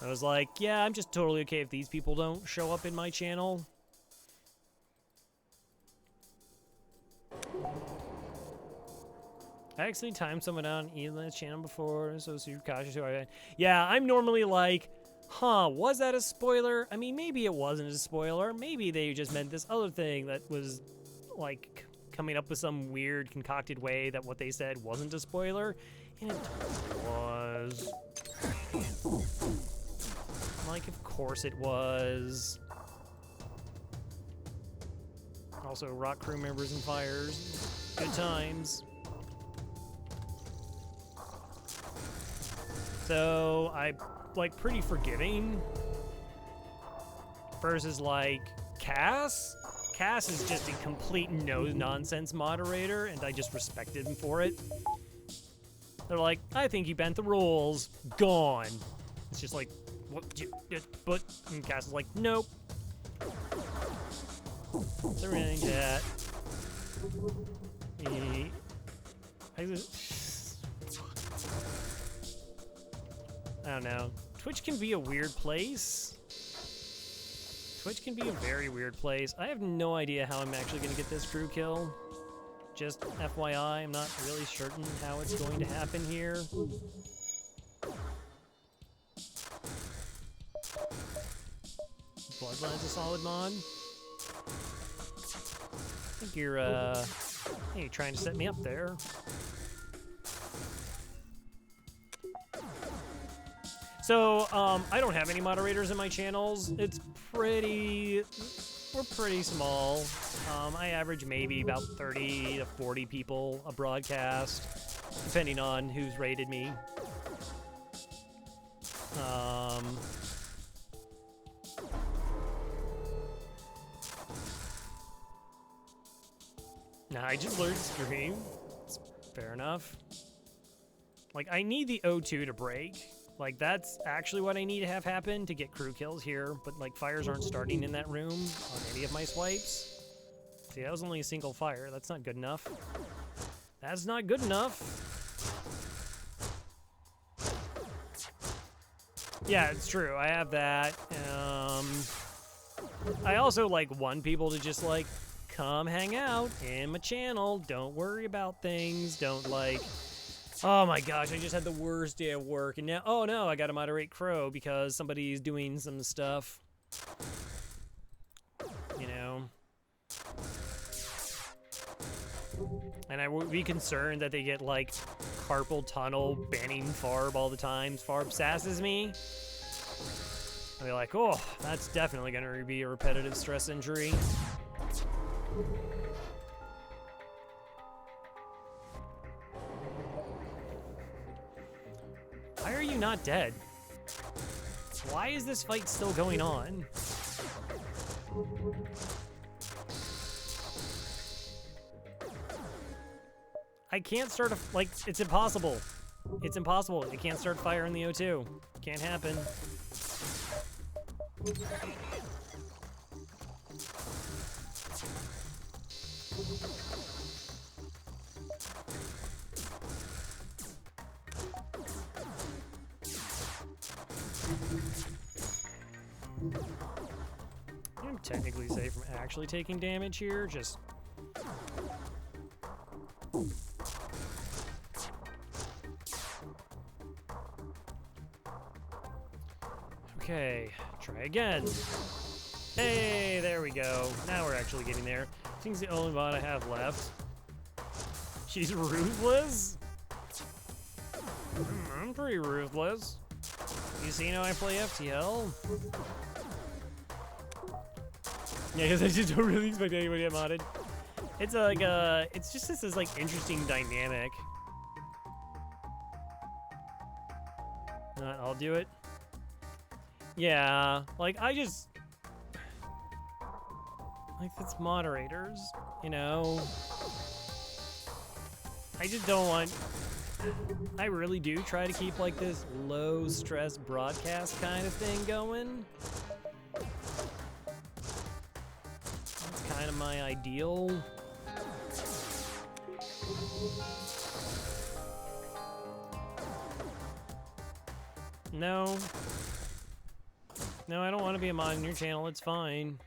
I was like, yeah, I'm just totally okay if these people don't show up in my channel. I actually timed someone out on Elon's channel before, so super cautious who I. Yeah, I'm normally like, huh, was that a spoiler? I mean, maybe it wasn't a spoiler. Maybe they just meant this other thing that was, like, coming up with some weird concocted way that what they said wasn't a spoiler. And it totally was. Like, of course it was. Also, rock crew members and fires. Good times. So, I, like, pretty forgiving. Versus, like, Cass. Cass is just a complete no-nonsense moderator, and I just respected him for it. They're like, I think you bent the rules. Gone. It's just like, what? But and Cass is like, nope. Surrendering that. I don't know. Twitch can be a weird place. Twitch can be a very weird place. I have no idea how I'm actually going to get this crew kill. Just FYI, I'm not really certain how it's going to happen here. Bloodline's a solid mod. I think you're trying to set me up there. So, I don't have any moderators in my channels. We're pretty small. I average maybe about 30 to 40 people a broadcast, depending on who's rated me. Nah, I just learned to stream. It's fair enough. Like, I need the O2 to break. Like, that's actually what I need to have happen to get crew kills here, but, like, fires aren't starting in that room on any of my swipes. See, that was only a single fire. That's not good enough. That's not good enough. Yeah, it's true. I have that. I also, like, want people to just, like, come hang out in my channel. Don't worry about things. Don't, like... Oh my gosh, I just had the worst day of work, and now, oh no, I gotta moderate Crow because somebody's doing some stuff. You know? And I would be concerned that they get, like, carpal tunnel banning Farb all the time. Farb sasses me. I'd be like, oh, that's definitely gonna be a repetitive stress injury. Why are you not dead? Why is this fight still going on? I can't start like, it's impossible. It's impossible. I can't start fire in the O2. Can't happen. I'm technically safe from actually taking damage here, just... Okay, try again. Hey, there we go. Now we're actually getting there. I think it's the only bot I have left. She's ruthless? I'm pretty ruthless. You see how I play FTL? Yeah, because I just don't really expect anybody to get modded. It's like it's just this like interesting dynamic. I'll do it. Yeah, like I just like it's moderators, you know. I just don't want. I really do try to keep like this low stress broadcast kind of thing going. That's kind of my ideal. No. No, I don't want to be a mod in your channel. It's fine.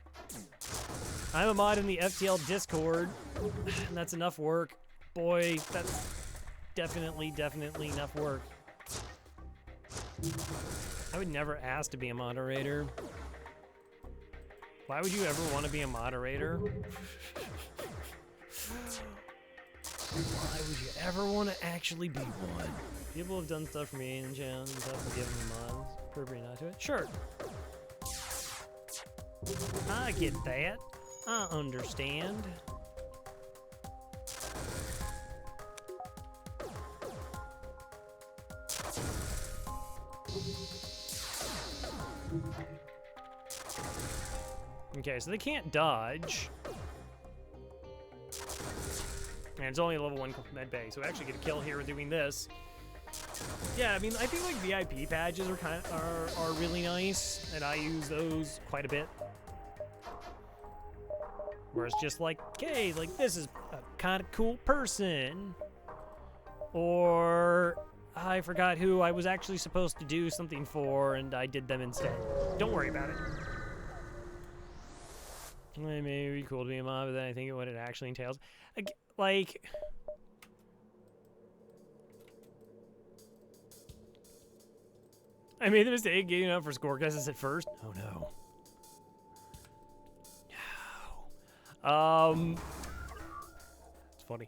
I'm a mod in the FTL Discord. And that's enough work. Boy, that's definitely enough work. I would never ask to be a moderator. Why would you ever want to be a moderator? Why would you ever want to actually be one? People have done stuff for me in channels and stuff and given them mods. Appropriate not to it? Sure. I get that. I understand. Okay, so they can't dodge. And it's only a level 1 med bay, so we actually get a kill here doing this. Yeah, I mean, I think like VIP badges are really nice, and I use those quite a bit. Where it's just like, okay, like this is a kind of cool person. Or I forgot who I was actually supposed to do something for, and I did them instead. Don't worry about it. It may be cool to be a mod, but then I think what it actually entails. Like, I made the mistake of getting up for score guesses at first. Oh no. No. It's funny.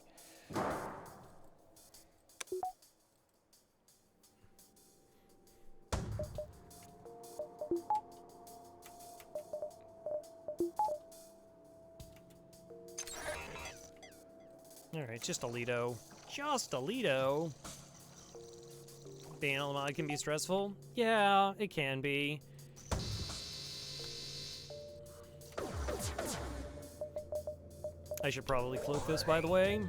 Alright, just Alito. Just Alito. Being a mod can be stressful. Yeah, it can be. I should probably cloak this, by the way.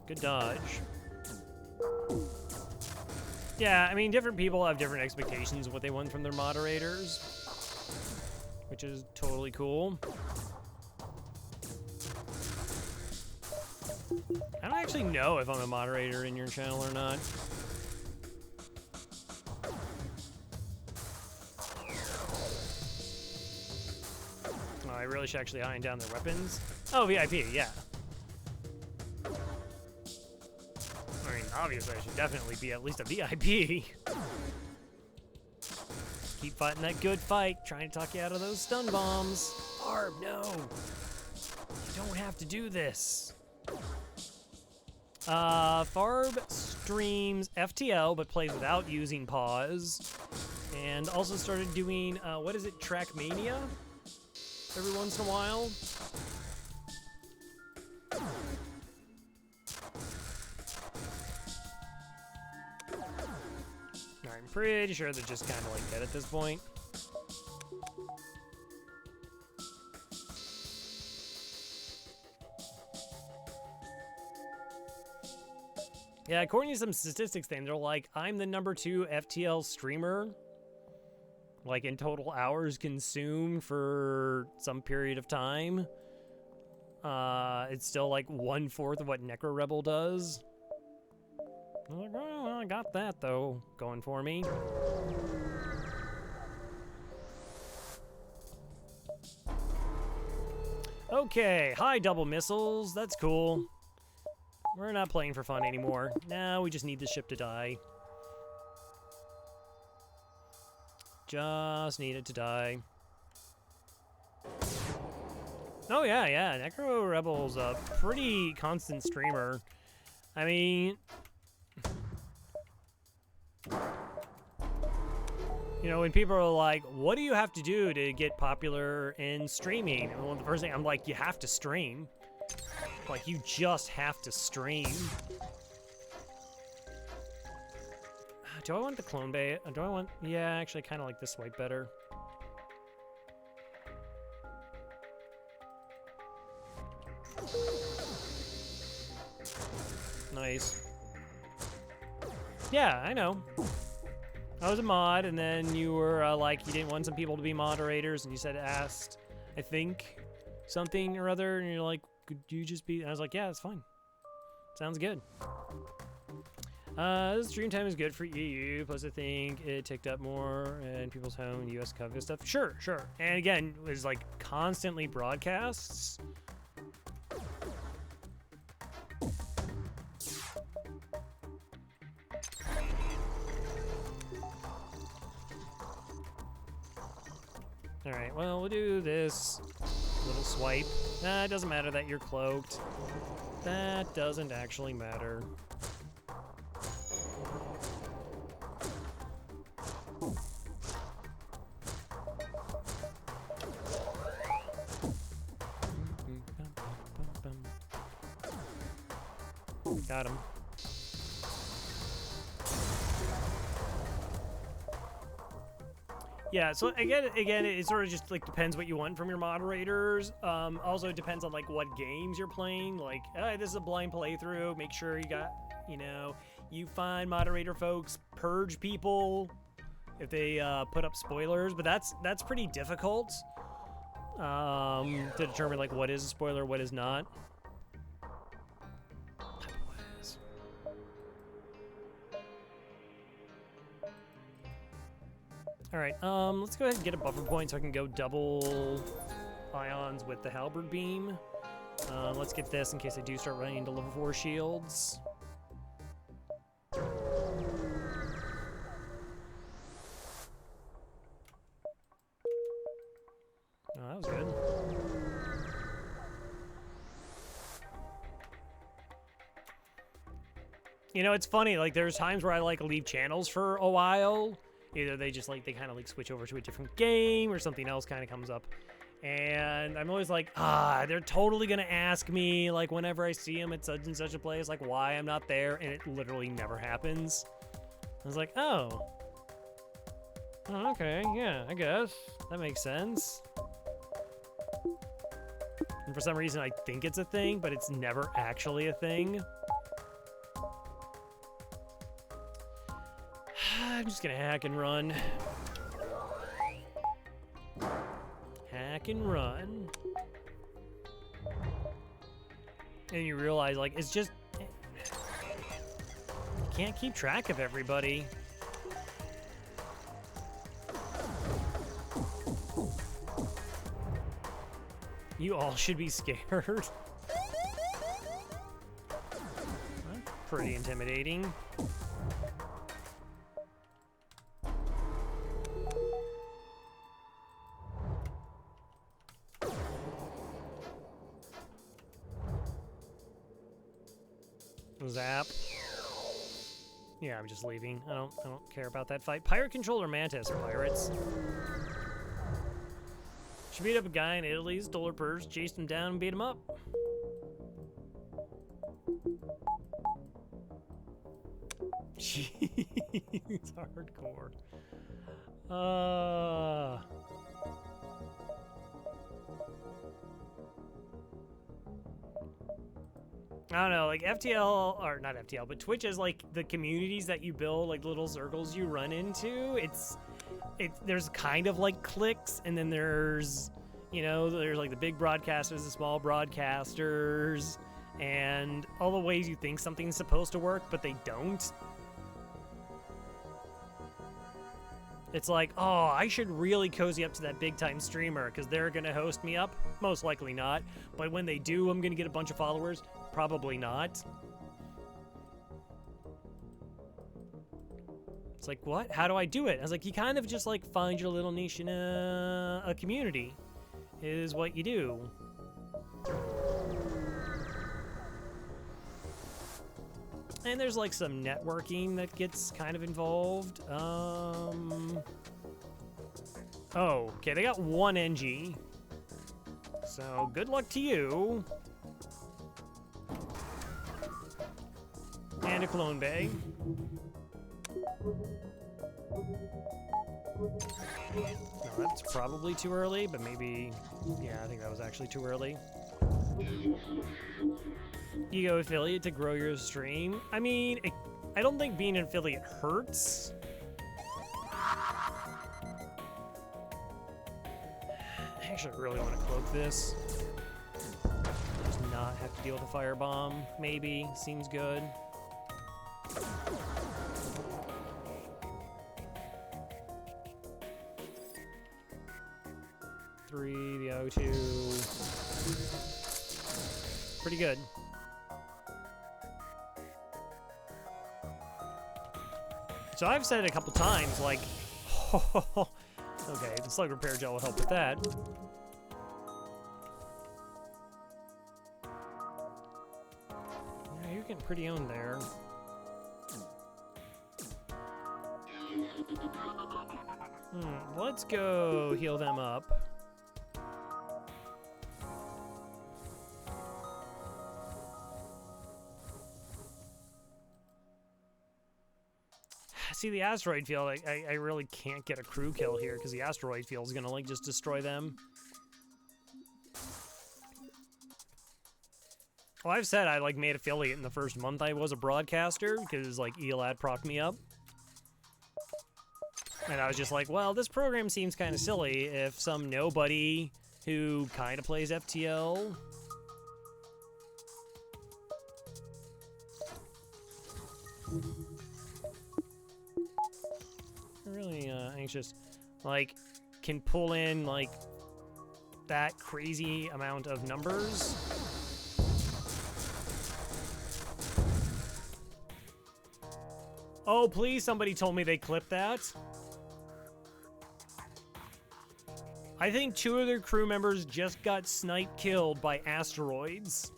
Good dodge. Yeah, I mean, different people have different expectations of what they want from their moderators, which is totally cool. I don't actually know if I'm a moderator in your channel or not. Oh, I really should actually iron down their weapons. Oh, VIP, yeah. I mean, obviously I should definitely be at least a VIP. Keep fighting that good fight, trying to talk you out of those stun bombs. Barb, no. You don't have to do this. Farb streams FTL, but plays without using pause. And also started doing, what is it, Trackmania? Every once in a while. I'm pretty sure they're just kind of like dead at this point. Yeah, according to some statistics thing, they're like, I'm the #2 FTL streamer. Like, in total hours consumed for some period of time. It's still like 1/4 of what Necro Rebel does. I'm like, oh, well, I got that, though, going for me. Okay, high double missiles. That's cool. We're not playing for fun anymore. Now we just need the ship to die. Just need it to die. Oh, yeah, yeah. Necro Rebel's a pretty constant streamer. I mean, you know, when people are like, what do you have to do to get popular in streaming? And well, the first thing I'm like, you have to stream. Like, you just have to stream. Do I want the clone bay? Do I want... Yeah, actually, I kind of like this white better. Nice. Yeah, I know. I was a mod, and then you were like, you didn't want some people to be moderators, and you said asked, I think, something or other, and you're like, could you just be? And I was like, yeah, it's fine. Sounds good. Stream time is good for EU, plus I think it ticked up more in people's home and US coverage stuff. Sure, sure. And again, it was like constantly broadcasts. All right, well, we'll do this little swipe. Nah, it doesn't matter that you're cloaked. That doesn't actually matter. Got him. Yeah, so again, it sort of just like depends what you want from your moderators. Also, it depends on like what games you're playing. Like, this is a blind playthrough. Make sure you got, you find moderator folks, purge people if they put up spoilers. But that's pretty difficult to determine like what is a spoiler, what is not. All right, let's go ahead and get a buffer point so I can go double ions with the halberd beam. Let's get this in case I do start running into level 4 shields. Oh, that was good. It's funny, like there's times where I like leave channels for a while. Either they just like, they kind of like switch over to a different game or something else kind of comes up. And I'm always like, they're totally going to ask me like whenever I see them at such and such a place, like why I'm not there. And it literally never happens. I was like, oh, okay. Yeah, I guess that makes sense. And for some reason I think it's a thing, but it's never actually a thing. I'm just gonna hack and run. Hack and run. And you realize, like, it's just... You can't keep track of everybody. You all should be scared. That's pretty intimidating. Zap. Yeah, I'm just leaving. I don't care about that fight. Pirate controller mantis or pirates. She beat up a guy in Italy, stole her purse, chased him down, and beat him up. Jeez, hardcore. I don't know, like FTL, or not FTL, but Twitch is like the communities that you build, like little circles you run into. There's kind of like cliques, and then there's like the big broadcasters, the small broadcasters, and all the ways you think something's supposed to work, but they don't. It's like, oh, I should really cozy up to that big time streamer because they're gonna host me up. Most likely not. But when they do, I'm gonna get a bunch of followers. Probably not. It's like, what? How do I do it? I was like, you kind of just like find your little niche in a community is what you do. And there's like some networking that gets kind of involved. Oh, okay, they got one NG. So good luck to you. And a clone bay. No, that's probably too early, but maybe, yeah, I think that was actually too early. You go affiliate to grow your stream. I mean, I don't think being an affiliate hurts. actually really want to cloak this. Just not have to deal with a firebomb. Maybe. Seems good. Three, the O2. Pretty good. So I've said it a couple times, like, okay, the slug repair gel will help with that. Yeah, you're getting pretty owned there. Let's go heal them up. See, the asteroid field, I really can't get a crew kill here because the asteroid field is gonna like just destroy them. Well, I've said I like made affiliate in the first month I was a broadcaster because like Elad propped me up. And I was just like, well, this program seems kind of silly if some nobody who kind of plays FTL really anxious, like, can pull in like that crazy amount of numbers. Oh, please, somebody told me they clipped that. I think 2 of their crew members just got snipe killed by asteroids.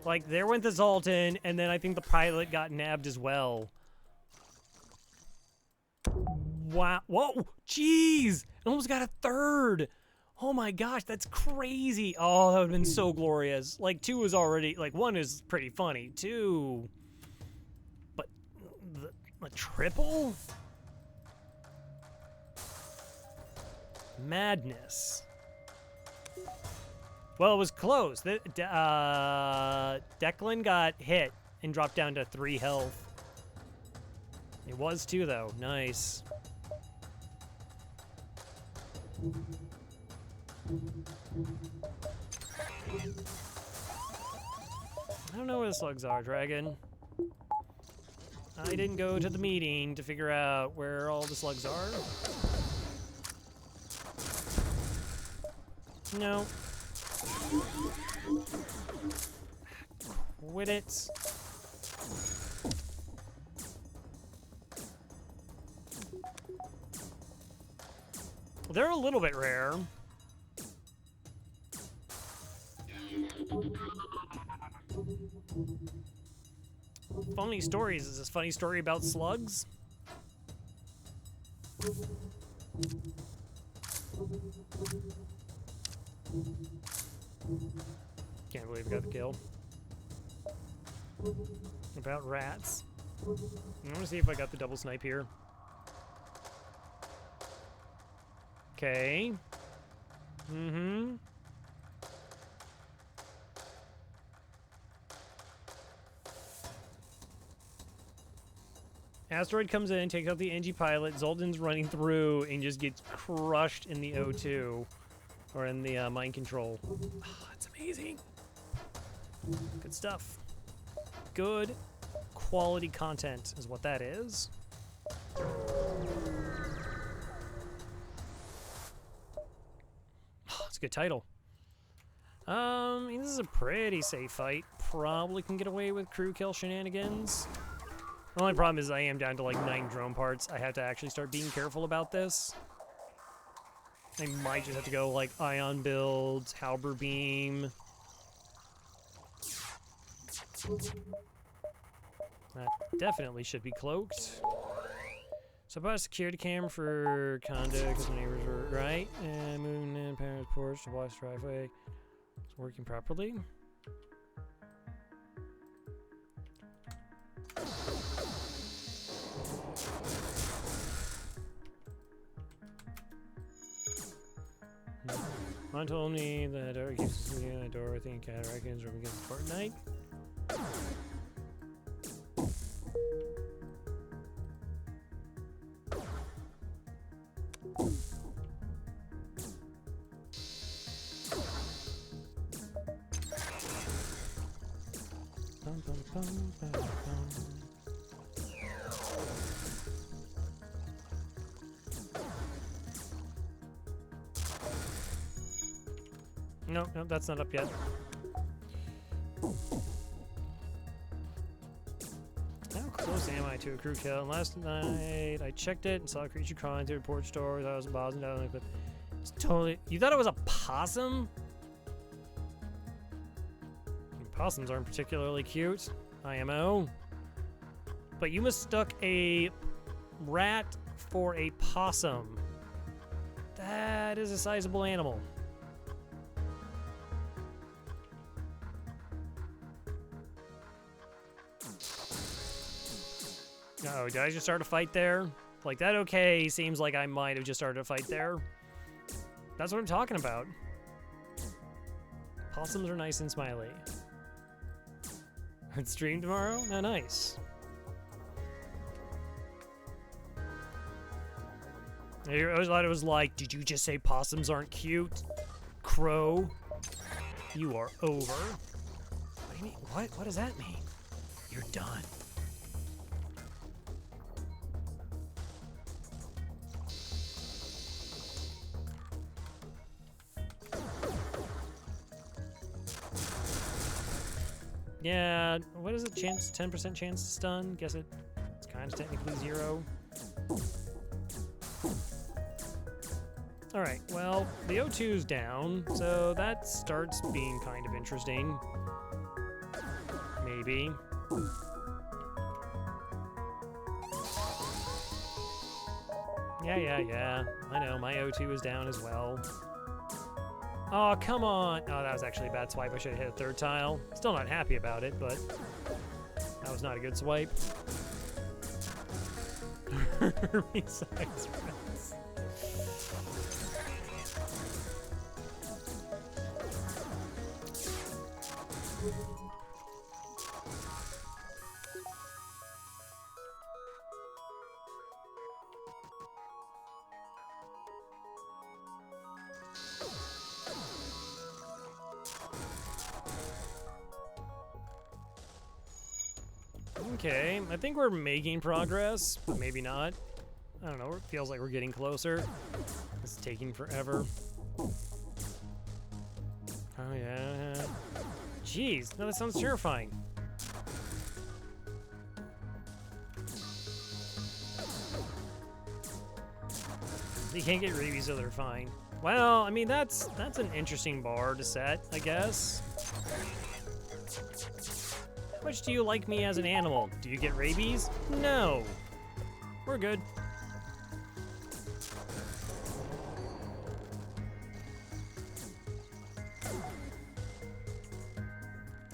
Like, there went the Zoltan, and then I think the pilot got nabbed as well. Wow. Whoa! Jeez! I almost got a 3rd! Oh my gosh, that's crazy! Oh, that would have been so glorious. Like, 2 was already... Like, 1 is pretty funny. 2... But... The triple? Madness. Well, it was close. Declan got hit and dropped down to 3 health. It was 2, though. Nice. I don't know where the slugs are, Dragon. I didn't go to the meeting to figure out where all the slugs are. No. Quit it. Well, they're a little bit rare. Funny stories. Is this funny story about slugs? Can't believe I got the kill. About rats. I want to see if I got the double snipe here. Okay. Mm-hmm. Asteroid comes in, takes out the NG pilot. Zoltan's running through and just gets crushed in the O2. Or in the mind control. Oh, that's amazing. Good stuff. Good quality content is what that is. Oh, it's a good title. This is a pretty safe fight. Probably can get away with crew kill shenanigans. The only problem is I am down to like 9 drone parts. I have to actually start being careful about this. I might just have to go like ion builds, halber beam. That definitely should be cloaked. So I bought a security cam for condo because my neighbors were right. And moving in parents' porch to watch driveway. It's working properly. Ron told me that door keeps us in the door with the encounter raccoons when we get to Fortnite. No, no, that's not up yet. How close am I to a crew kill? And last night I checked it and saw a creature crawling through the porch door. I was in Boston down, but it's totally. You thought it was a possum? Possums aren't particularly cute. IMO. But you mistook a rat for a possum. That is a sizable animal. Oh, did I just start a fight there? Like, that okay seems like I might have just started a fight there. That's what I'm talking about. Possums are nice and smiley. I'd stream tomorrow? No, nice. I always thought it was like, did you just say possums aren't cute? Crow, you are over. What do you mean? What does that mean? You're done. Yeah, what is it? Chance, 10% chance to stun? Guess it's kind of technically 0. Alright, well, the O2's down, so that starts being kind of interesting. Maybe. Yeah. I know, my O2 is down as well. Oh, come on! Oh, that was actually a bad swipe. I should have hit a third tile. Still not happy about it, but that was not a good swipe. Hermes-sized rats. Okay, I think we're making progress, but maybe not. I don't know, it feels like we're getting closer. It's taking forever. Oh yeah. Jeez, no, that sounds terrifying. They can't get rabies, so they're fine. Well, I mean, that's an interesting bar to set, I guess. How much do you like me as an animal? Do you get rabies? No. We're good.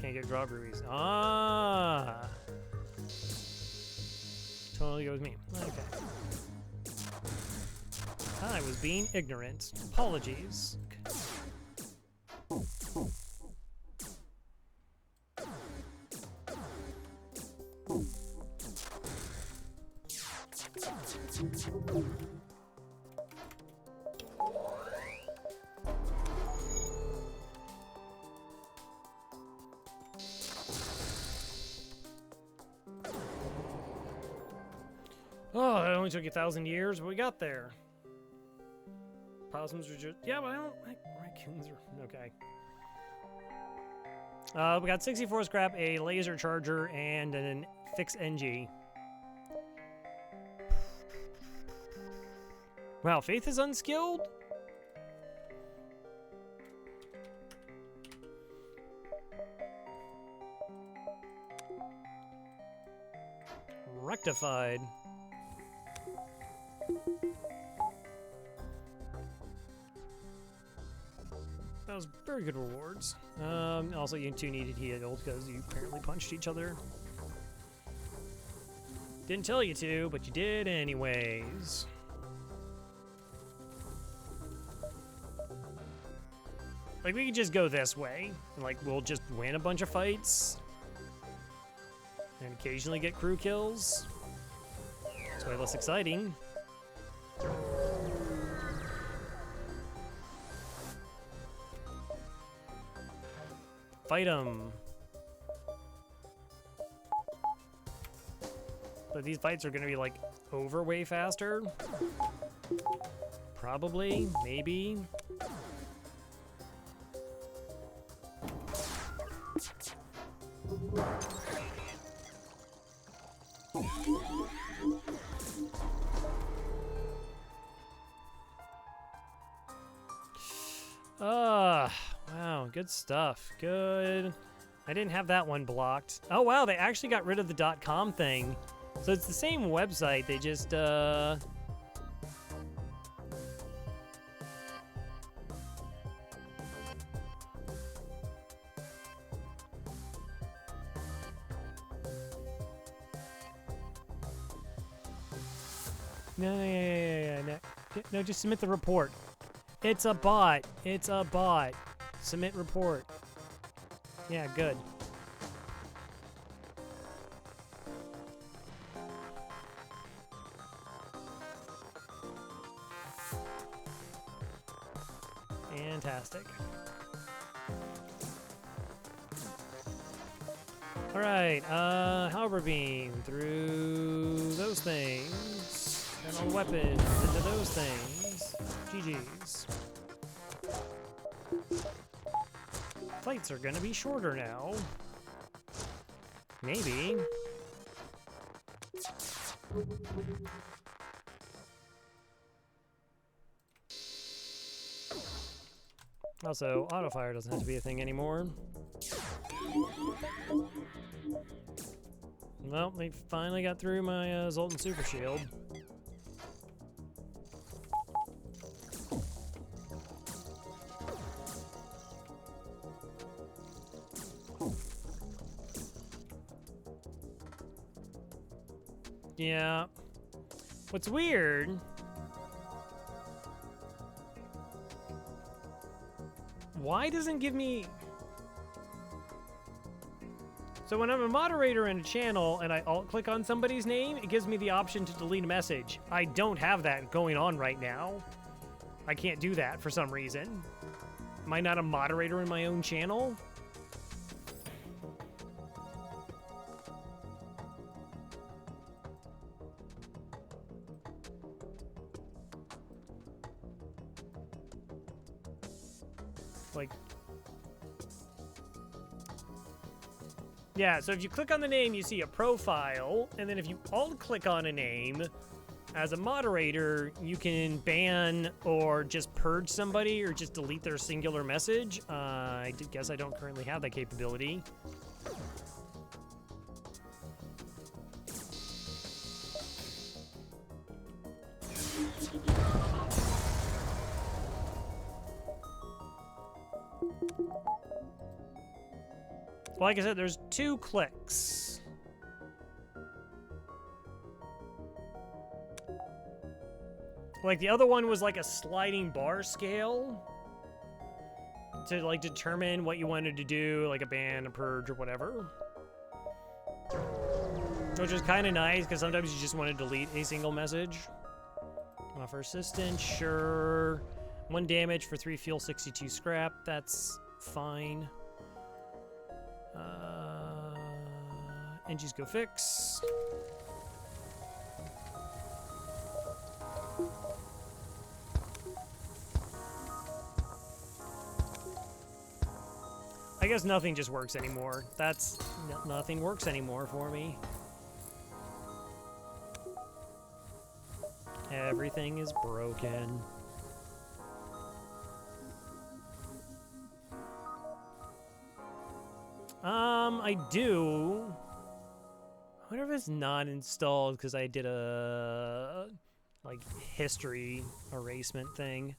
Can't get drop rubies. Ah. Totally goes me. Okay. I was being ignorant. Apologies. Oh, that only took 1,000 years, but we got there. Possums are just... Yeah, but I don't... Raccoons are... Okay. We got 64 scrap, a laser charger, and an fix NG. Wow, Faith is unskilled? Rectified. That was very good rewards. Also, you two needed healed because you apparently punched each other. Didn't tell you to, but you did anyways. Like, we could just go this way. And, like, we'll just win a bunch of fights. And occasionally get crew kills. It's way less exciting. Fight 'em. But these fights are gonna be like over way faster. Probably, maybe. Wow, good stuff. Good. I didn't have that one blocked. Oh wow, they actually got rid of the .com thing. So it's the same website, they just No, just submit the report. It's a bot. It's a bot. Submit report. Yeah, good. Fantastic. All right, Halber Beam through those things. And all weapons into those things. GG's. Fights are gonna be shorter now. Maybe. Also, auto-fire doesn't have to be a thing anymore. Well, they finally got through my Zoltan Super Shield. Yeah. What's weird... Why doesn't give me... So when I'm a moderator in a channel and I alt-click on somebody's name, it gives me the option to delete a message. I don't have that going on right now. I can't do that for some reason. Am I not a moderator in my own channel? Like... Yeah, so if you click on the name, you see a profile, and then if you alt-click on a name, as a moderator, you can ban or just purge somebody or just delete their singular message. I guess I don't currently have that capability. Like I said, there's 2 clicks. Like, the other one was like a sliding bar scale to, like, determine what you wanted to do, like a ban, a purge, or whatever. Which was kind of nice, because sometimes you just want to delete a single message. Offer assistance, sure. 1 damage for 3 fuel, 62 scrap. That's fine. Engines go fix. I guess nothing just works anymore. Nothing works anymore for me. Everything is broken. I do. I wonder if it's not installed because I did a, like, history erasement thing.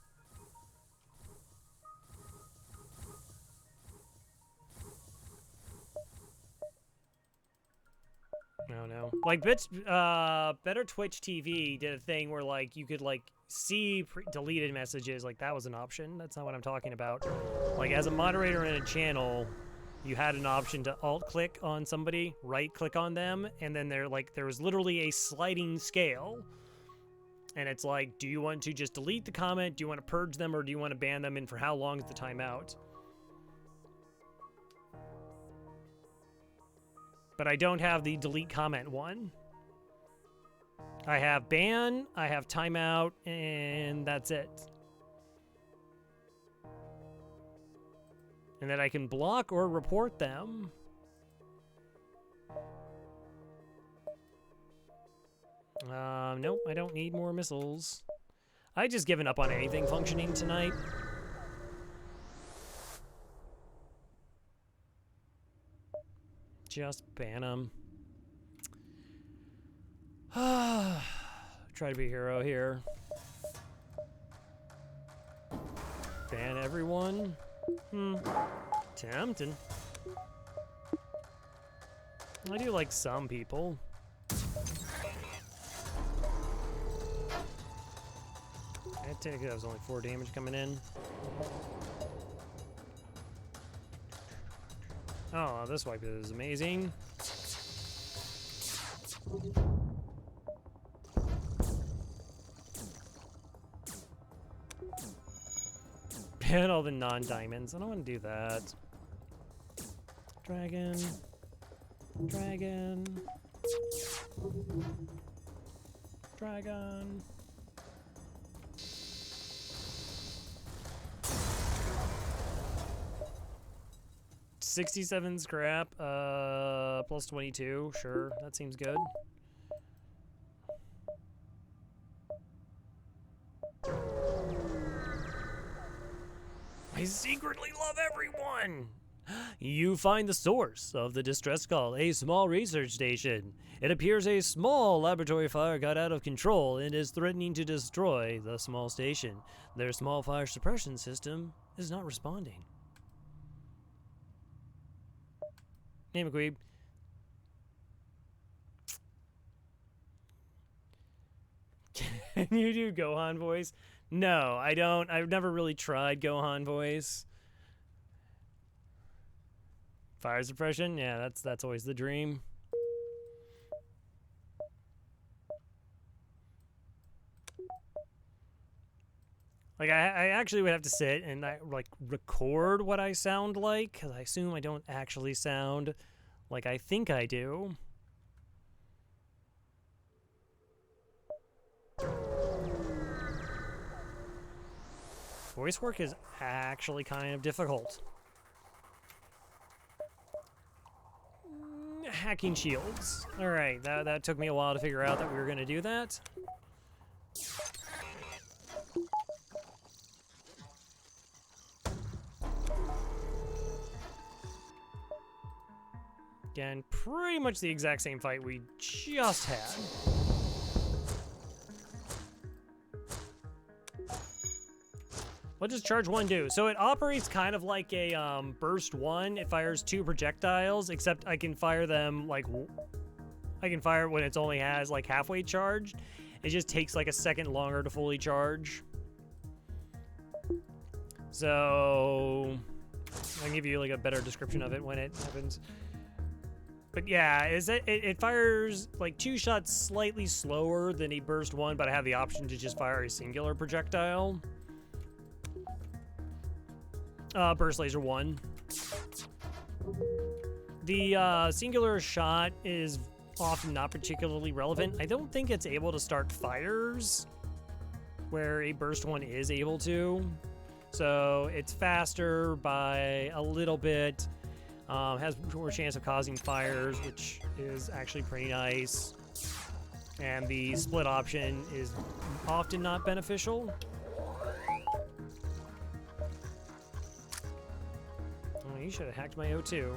I don't know. Like, Better Twitch TV did a thing where, like, you could, like, see deleted messages. Like, that was an option. That's not what I'm talking about. Like, as a moderator in a channel, you had an option to alt-click on somebody, right-click on them, and then there was literally a sliding scale. And it's like, do you want to just delete the comment? Do you want to purge them, or do you want to ban them, and for how long is the timeout? But I don't have the delete comment one. I have ban, I have timeout, and that's it. And then I can block or report them. Nope, I don't need more missiles. I just given up on anything functioning tonight. Just ban them. Try to be a hero here. Ban everyone? Tempting. I do like some people. I take it that was only 4 damage coming in. Oh, this wipe is amazing. Ban all the non-diamonds. I don't want to do that. Dragon. Dragon. Dragon. $67 scrap, plus 22. Sure, that seems good. I secretly love everyone! You find the source of the distress call, a small research station. It appears a small laboratory fire got out of control and is threatening to destroy the small station. Their small fire suppression system is not responding. Name a queeb. Can you do Gohan voice? No, I don't. I've never really tried Gohan voice. Fire suppression? Yeah, that's always the dream. Like, I actually would have to sit and like record what I sound like, because I assume I don't actually sound like I think I do. Voice work is actually kind of difficult. Hacking shields. Alright, that took me a while to figure out that we were going to do that. Again, pretty much the exact same fight we just had. What does charge 1 do? So it operates kind of like a burst 1. It fires 2 projectiles, except I can fire them like I can fire it when it's only has like halfway charged. It just takes like a second longer to fully charge. So I'll give you like a better description of it when it happens. But yeah, it fires like 2 shots slightly slower than a burst 1, but I have the option to just fire a singular projectile. Burst laser 1. The singular shot is often not particularly relevant. I don't think it's able to start fires, where a burst 1 is able to. So it's faster by a little bit. Has more chance of causing fires, which is actually pretty nice. And the split option is often not beneficial. Oh, you should have hacked my O2.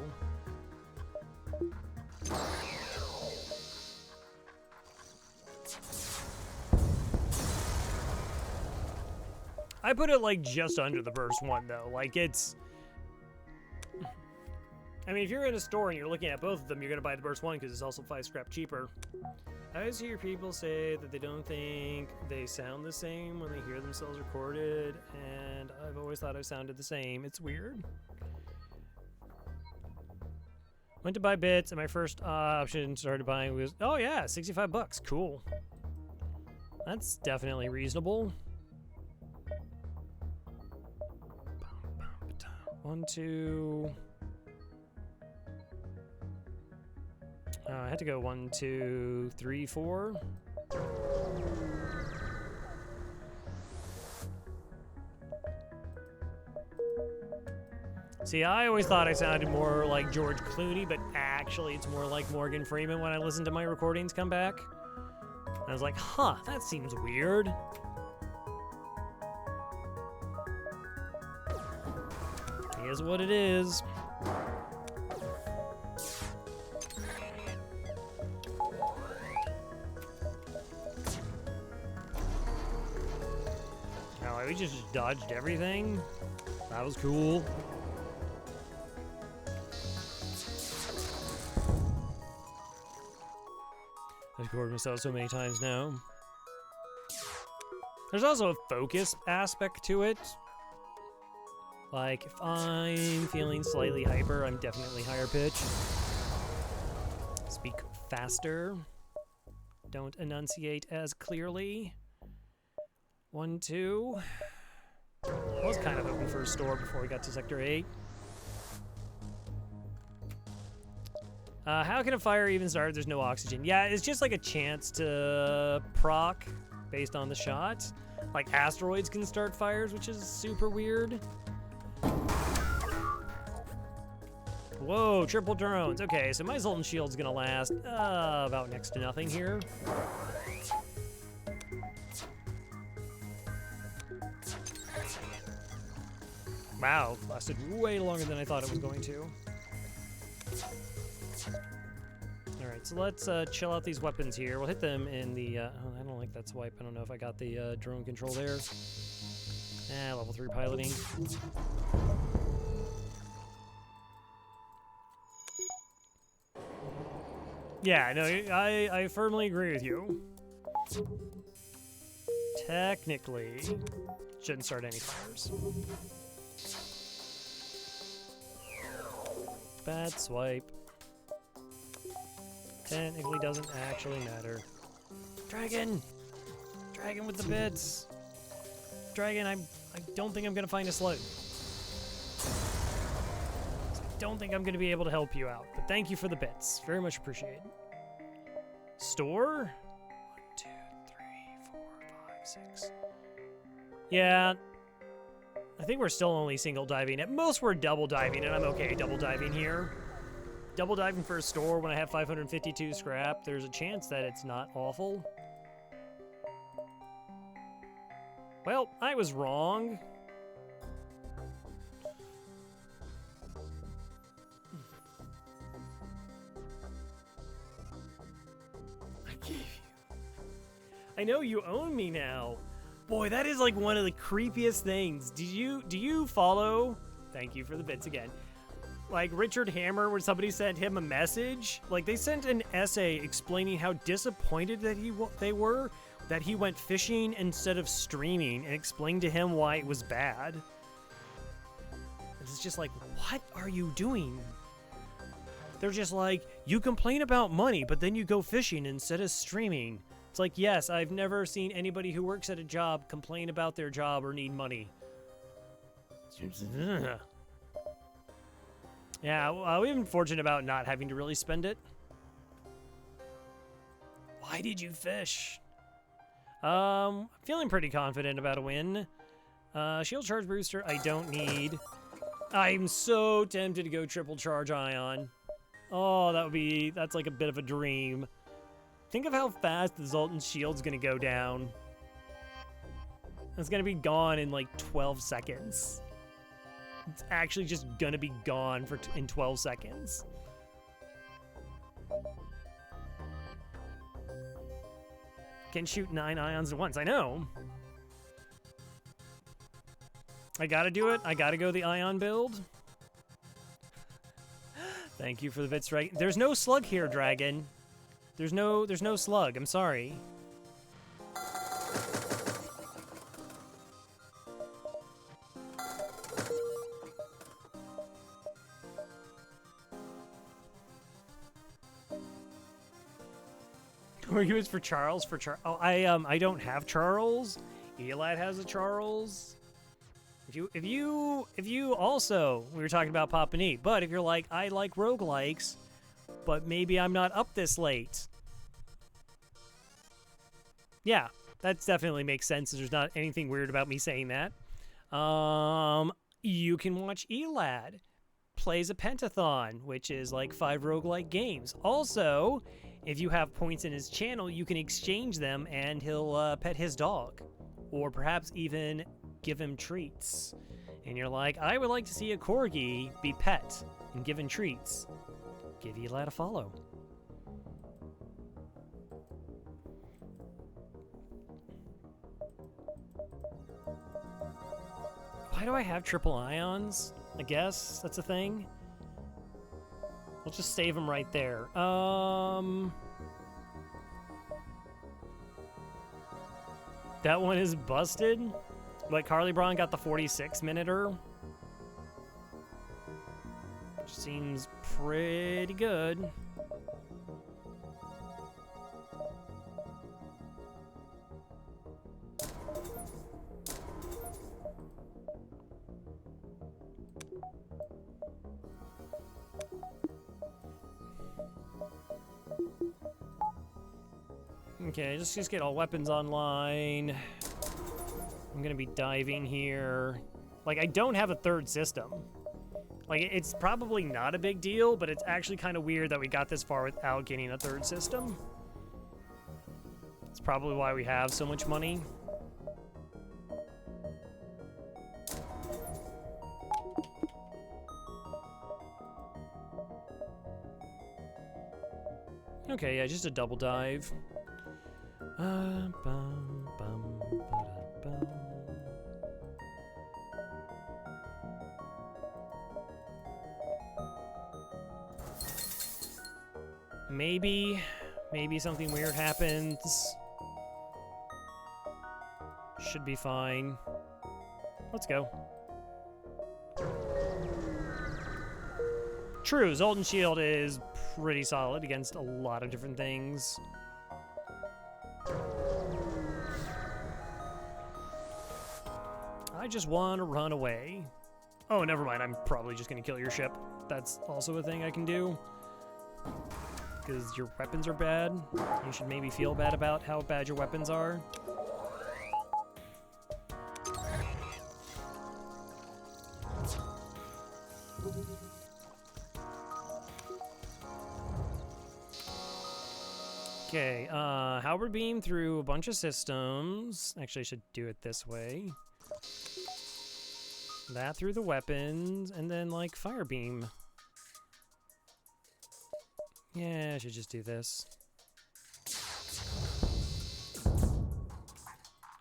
I put it like just under the burst 1 though. Like it's... I mean, if you're in a store and you're looking at both of them, you're going to buy the burst 1 because it's also 5 scrap cheaper. I always hear people say that they don't think they sound the same when they hear themselves recorded, and I've always thought I sounded the same. It's weird. Went to buy bits, and my first option started buying was, oh yeah, $65. Cool. That's definitely reasonable. 1, 2... I had to go 1, 2, 3, 4. See, I always thought I sounded more like George Clooney, but actually it's more like Morgan Freeman when I listen to my recordings come back. And I was like, huh, that seems weird. It is what it is. Oh, we just dodged everything. That was cool. I've recorded myself so many times now. There's also a focus aspect to it. Like, if I'm feeling slightly hyper, I'm definitely higher pitch. Speak faster. Don't enunciate as clearly. 1, 2. I was kind of hoping for a store before we got to Sector 8. How can a fire even start if there's no oxygen? Yeah, it's just like a chance to proc based on the shot. Like asteroids can start fires, which is super weird. Whoa, triple drones. Okay, so my Zoltan shield's gonna last about next to nothing here. Wow, lasted way longer than I thought it was going to. Alright, so let's chill out these weapons here. We'll hit them in the... oh, I don't like that swipe. I don't know if I got the drone control there. Level 3 piloting. Yeah, no, I firmly agree with you. Technically, shouldn't start any fires. Bad swipe. Technically doesn't actually matter. Dragon! Dragon with the bits! Dragon, I don't think I'm gonna find a slug. I don't think I'm gonna be able to help you out, but thank you for the bits. Very much appreciated. Store? 1, 2, 3, 4, 5, 6. Yeah. I think we're still only single diving. At most, we're double diving, and I'm okay double diving here. Double diving for a store when I have 552 scrap, there's a chance that it's not awful. Well, I was wrong. I gave you. I know you own me now. Boy, that is like one of the creepiest things. Do you follow? Thank you for the bits again. Like Richard Hammer, when somebody sent him a message, like they sent an essay explaining how disappointed that they were that he went fishing instead of streaming, and explained to him why it was bad. It's just like, what are you doing? They're just like, you complain about money, but then you go fishing instead of streaming. It's like, yes, I've never seen anybody who works at a job complain about their job or need money. Yeah, we've been fortunate about not having to really spend it. Why did you fish? Feeling pretty confident about a win. Shield charge booster, I don't need. I'm so tempted to go triple charge ion. Oh, that's like a bit of a dream. Think of how fast the Zoltan shield's gonna go down. It's gonna be gone in like 12 seconds. It's actually just gonna be gone in 12 seconds. Can shoot 9 ions at once, I know. I gotta do it. I gotta go the ion build. Thank you for the bits, Dragon. There's no slug here, Dragon. There's no slug. I'm sorry. Were you for Charles? Oh, I don't have Charles. Elad has a Charles. If you also, we were talking about Pop and Eat, but if you're like, I like roguelikes, but maybe I'm not up this late. Yeah, that definitely makes sense. There's not anything weird about me saying that. You can watch Elad. plays a pentathon, which is like 5 roguelike games. Also, if you have points in his channel, you can exchange them and he'll pet his dog. Or perhaps even give him treats. And you're like, I would like to see a corgi be pet and given treats. Give you a lad a follow. Why do I have triple ions? I guess that's a thing. We'll just save them right there. That one is busted. But Carly Braun got the 46-minuter. Which seems pretty good. Okay, let's just get all weapons online. I'm gonna be diving here. Like, I don't have a third system. Like, it's probably not a big deal, but it's actually kind of weird that we got this far without getting a third system. It's probably why we have so much money. Okay, yeah, just a double dive. Maybe something weird happens. Should be fine. Let's go. True, Zoltan Shield is pretty solid against a lot of different things. I just want to run away. Oh, never mind. I'm probably just going to kill your ship. That's also a thing I can do. Because your weapons are bad. You should maybe feel bad about how bad your weapons are. Okay, halberd beam through a bunch of systems. Actually, I should do it this way. That through the weapons, and then, like, fire beam. Yeah, I should just do this.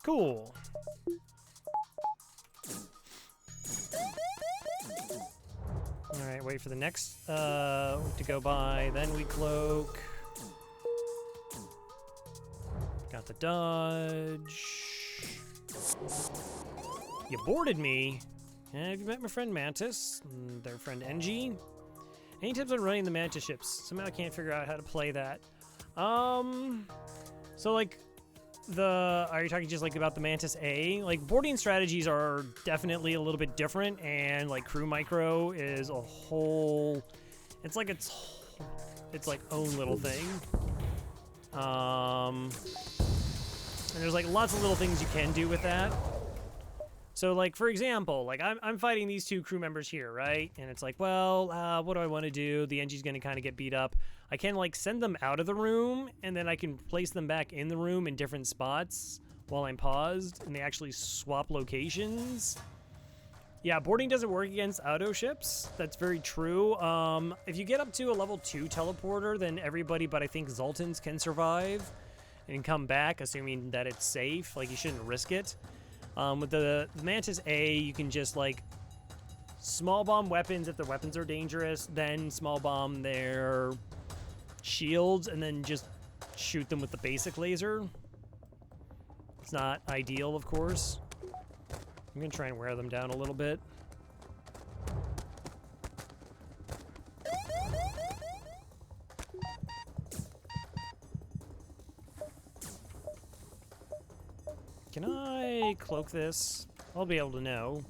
Cool. Alright, wait for the next to go by, then we cloak. Got the dodge. You boarded me. Have you met my friend Mantis? And their friend NG? Any tips on running the Mantis ships? Somehow I can't figure out how to play that. So like, are you talking just like about the Mantis A? Like, boarding strategies are definitely a little bit different, and like crew micro is a whole, it's like own little thing. And there's like lots of little things you can do with that. So, like, for example, like, I'm fighting these two crew members here, right? And it's like, well, what do I want to do? The NG's going to kind of get beat up. I can, like, send them out of the room, and then I can place them back in the room in different spots while I'm paused, and they actually swap locations. Yeah, boarding doesn't work against auto ships. That's very true. If you get up to a level 2 teleporter, then everybody but I think Zoltans can survive and come back, assuming that it's safe. Like, you shouldn't risk it. With the Mantis A, you can just, like, small bomb weapons if the weapons are dangerous, then small bomb their shields, and then just shoot them with the basic laser. It's not ideal, of course. I'm going to try and wear them down a little bit. Can I cloak this? I'll be able to know.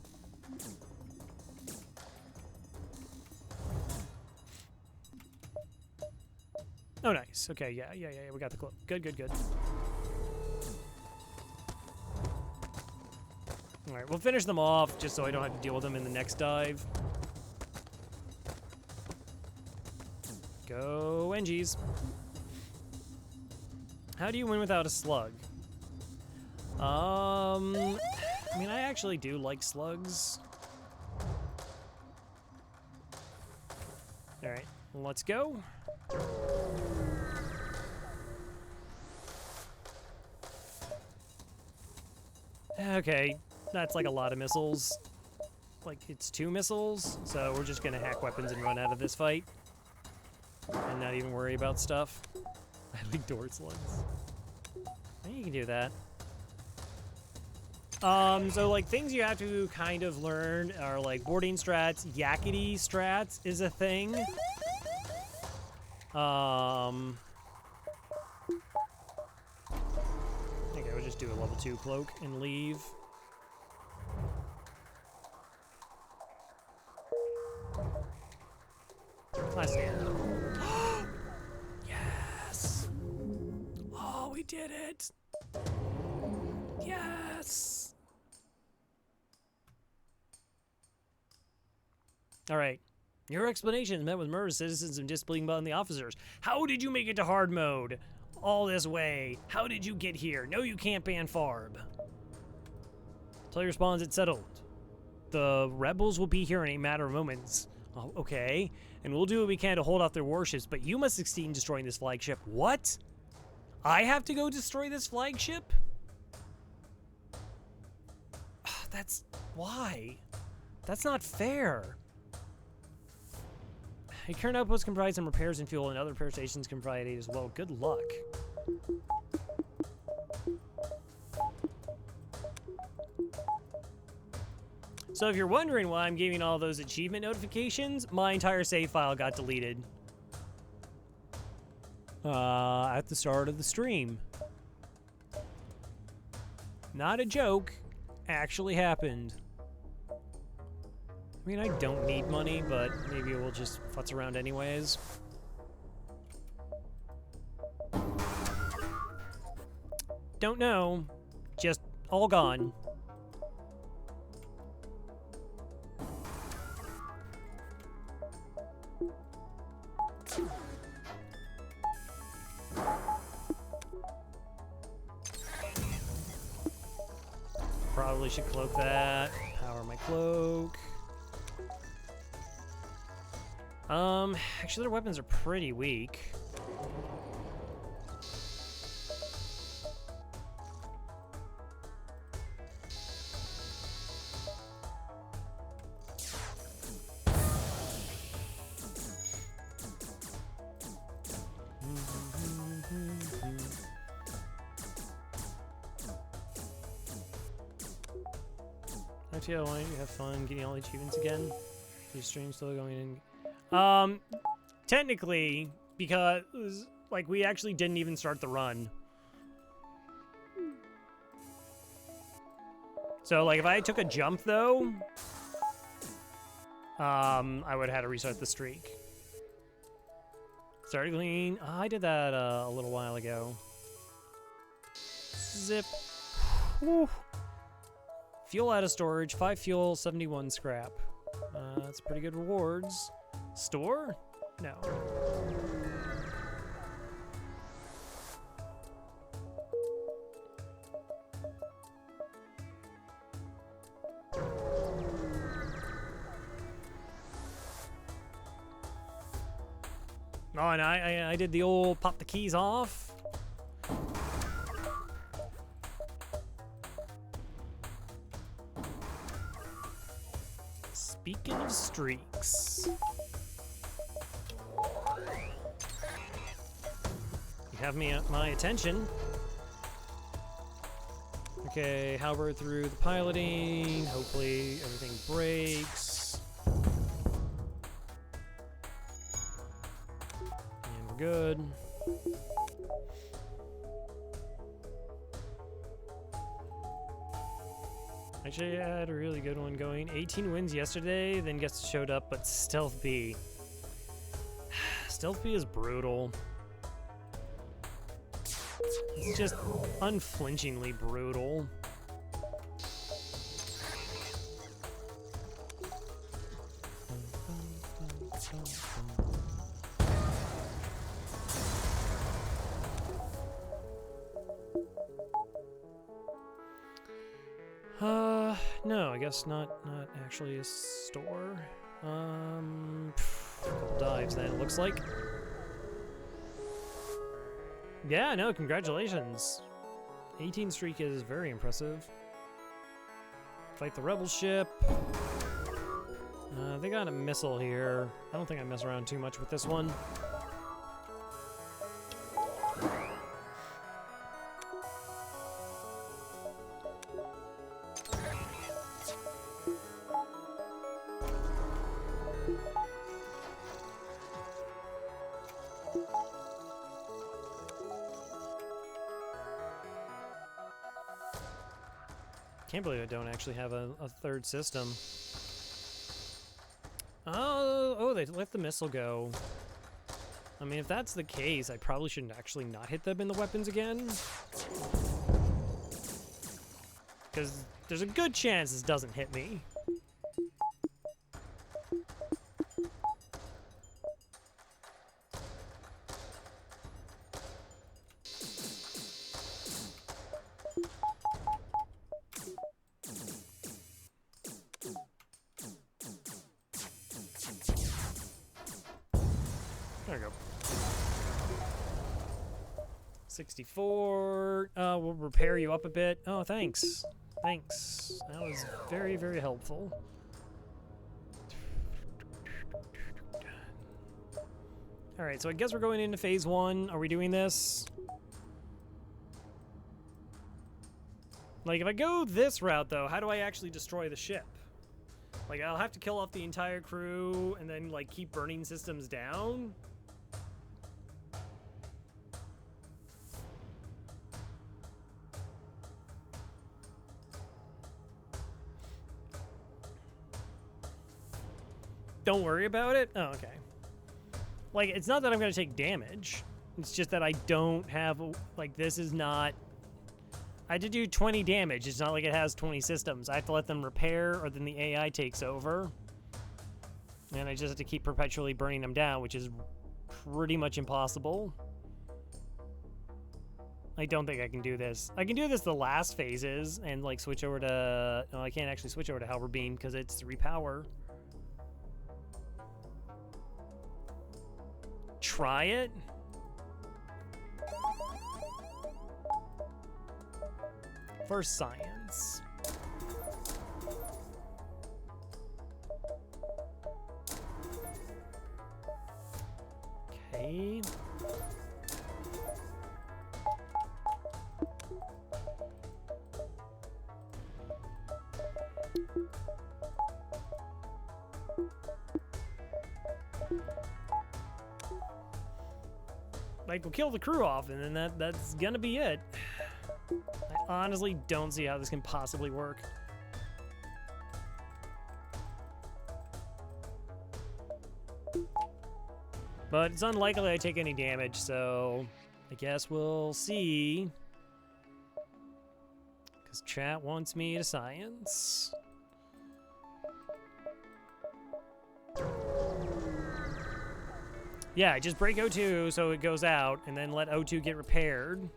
Oh, nice. Okay, yeah, we got the cloak. Good. Alright, we'll finish them off just so I don't have to deal with them in the next dive. Go NGs. How do you win without a slug? I mean, I actually do like slugs. All right, let's go. Okay, that's like a lot of missiles. Like, it's 2 missiles, so we're just gonna hack weapons and run out of this fight. And not even worry about stuff. I like door slugs. You can do that. So like things you have to kind of learn are like boarding strats. Yakety strats is a thing. I think I would just do a level 2 cloak and leave. Last stand. Yes! Oh, we did it! Yes! Alright. Your explanation met with murder citizens and disbelieving by the officers. How did you make it to hard mode? All this way. How did you get here? No, you can't ban Farb. Until he responds, it's settled. The rebels will be here in a matter of moments. Oh, okay. And we'll do what we can to hold off their warships, but you must succeed in destroying this flagship. What? I have to go destroy this flagship? That's... why? That's not fair. Your current outpost comprised of repairs and fuel, and other repair stations can provide aid as well. Good luck. So if you're wondering why I'm getting all those achievement notifications, my entire save file got deleted. At the start of the stream. Not a joke. Actually happened. I mean, I don't need money, but maybe we'll just futz around anyways. Don't know. Just all gone. Probably should cloak that. Power my cloak. Actually their weapons are pretty weak. Actually, I want you to have fun getting all the achievements again. Your stream's still going in. Technically, because, like, we actually didn't even start the run. So, like, if I took a jump, though, I would have had to restart the streak. Started clean. Oh, I did that, a little while ago. Zip. Whew. Fuel out of storage. 5 fuel, 71 scrap. That's pretty good rewards. Store? No. Oh, and I did the old pop the keys off. Speaking of streaks. You have me at my attention. Okay, halberd through the piloting. Hopefully everything breaks. And we're good. Actually, I had a really good one going. 18 wins yesterday, then guests showed up, but Stealth B. Stealth B is brutal. It's just unflinchingly brutal. No, I guess not actually a store. Couple dives then, it looks like. Yeah, no, congratulations. 18 streak is very impressive. Fight the rebel ship. They got a missile here. I don't think I mess around too much with this one. Can't believe I don't actually have a third system. Oh, they let the missile go. I mean, if that's the case, I probably shouldn't actually not hit them in the weapons again. Because there's a good chance this doesn't hit me. There we go. 64. We'll repair you up a bit. Oh, thanks. Thanks. That was very, very helpful. Alright, so I guess we're going into phase 1. Are we doing this? Like, if I go this route, though, how do I actually destroy the ship? Like, I'll have to kill off the entire crew and then, like, keep burning systems down? Don't worry about it? Oh, okay. Like, it's not that I'm going to take damage. It's just that I don't have, like, this is not... I had to do 20 damage. It's not like it has 20 systems. I have to let them repair, or then the AI takes over. And I just have to keep perpetually burning them down, which is pretty much impossible. I don't think I can do this. I can do this the last phases, and, like, switch over to... No, I can't actually switch over to Halberd Beam, because it's repower. Try it? For science. Okay. Like, we'll kill the crew off, and then that's gonna be it. I honestly don't see how this can possibly work. But it's unlikely I take any damage, so I guess we'll see. Because chat wants me to science. Yeah, just break O2 so it goes out, and then let O2 get repaired.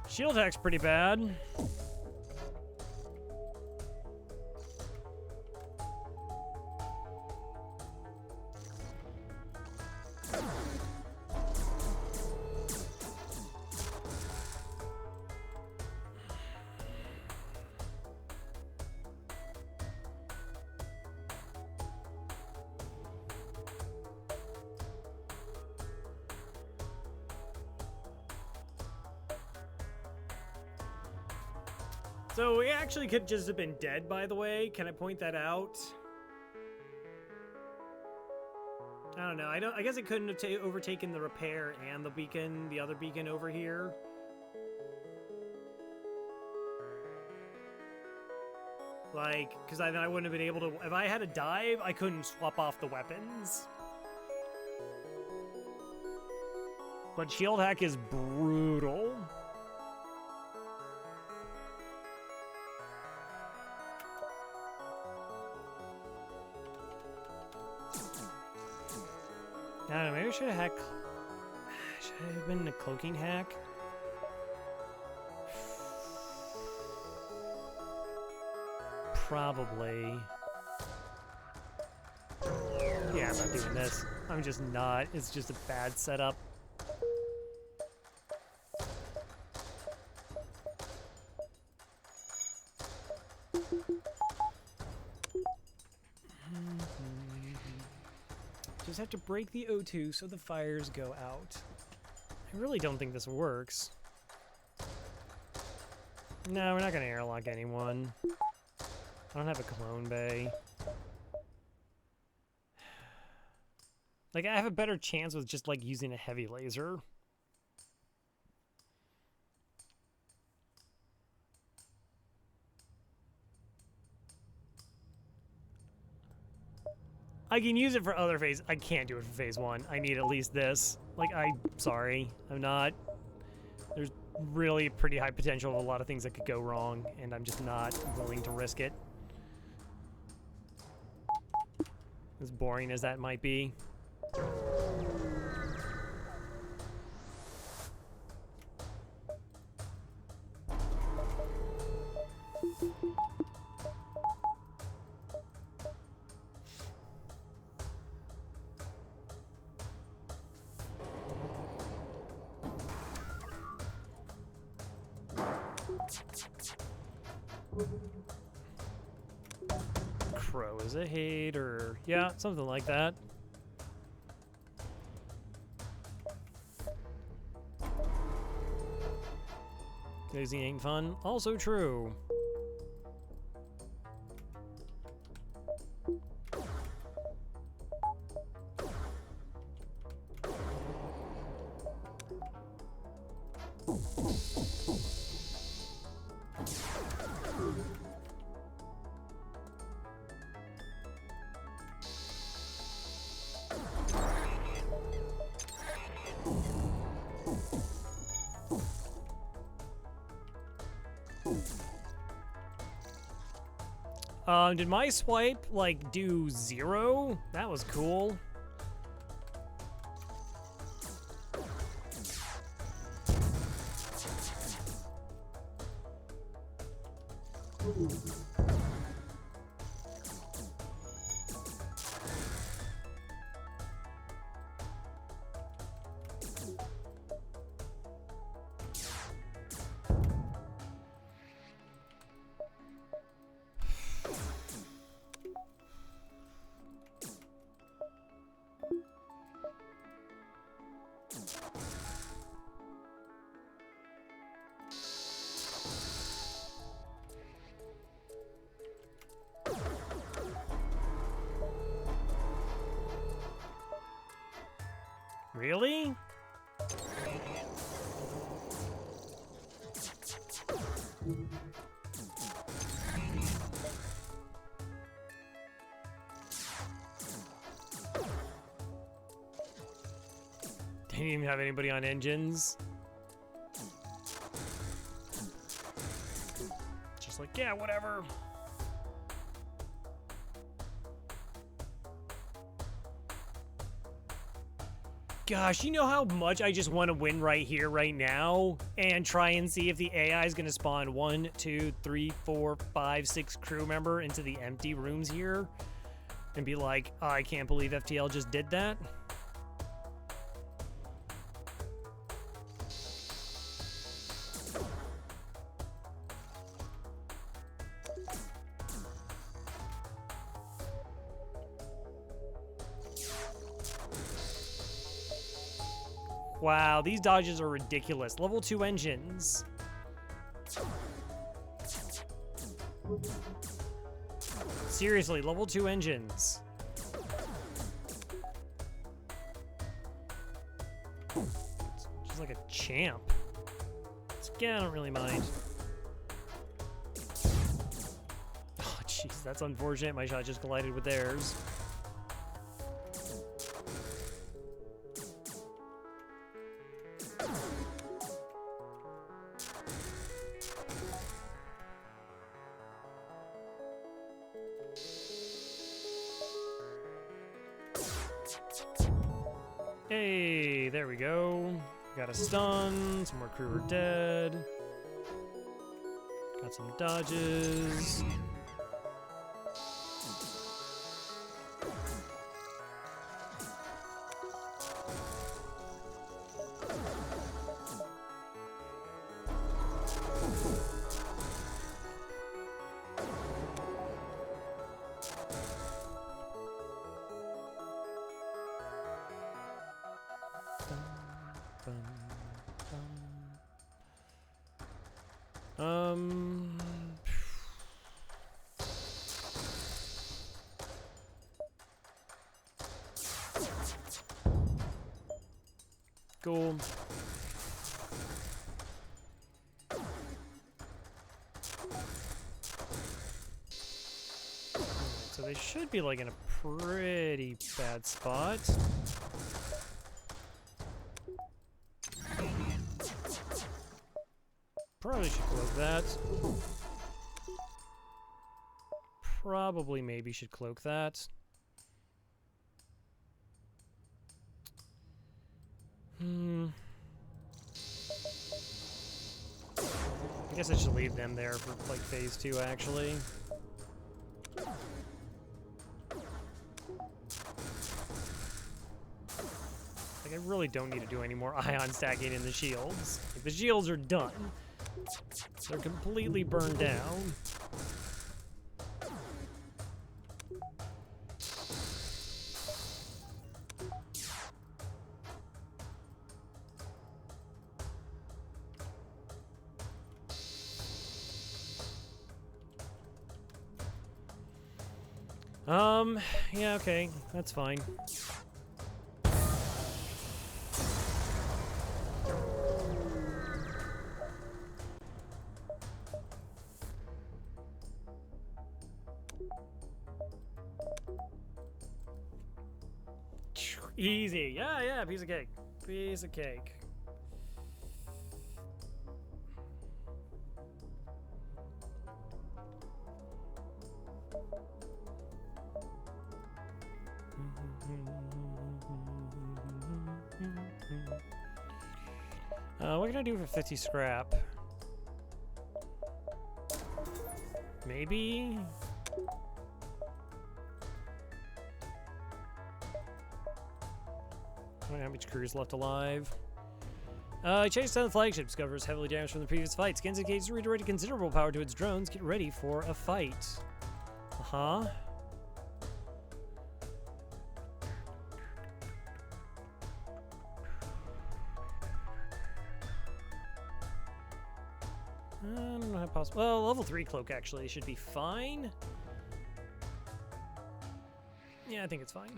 Shield hack's pretty bad. So it actually could just have been dead, by the way. Can I point that out? I don't know. I guess it couldn't have overtaken the repair and the beacon, the other beacon over here. Like, because then I wouldn't have been able to... If I had a dive, I couldn't swap off the weapons. But shield hack is brutal. I don't know, maybe I should have Should I have been a cloaking hack? Probably. Yeah, I'm not doing this. I'm just not. It's just a bad setup. Just have to break the O2 so the fires go out. I really don't think this works. No, we're not gonna airlock anyone. I don't have a clone bay. Like, I have a better chance with just, like, using a heavy laser. I can use it for other phase. I can't do it for phase 1. I need at least this. Like, sorry. I'm not. There's really pretty high potential of a lot of things that could go wrong, and I'm just not willing to risk it. As boring as that might be. Crow is a hater. Yeah, something like that. Daisy ain't fun. Also true. Did my swipe, like, do 0? That was cool. Really? Didn't even have anybody on engines. Just like, yeah, whatever. Gosh, you know how much I just want to win right here, right now, and try and see if the AI is going to spawn 1, 2, 3, 4, 5, 6 crew member into the empty rooms here, and be like, oh, I can't believe FTL just did that. Wow, these dodges are ridiculous. Level 2 engines. Seriously, level 2 engines. She's like a champ. Yeah, I don't really mind. Oh, jeez, that's unfortunate. My shot just collided with theirs. Hey, there we go. Got a stun, some more crew are dead. Got some dodges. Cool. So they should be like in a pretty bad spot. Probably should cloak that. Probably maybe should cloak that. I guess I should leave them there for like phase 2 actually. Like I really don't need to do any more ion stacking in the shields. Like, the shields are done. They're completely burned down. Yeah, okay, that's fine. Easy. Yeah, piece of cake. Piece of cake. What can I do for 50 scrap? Maybe? I don't know how much crews left alive. Chase down the flagship. Discovers heavily damaged from the previous fight. Scans indicates redirected considerable power to its drones. Get ready for a fight. Uh-huh. I don't know how possible. Well, level 3 cloak actually should be fine. Yeah, I think it's fine.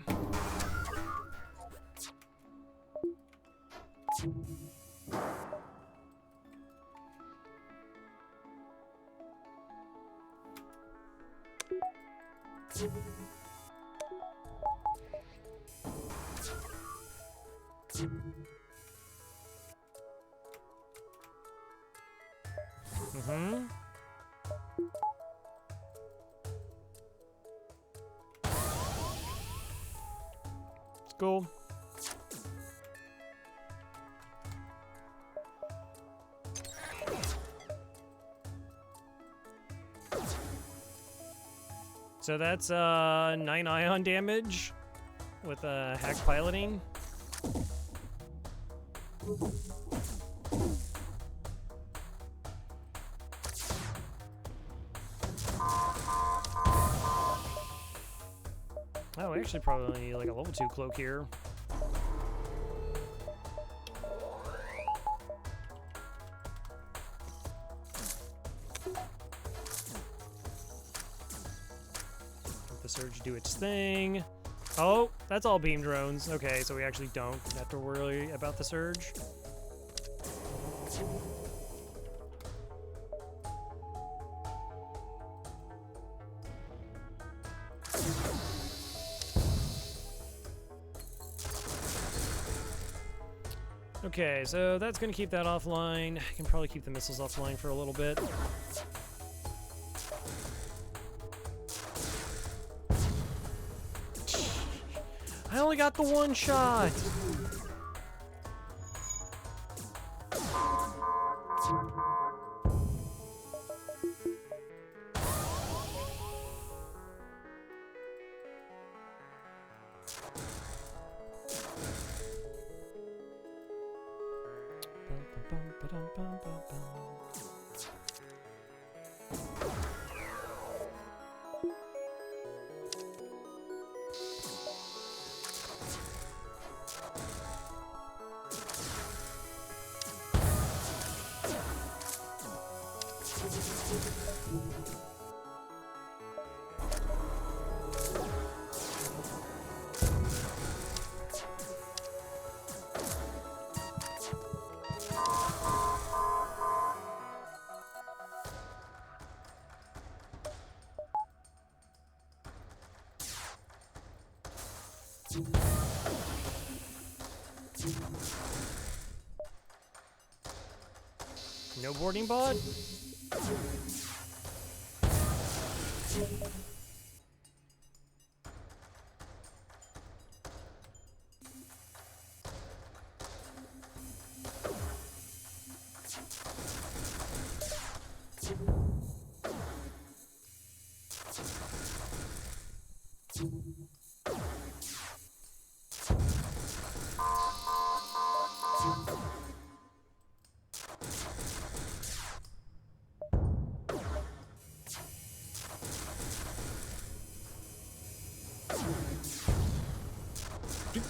Mm-hmm. It's cool. So that's 9 ion damage with hack piloting. Oh, we actually probably need like a level 2 cloak here. Surge do its thing. Oh, that's all beam drones. Okay, so we actually don't have to worry about the Surge. Okay, so that's going to keep that offline. I can probably keep the missiles offline for a little bit. I only got the one shot! No boarding bot?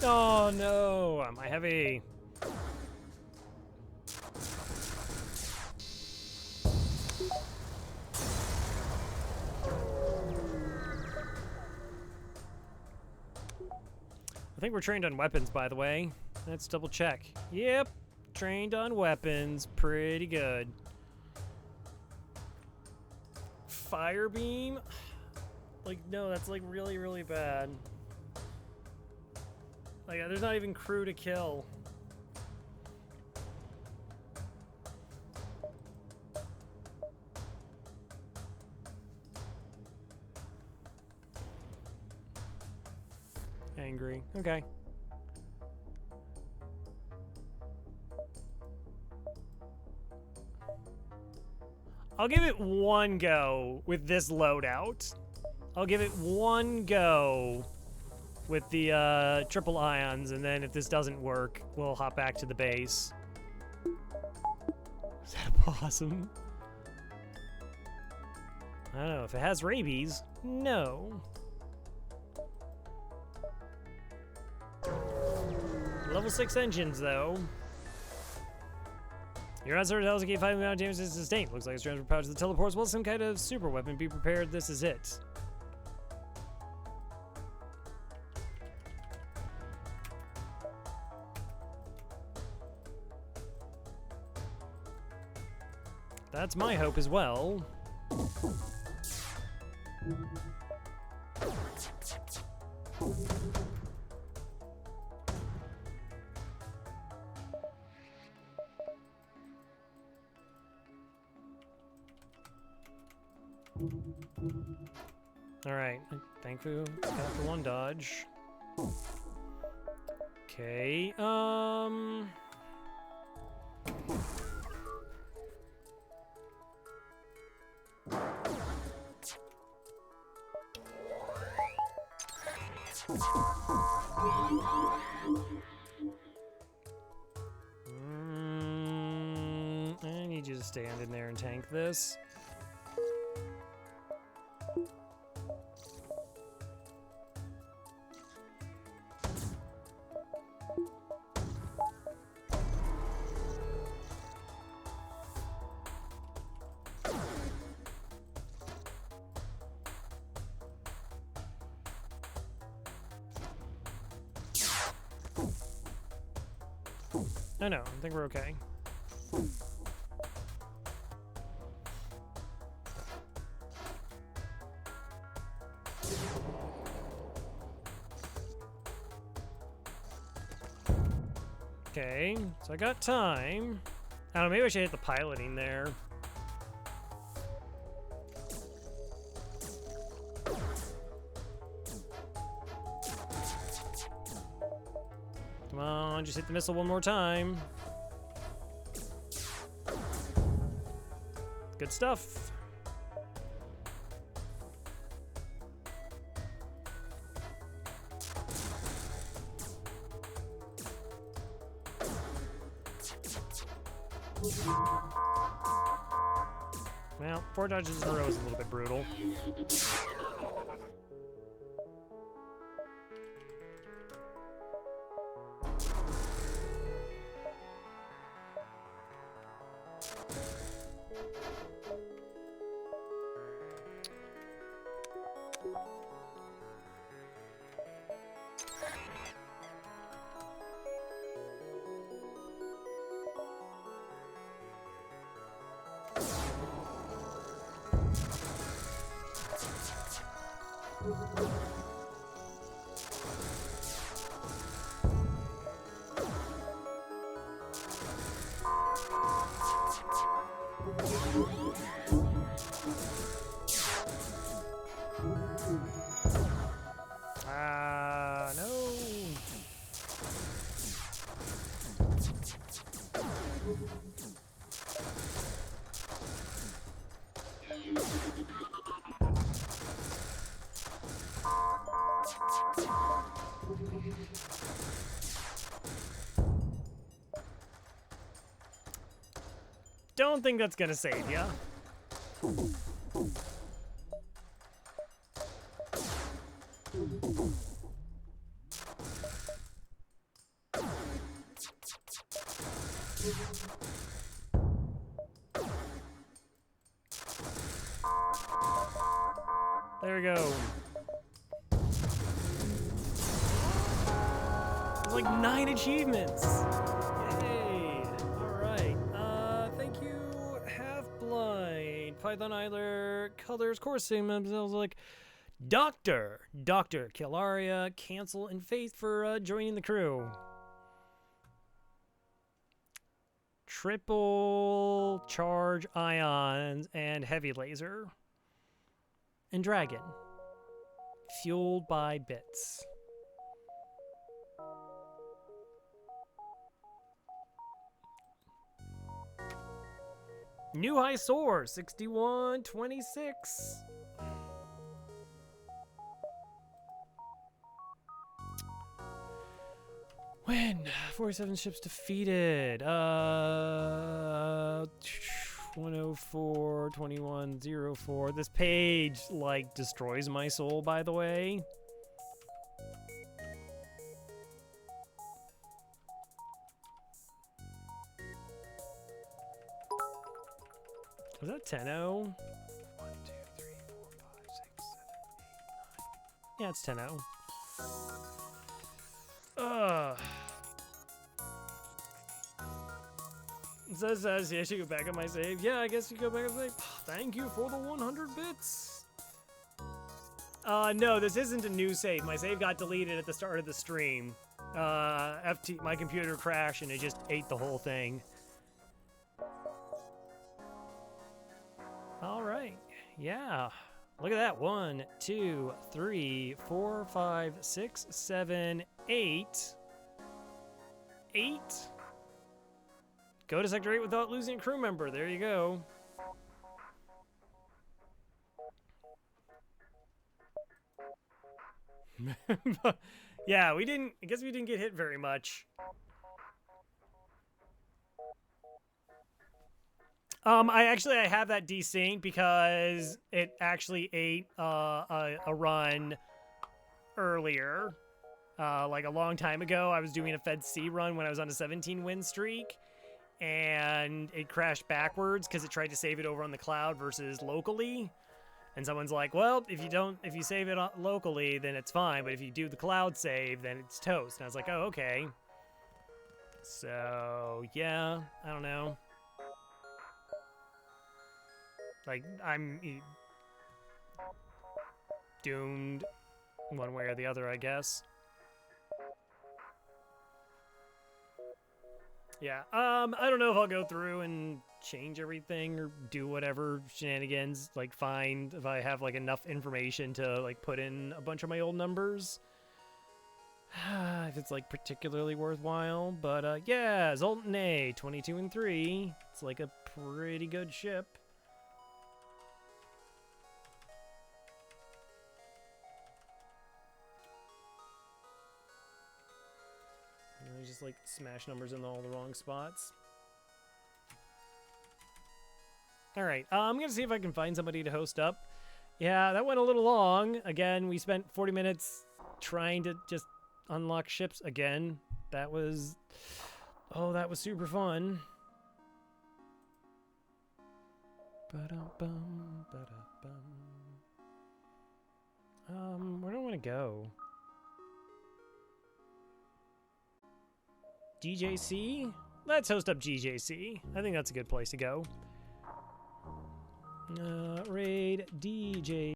Oh no, am I heavy? I think we're trained on weapons, by the way. Let's double check. Yep, trained on weapons. Pretty good. Fire beam? Like, no, that's like really, really bad. Like, there's not even crew to kill. Angry. Okay. I'll give it one go with this loadout. I'll give it one go with the triple ions, and then if this doesn't work, we'll hop back to the base. Is that a possum? I don't know. If it has rabies, no. Level 6 engines, though. Your answer tells you 5 amount of damage is sustained. Looks like it's transfer power to the teleports. Well, some kind of super weapon. Be prepared. This is it. That's my hope as well. Alright, thankfully got the one dodge. Okay, I need you to stand in there and tank this. Oh no, I think we're okay. Okay, so I got time. I don't know, maybe I should hit the piloting there. Come on, just hit the missile one more time. Good stuff. Well, 4 dodges in a row is a little bit brutal. No. Don't think that's gonna save ya. There we go. There's like 9 achievements. Yay. Alright. Thank you, Half-Blind, Python Idler, Colors, Core Sigma, like Dr. Kilaria, Cancel, and Faith for joining the crew. Triple Charge Ions and Heavy Laser. And Dragon. Fueled by Bits. New high soar, 6126. When 47 ships defeated. 104, 2104. This page, like, destroys my soul, by the way. Was that 10-0? 1, 2, 3, 4, 5, 6, 7, 8, 9. Yeah, it's 10-0. So it says, yeah, I should go back on my save. Yeah, I guess you go back on save. Thank you for the 100 bits. No, this isn't a new save. My save got deleted at the start of the stream. My computer crashed and it just ate the whole thing. All right. Yeah. Look at that. 1, 2, 3, 4, 5, 6, 7, 8. 8. Go to Sector 8 without losing a crew member. There you go. Yeah, I guess we didn't get hit very much. I have that desynced because it actually ate a run earlier. Like a long time ago, I was doing a Fed C run when I was on a 17 win streak, and it crashed backwards because it tried to save it over on the cloud versus locally. And someone's like, well, if you save it locally, then it's fine, but if you do the cloud save, then it's toast. And I was like, oh, okay. So, yeah, I don't know. Like, I'm doomed one way or the other, I guess. Yeah, I don't know if I'll go through and change everything or do whatever shenanigans, like find if I have like enough information to like put in a bunch of my old numbers. If it's like particularly worthwhile, but yeah, Zoltan A, 22 and 3. It's like a pretty good ship. I just like smash numbers in all the wrong spots. All right, I'm gonna see if I can find somebody to host up. Yeah, that went a little long. Again, we spent 40 minutes trying to just unlock ships again. That was, oh, that was super fun. Ba-dum-bum, ba-da-bum. Where do I want to go? GJC? Let's host up GJC. I think that's a good place to go. Raid DJ